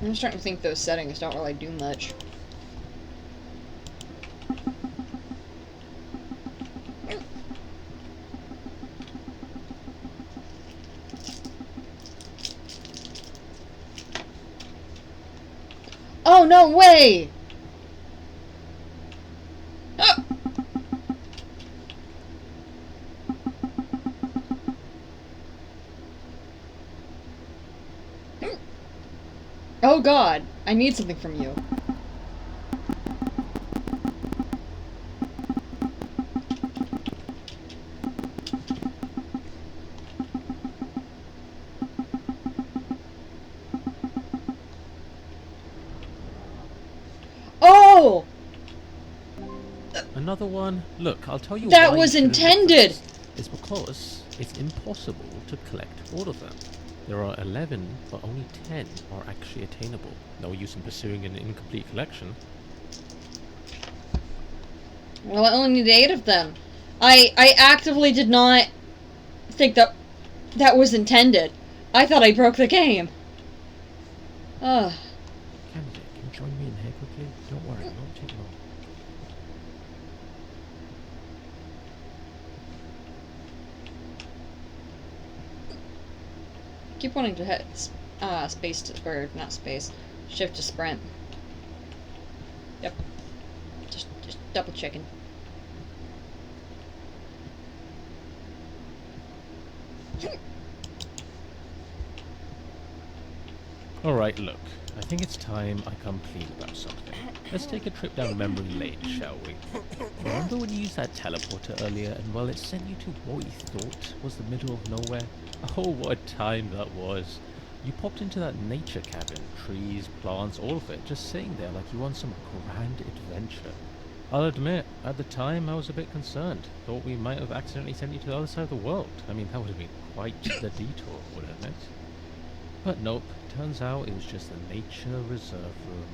I'm starting to think those settings don't really do much. Oh, no way! Ah! Oh god, I need something from you. Oh! Another one? Look, I'll tell you That why was you shouldn't look for intended! this. It's because it's impossible to collect all of them. There are 11, but only 10 are actually attainable. No use in pursuing an incomplete collection. Well, I only need 8 of them. I actively did not think that was intended. I thought I broke the game. Ugh. Candidate, can you join me in here quickly? Don't worry, it won't take long. Keep wanting to hit space to, or not space, shift to sprint. Yep. Just double checking. Alright, look. I think it's time I come clean about something. Let's take a trip down memory lane, shall we? Remember when you used that teleporter earlier and, well, it sent you to what you thought was the middle of nowhere? Oh, what a time that was. You popped into that nature cabin, trees, plants, all of it, just sitting there like you were on some grand adventure. I'll admit, at the time I was a bit concerned. Thought we might have accidentally sent you to the other side of the world. I mean, that would have been quite the detour, wouldn't it? But nope, turns out it was just a nature reserve room,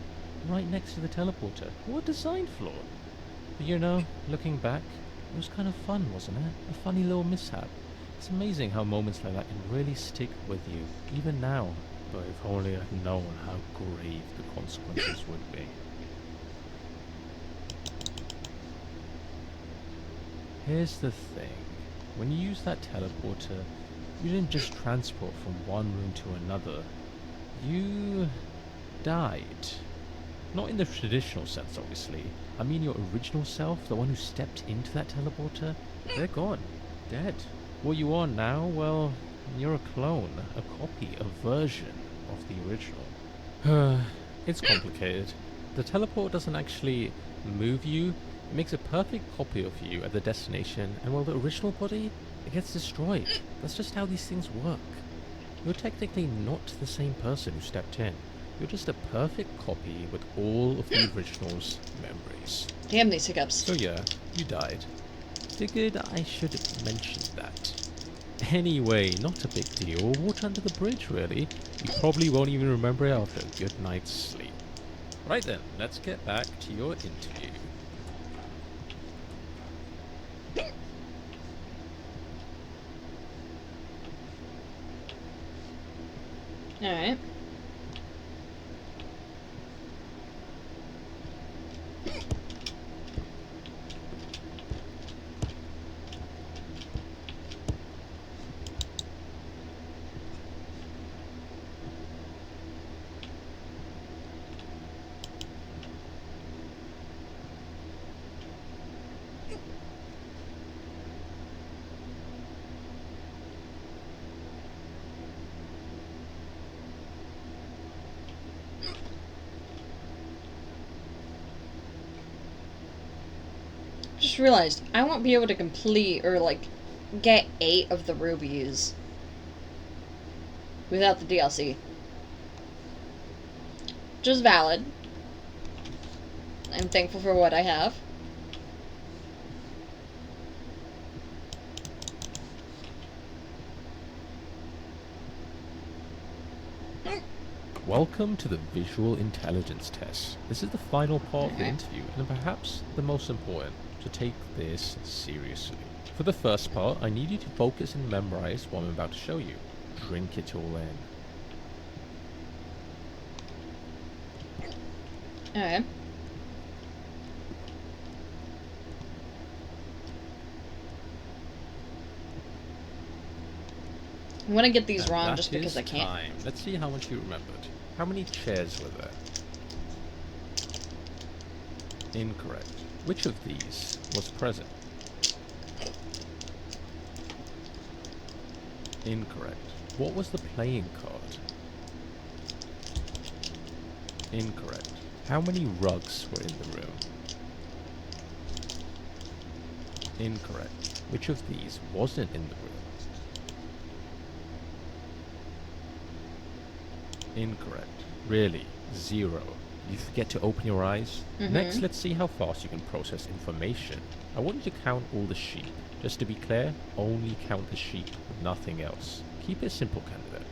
right next to the teleporter. What a design flaw. But you know, looking back, it was kind of fun, wasn't it? A funny little mishap. It's amazing how moments like that can really stick with you, even now. But if only I'd known how grave the consequences would be. Here's the thing. When you use that teleporter, you didn't just transport from one room to another. You died. Not in the traditional sense, obviously. I mean your original self, the one who stepped into that teleporter, they're gone. Dead. What you are now, well, and you're a clone, a copy, a version of the original. It's complicated. The teleport doesn't actually move you, it makes a perfect copy of you at the destination, and while the original body, it gets destroyed. That's just how these things work. You're technically not the same person who stepped in. You're just a perfect copy with all of the original's memories. Damn these hiccups. So yeah, you died. Figured I should mention that. Anyway, not a big deal. Water under the bridge, really. You probably won't even remember it after a good night's sleep. Right then, let's get back to your interview. Alright. Just realized I won't be able to complete or like get 8 of the rubies without the DLC. Which is valid. I'm thankful for what I have. Welcome to the visual intelligence test. This is the final part of the interview, and perhaps the most important, to take this seriously. For the first part, I need you to focus and memorize what I'm about to show you. Drink it all in. Alright. I want to get these And wrong that just because is I can't. time. Let's see how much you remembered. How many chairs were there? Incorrect. Which of these was present? Incorrect. What was the playing card? Incorrect. How many rugs were in the room? Incorrect. Which of these wasn't in the room? Incorrect. Really? 0. You forget to open your eyes? Next, let's see how fast you can process information. I want you to count all the sheep. Just to be clear, only count the sheep, nothing else. Keep it simple, candidate.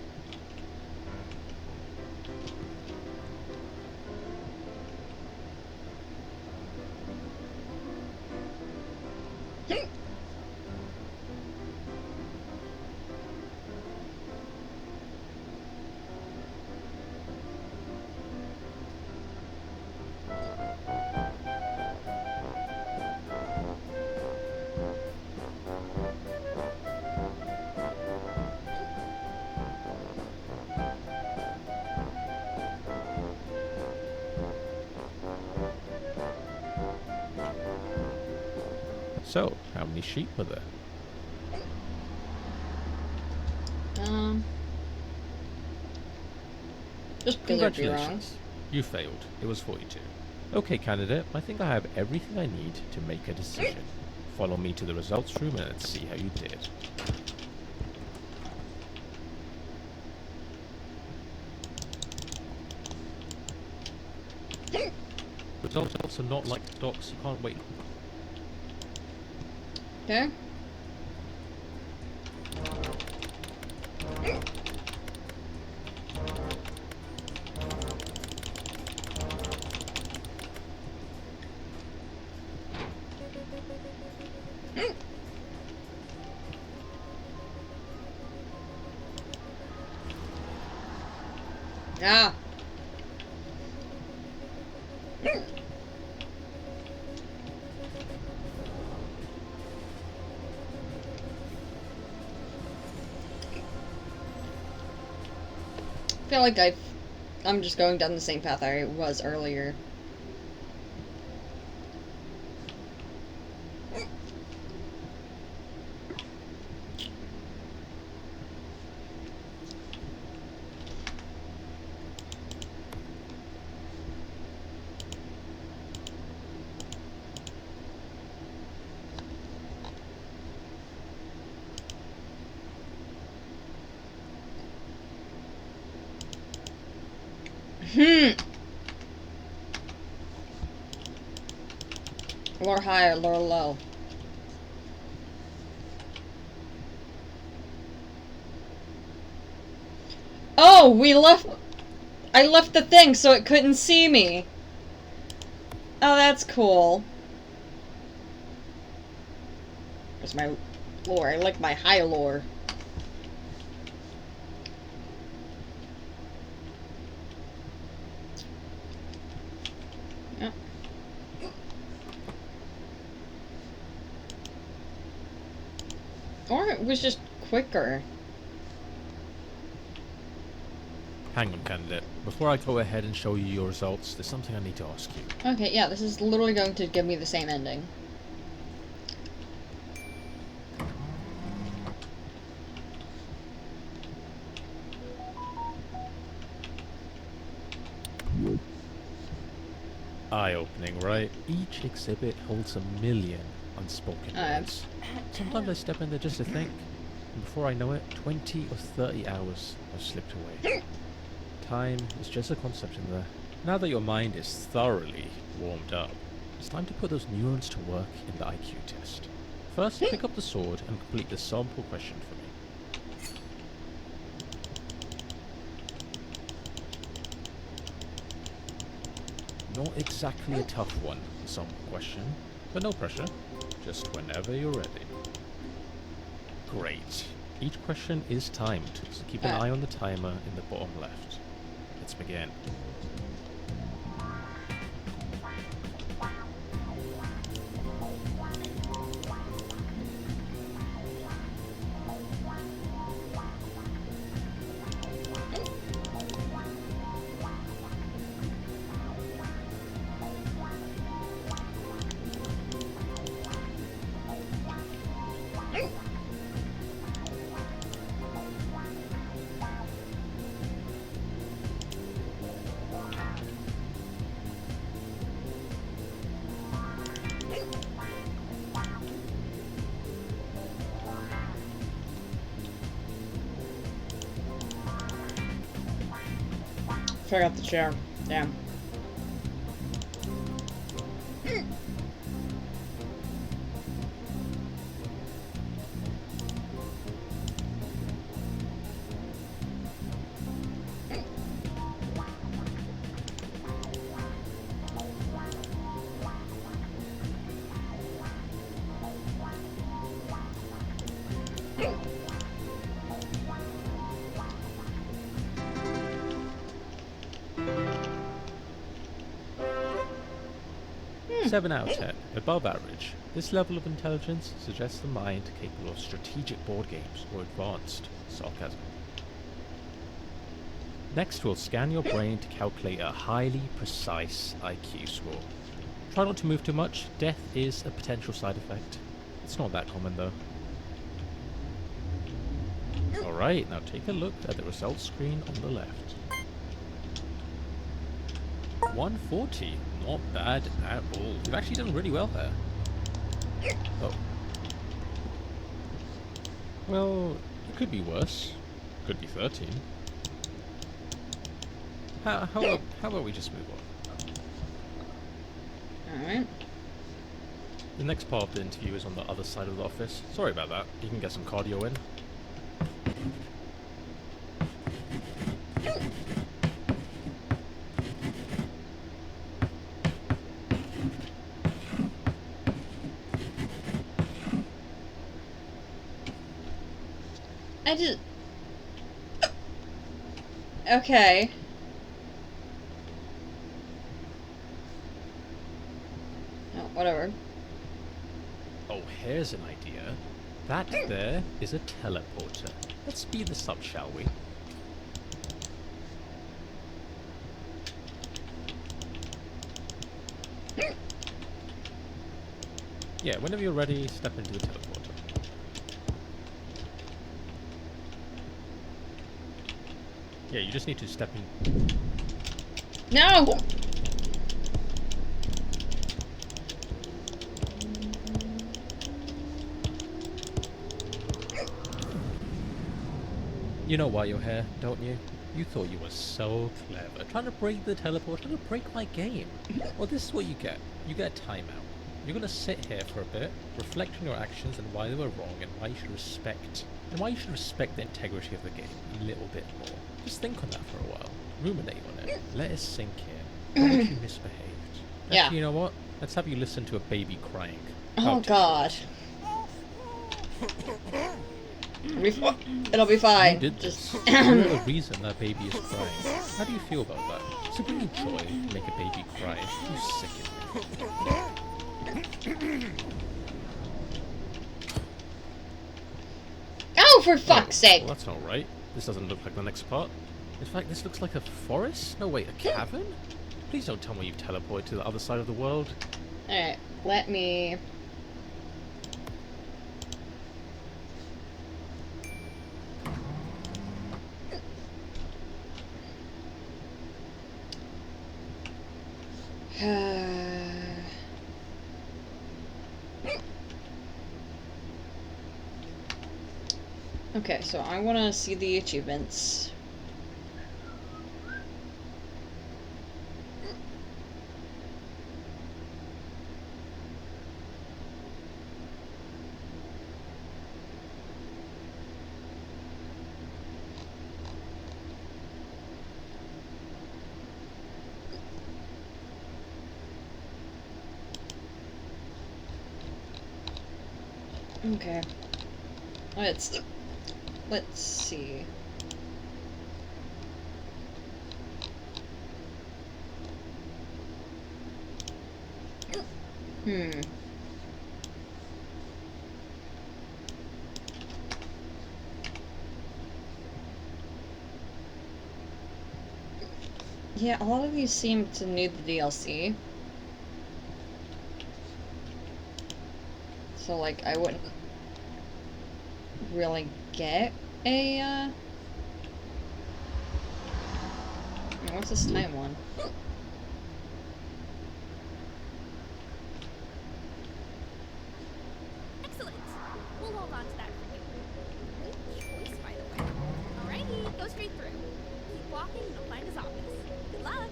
So, how many sheep were there? Just because I'd be wrong. Congratulations. You failed. It was 42. Okay, candidate, I think I have everything I need to make a decision. Follow me to the results room and let's see how you did. Results are not like stocks, you can't wait. Okay. Ah. I feel like I'm just going down the same path I was earlier. Lure high or lure low? Oh, I left the thing so it couldn't see me. Oh, that's cool. Where's my lure? I like my high lure. Yep. Or it was just quicker. Hang on, candidate. Before I go ahead and show you your results, there's something I need to ask you. Okay, yeah, this is literally going to give me the same ending. Eye-opening, right? Each exhibit holds a million unspoken words. Sometimes I step in there just to think, and before I know it, 20 or 30 hours have slipped away. Time is just a concept in there. Now that your mind is thoroughly warmed up, it's time to put those neurons to work in the IQ test. First, pick up the sword and complete the sample question for me. Not exactly a tough one, the sample question, but no pressure. Just whenever you're ready. Great. Each question is timed, so keep an eye on the timer in the bottom left. Let's begin. Forgot the chair. Damn. Hmm. 7 out of 10, above average. This level of intelligence suggests the mind capable of strategic board games or advanced sarcasm. Next, we'll scan your brain to calculate a highly precise IQ score. Try not to move too much. Death is a potential side effect. It's not that common though. Alright, now take a look at the results screen on the left. 140. Not bad at all. You've actually done really well there. Oh. Well, it could be worse. Could be 13. How about we just move on? Alright. The next part of the interview is on the other side of the office. Sorry about that. You can get some cardio in. I just... Okay. Oh, whatever. Oh, here's an idea. That there is a teleporter. Let's speed this up, shall we? Yeah, whenever you're ready, step into the teleporter. Yeah, you just need to step in. No! You know why you're here, don't you? You thought you were so clever, trying to break the teleport, trying to break my game. Well, this is what you get. You get a timeout. You're gonna sit here for a bit, reflect on your actions and why they were wrong, and why you should respect the integrity of the game a little bit more. Just think on that for a while. Ruminate on it. Let it sink in. What if you misbehaved? Yeah. Actually, you know what? Let's have you listen to a baby crying. Oh God. It'll be fine. You did Just this. You're the reason that baby is crying. How do you feel about that? Does it bring you joy to make a baby cry? You sicken me. oh, for fuck's sake! Well, that's not right. This doesn't look like the next part. In fact, this looks like a forest? No, wait, a cavern? Please don't tell me you've teleported to the other side of the world. Alright, let me... Okay, so I want to see the achievements. Okay. Let's see. Yeah, a lot of these seem to need the DLC. So, like, I wouldn't really get a, what's this time one? Excellent. We'll hold on to that for you. Great choice, by the way. Alrighty, go straight through. Keep walking and you'll find his office. Good luck.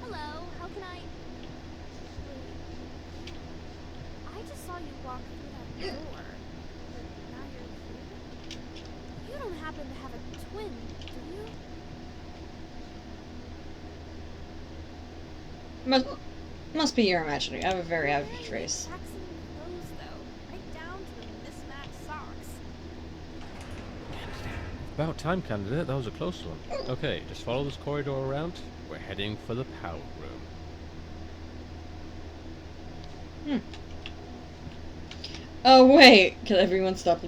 Hello, how can I... I just saw you walk through that door, but now you're here? You don't happen to have a twin, do you? Must be your imagining. I have a very average race. Exact same clothes, though. Right down to the mismatched socks. About time, candidate. That was a close one. Okay, just follow this corridor around. We're heading for the power room. Oh wait, can everyone stop?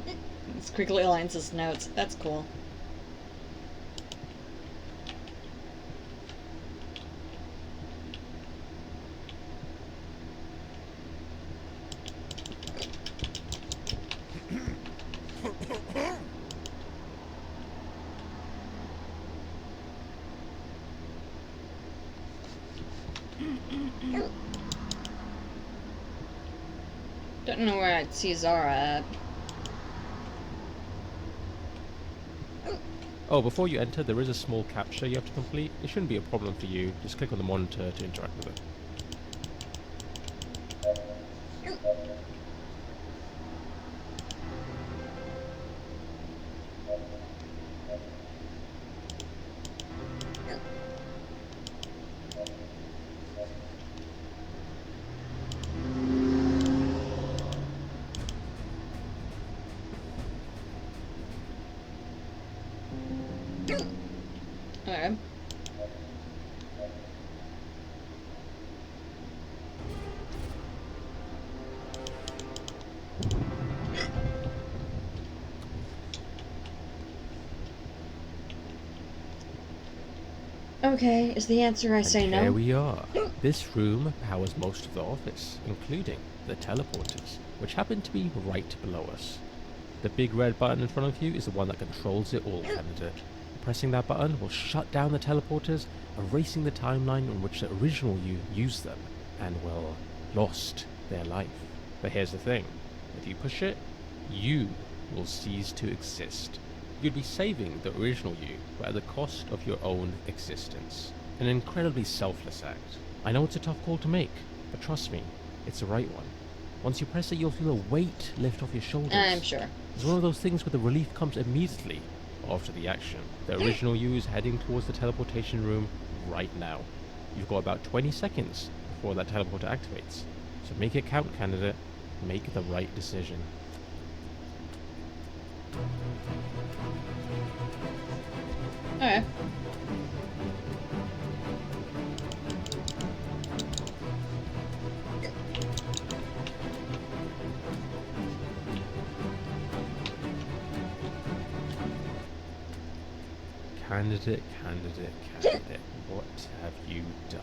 This quickly aligns his notes. That's cool. Don't know where I'd see Zara at. Oh, before you enter, there is a small captcha you have to complete. It shouldn't be a problem for you. Just click on the monitor to interact with it. Okay. Okay, is the answer I say no? Here we are. This room powers most of the office, including the teleporters, which happen to be right below us. The big red button in front of you is the one that controls it all, candidate. Pressing that button will shut down the teleporters, erasing the timeline on which the original you used them, and, well, lost their life. But here's the thing, if you push it, you will cease to exist. You'd be saving the original you, but at the cost of your own existence. An incredibly selfless act. I know it's a tough call to make, but trust me, it's the right one. Once you press it, you'll feel a weight lift off your shoulders. I'm sure. It's one of those things where the relief comes immediately after the action. The original you is heading towards the teleportation room right now. You've got about 20 seconds before that teleporter activates. So make it count, candidate. Make the right decision. Okay. Candidate, what have you done?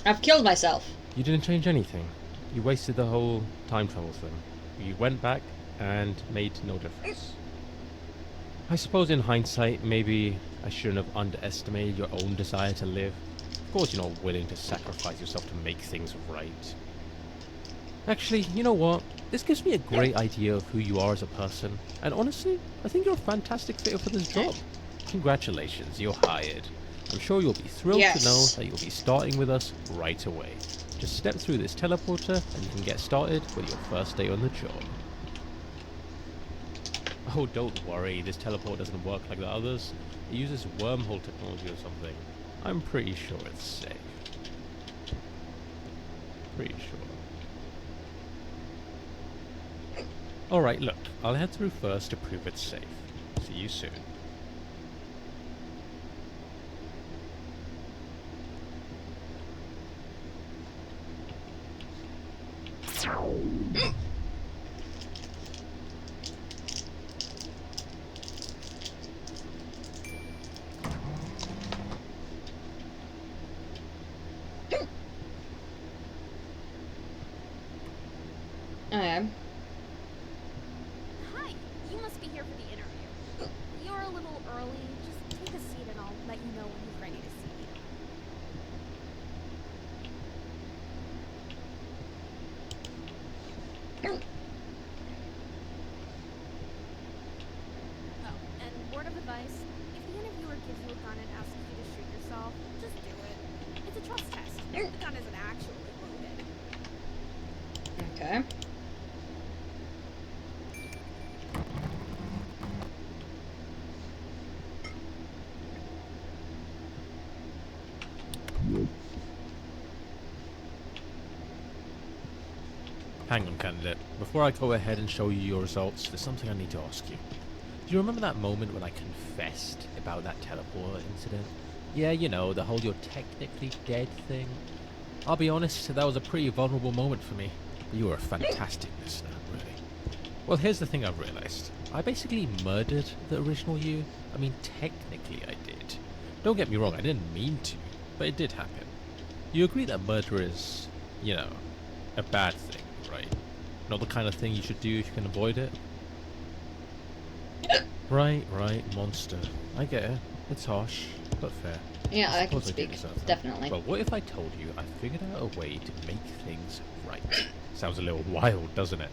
I've killed myself. You didn't change anything. You wasted the whole time travel thing. You went back and made no difference. I suppose in hindsight, maybe I shouldn't have underestimated your own desire to live. Of course you're not willing to sacrifice yourself to make things right. Actually, you know what? This gives me a great idea of who you are as a person. And honestly, I think you're a fantastic fit for this job. Congratulations, you're hired. I'm sure you'll be thrilled to know that you'll be starting with us right away. Just step through this teleporter and you can get started with your first day on the job. Oh, don't worry, this teleport doesn't work like the others. It uses wormhole technology or something. I'm pretty sure it's safe. Pretty sure. Alright, look, I'll head through first to prove it's safe. See you soon. Okay. Hi, you must be here for the interview. You're a little early. Just take a seat and I'll let you know when he's ready to see you. Oh, and word of advice, if the interviewer gives you a gun and asks you to shoot yourself, just do it. It's a trust test. The gun isn't actually loaded. Okay. Hang on, candidate. Before I go ahead and show you your results, there's something I need to ask you. Do you remember that moment when I confessed about that teleport incident? Yeah, you know, the whole "you're technically dead" thing. I'll be honest, that was a pretty vulnerable moment for me. You were a fantastic listener, really. Well, here's the thing I've realized. I basically murdered the original you. I mean, technically I did. Don't get me wrong, I didn't mean to, but it did happen. You agree that murder is, you know, a bad thing, right? Not the kind of thing you should do if you can avoid it? Right, monster. I get it. It's harsh, but fair. Yeah, I can suppose do speak. deserve that. Definitely. Well, what if I told you I figured out a way to make things right? Sounds a little wild, doesn't it?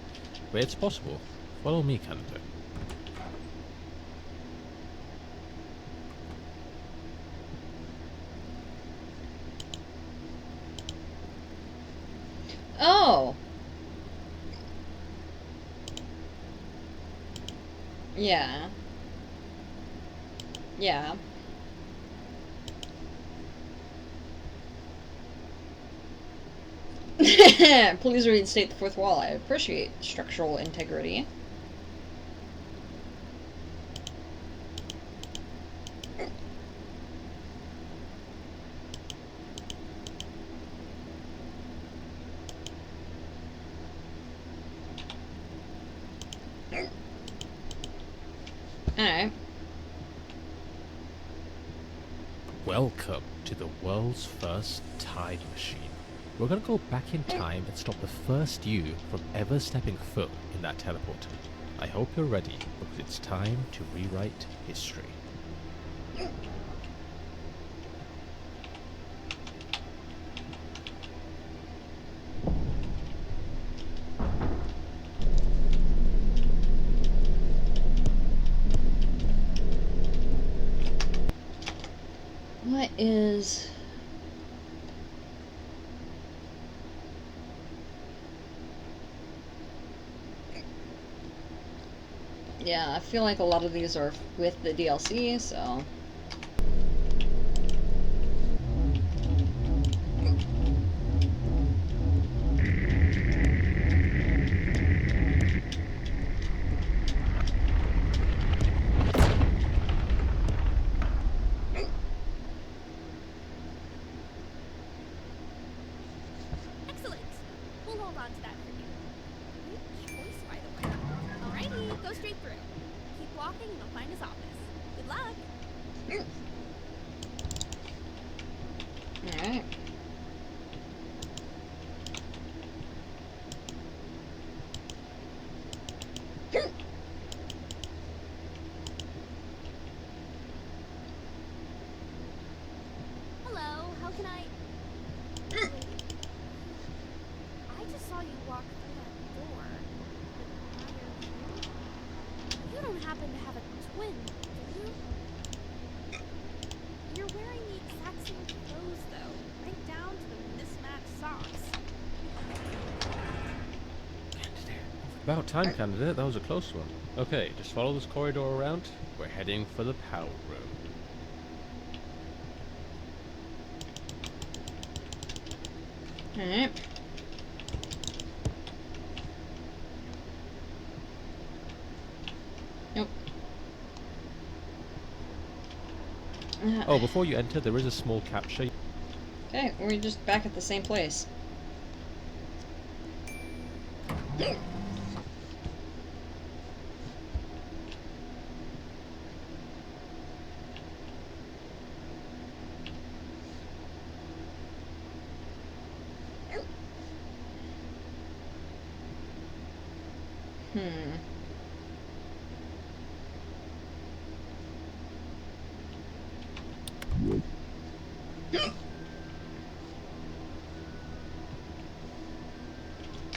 But it's possible. Follow me, candidate. Oh. Yeah. Yeah. Please reinstate the fourth wall. I appreciate structural integrity. Alright. Welcome to the world's first time machine. We're gonna go back in time and stop the first you from ever stepping foot in that teleporter. I hope you're ready, because it's time to rewrite history. is... Yeah, I feel like a lot of these are with the DLC, so... Excellent. We'll hold on to that for you. Great choice, by the way. Alrighty, go straight through. Keep walking and you'll find his office. Good luck. Alright. Hello, how can I... Wait. I just saw you walk through that door. But now you're here? You don't happen to have a twin, do you? You're wearing the exact same clothes, though. Right down to the mismatched socks. About time, candidate. That was a close one. Okay, just follow this corridor around. We're heading for the power room. Alright. Nope. Oh, before you enter, there is a small capture. Okay, we're just back at the same place.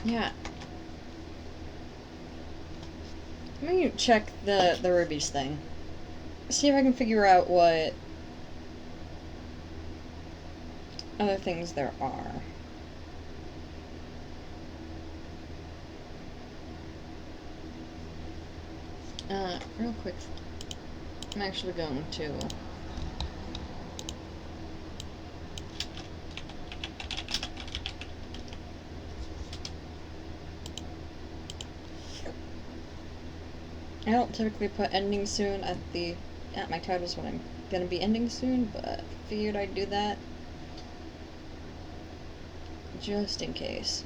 Yeah. Let me check the rubies thing. See if I can figure out what other things there are. Real quick. I'm actually going to... I don't typically put ending soon at my titles when I'm gonna be ending soon, but figured I'd do that just in case.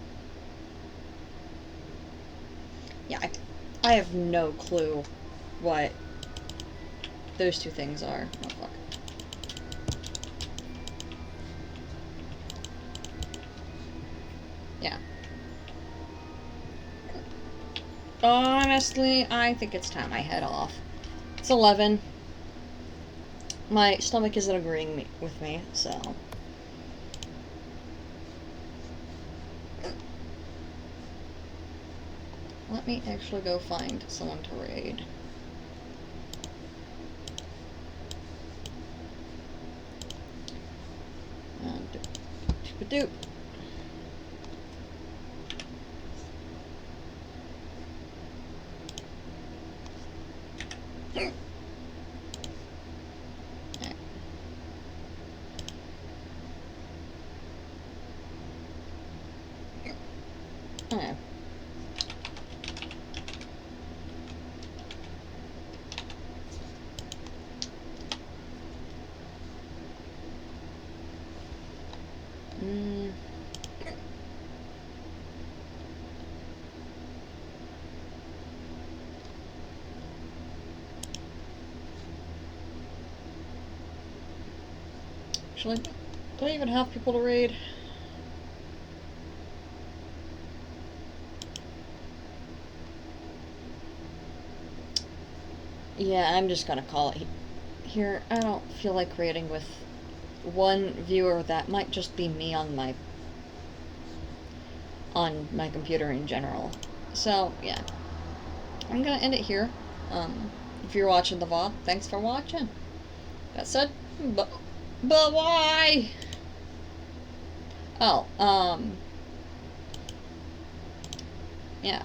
Yeah, I have no clue what those two things are. Oh fuck. Yeah. Honestly, I think it's time I head off. It's 11. My stomach isn't agreeing with me, so... Let me actually go find someone to raid. Doop. Okay. Actually, do I even have people to raid? Yeah, I'm just gonna call it here. I don't feel like raiding with one viewer. That might just be me on my computer in general. So, yeah. I'm gonna end it here. If you're watching the VOD, thanks for watching. That said, bye. But why? Oh, yeah.